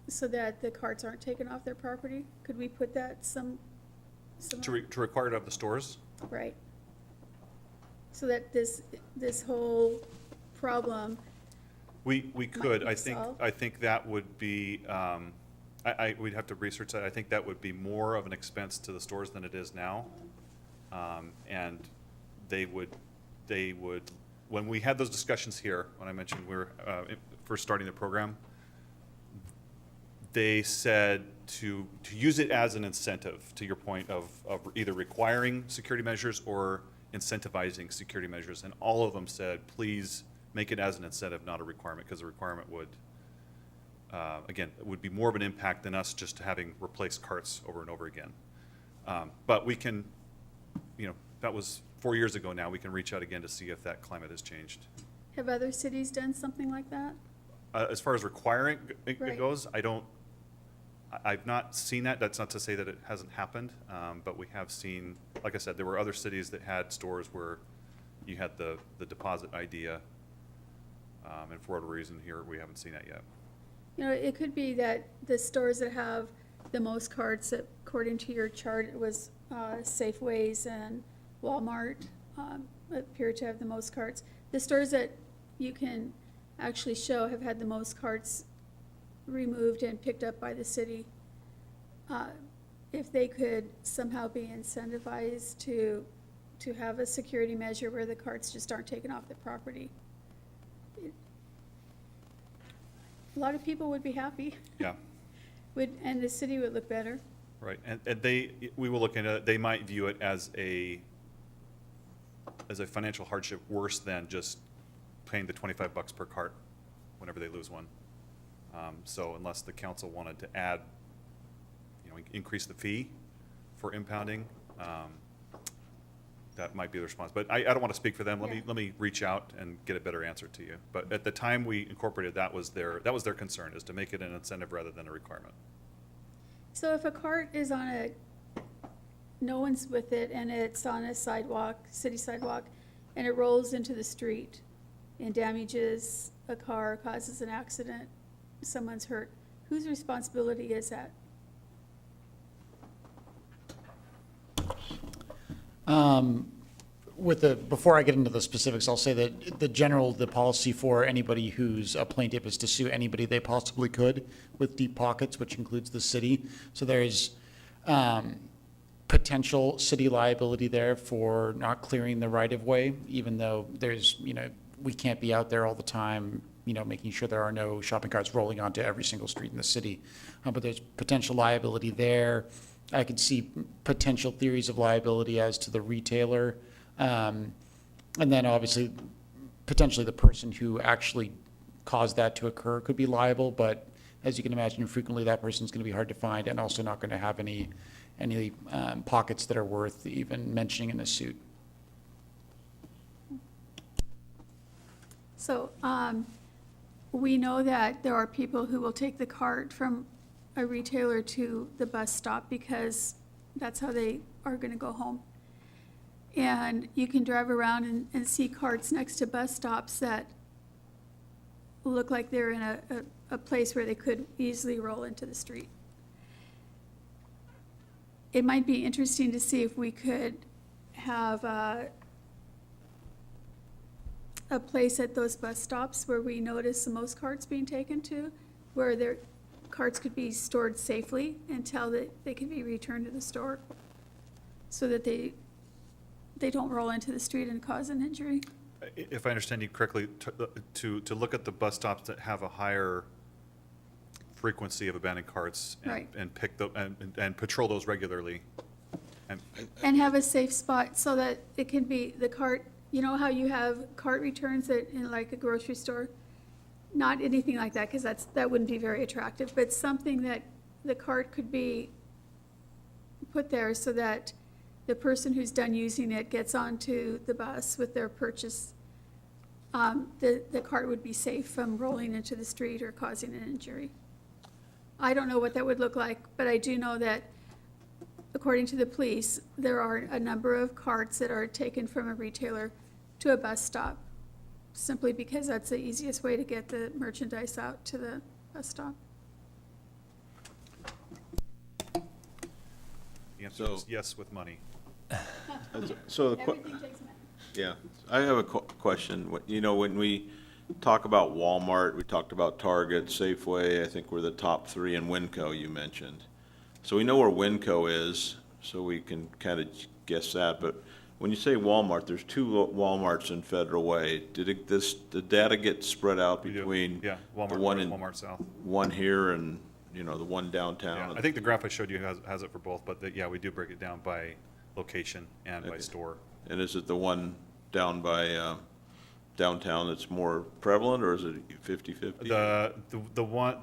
K: so that the carts aren't taken off their property? Could we put that
P: To require it of the stores?
K: Right. so that this whole problem,
P: We could,
K: be solved.
P: I think that would be, we'd have to research that. I think that would be more of an expense to the stores than it is now. And they would, when we had those discussions here, when I mentioned we were first starting the program, they said to use it as an incentive, to your point of either requiring security measures or incentivizing security measures. And all of them said, please make it as an incentive, not a requirement, because the requirement would, again, it would be more of an impact than us just having replaced carts over and over again. But we can, that was 4 years ago now, we can reach out again to see if that climate has changed.
K: Have other cities done something like that?
P: As far as requiring it
K: Right.
P: goes, I've not seen that. That's not to say that it hasn't happened, but we have seen, like I said, there were other cities that had stores where you had the deposit idea, and for whatever reason here, we haven't seen that yet.
K: It could be that the stores that have the most carts, according to your chart, it was Safeways and Walmart appear to have the most carts. The stores that you can actually show have had the most carts removed and picked up by the city. If they could somehow be incentivized to have a security measure where the carts just aren't taken off the property, a lot of people would be happy.
P: Yeah.
K: And the city would look better.
P: Right, and we will look into it. They might view it as a financial hardship worse than just paying the $25 per cart whenever they lose one. So unless the council wanted to add, increase the fee for impounding, that might be the response. But I don't want to speak for them. Let me reach out and get a better answer to you. But at the time we incorporated, that was their concern, is to make it an incentive rather than a requirement.
K: So if a cart is no one's with it, and it's on a sidewalk, city sidewalk, and it rolls into the street and damages a car, causes an accident, someone's hurt, whose responsibility is that?
M: Before I get into the specifics, I'll say that the policy for anybody who's a plaintiff is to sue anybody they possibly could with deep pockets, which includes the city. So there's potential city liability there for not clearing the right of way, even though we can't be out there all the time, making sure there are no shopping carts rolling onto every single street in the city. But there's potential liability there. I could see potential theories of liability as to the retailer. And then obviously, potentially the person who actually caused that to occur could be liable, but as you can imagine, frequently that person's gonna be hard to find and also not gonna have any pockets that are worth even mentioning in a suit.
K: So, we know that there are people who will take the cart from a retailer to the bus stop because that's how they are gonna go home. And you can drive around and see carts next to bus stops that look like they're in a place where they could easily roll into the street. It might be interesting to see if we could have a place at those bus stops where we notice the most carts being taken to, where their carts could be stored safely until they can be returned to the store, so that they don't roll into the street and cause an injury.
P: If I understand you correctly, to look at the bus stops that have a higher frequency of abandoned carts and,
K: Right.
P: and pick and patrol those regularly.
K: And have a safe spot so that it can be the cart, how you have cart returns in like a grocery store? Not anything like that, because that wouldn't be very attractive, but something that the cart could be put there so that the person who's done using it gets onto the bus with their purchase. The cart would be safe from rolling into the street or causing an injury. I don't know what that would look like, but I do know that, according to the police, there are a number of carts that are taken from a retailer to a bus stop, simply because that's the easiest way to get the merchandise out to the bus stop.
P: The answer is yes with money.
B: So the
K: Everything takes money.
B: Yeah, I have a question. You know, when we talk about Walmart, we talked about Target, Safeway, I think we're the top three, and Winco you mentioned. So we know where Winco is, so we can kind of guess that, but when you say Walmart, there's two Walmarts in Federal Way. Did the data get spread out
P: We do.
B: between?
P: Yeah,
B: the
P: Walmart
B: one
P: North,
B: in
P: Walmart South.
B: One here and, you know, the one downtown?
P: Yeah, I think the graph I showed you has it for both, but yeah, we do break it down by location and by
B: Okay.
P: store.
B: And is it the one down by downtown that's more prevalent, or is it 50/50?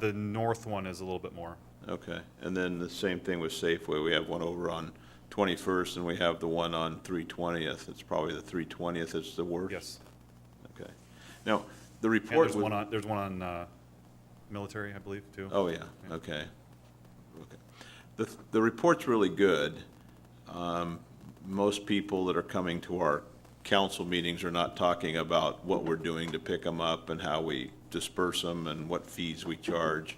P: The north one is a little bit more.
B: Okay, and then the same thing with Safeway. We have one over on 21st, and we have the one on 320th. It's probably the 320th is the worst?
P: Yes.
B: Okay. Now, the
P: And
B: report.
P: there's one on military, I believe, too.
B: Oh, yeah, okay. Okay. The report's really good. Most people that are coming to our council meetings are not talking about what we're doing to pick them up and how we disperse them and what fees we charge.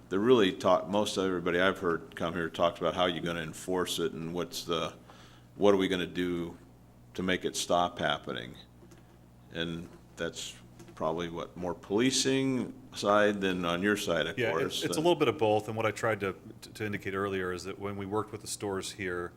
B: They really most everybody I've heard come here talks about how you're gonna enforce it and what are we gonna do to make it stop happening? And that's probably more policing side than on your side, of
P: Yeah,
B: course.
P: it's a little bit of both, and what I tried to indicate earlier is that when we worked with the stores here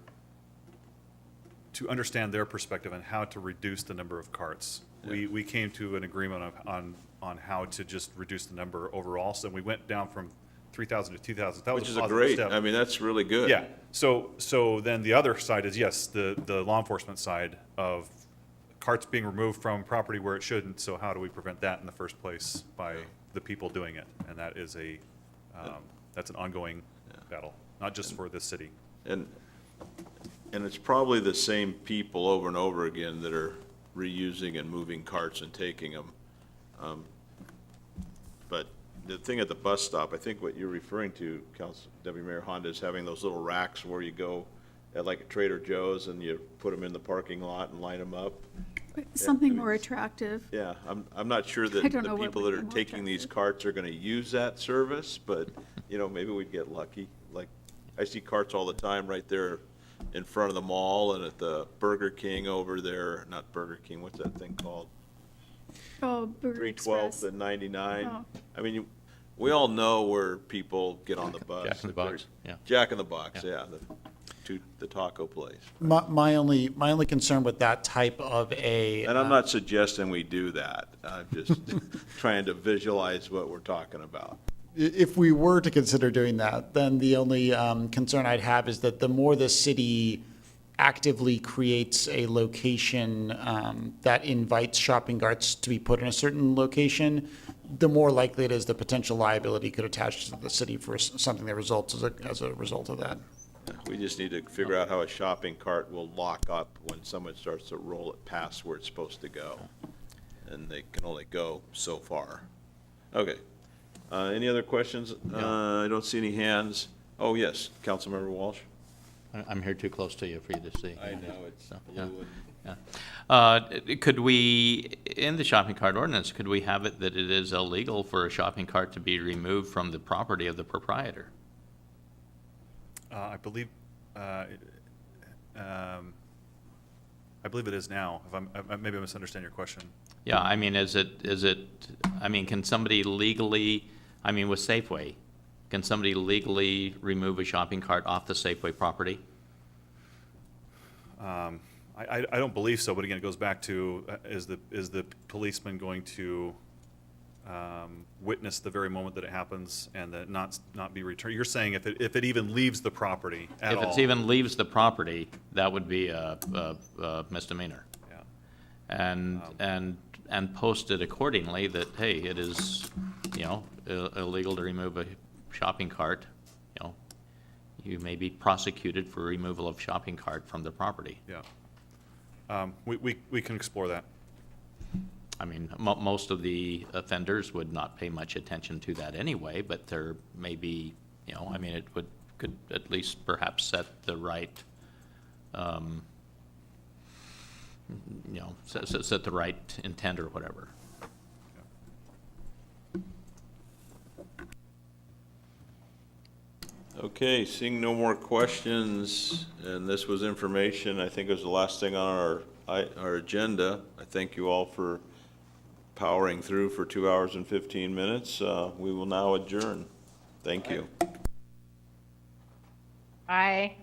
P: to understand their perspective on how to reduce the number of carts, we came to an agreement on how to just reduce the number overall, so we went down from 3,000 to 2,000. That was
B: Which is
P: a
B: a
P: positive
B: great,
P: step.
B: I mean, that's really good.
P: Yeah, so then the other side is, yes, the law enforcement side of carts being removed from property where it shouldn't, so how do we prevent that in the first place by the people doing it? And that is that's an ongoing battle, not just for this city.
B: And it's probably the same people over and over again that are reusing and moving carts and taking them. But the thing at the bus stop, I think what you're referring to, Deputy Mayor Honda, is having those little racks where you go at like a Trader Joe's and you put them in the parking lot and line them up.
K: Something more attractive.
B: Yeah, I'm not sure that
K: I don't
B: the
K: know what
B: people
K: would
B: that are
K: be more
B: taking these carts are gonna use that service, but, you know, maybe we'd get lucky. Like, I see carts all the time right there in front of the mall and at the Burger King over there, not Burger King, what's that thing called?
K: Oh, Burger
B: 312
K: Express.
B: to 99.
K: Oh.
B: I mean, we all know where people get on the bus.
D: Jack in the Box, yeah.
B: Jack in the Box, yeah, the taco place.
M: My only concern with that type of
B: And I'm not suggesting we do that. I'm just trying to visualize what we're talking about.
M: If we were to consider doing that, then the only concern I'd have is that the more the city actively creates a location that invites shopping carts to be put in a certain location, the more likely it is the potential liability could attach to the city for something that results as a result of that.
B: We just need to figure out how a shopping cart will lock up when someone starts to roll it past where it's supposed to go. And they can only go so far. Okay. Any other questions? I don't see any hands. Oh, yes, Councilmember Walsh.
D: I'm here too close to you for you to see.
B: I know, it's
D: So,
B: blue
D: yeah. Could we, in the shopping cart ordinance, could we have it that it is illegal for a shopping cart to be removed from the property of the proprietor?
P: I believe it is now. Maybe I misunderstand your question.
D: Yeah, I mean, can somebody legally, with Safeway, can somebody legally remove a shopping cart off the Safeway property?
P: I don't believe so, but again, it goes back to, is the policeman going to witness the very moment that it happens and that not be returned? You're saying if it even leaves the property at all?
D: If it even leaves the property, that would be a misdemeanor.
P: Yeah.
D: And posted accordingly that, hey, it is, illegal to remove a shopping cart. You may be prosecuted for removal of shopping cart from the property.
P: Yeah. We can explore that.
D: I mean, most of the offenders would not pay much attention to that anyway, but there may be, it could at least perhaps set the right, set the right intent or whatever.
B: Okay. Okay, seeing no more questions, and this was information, I think it was the last thing on our agenda. I thank you all for powering through for 2 hours and 15 minutes. We will now adjourn. Thank you.
A: Bye.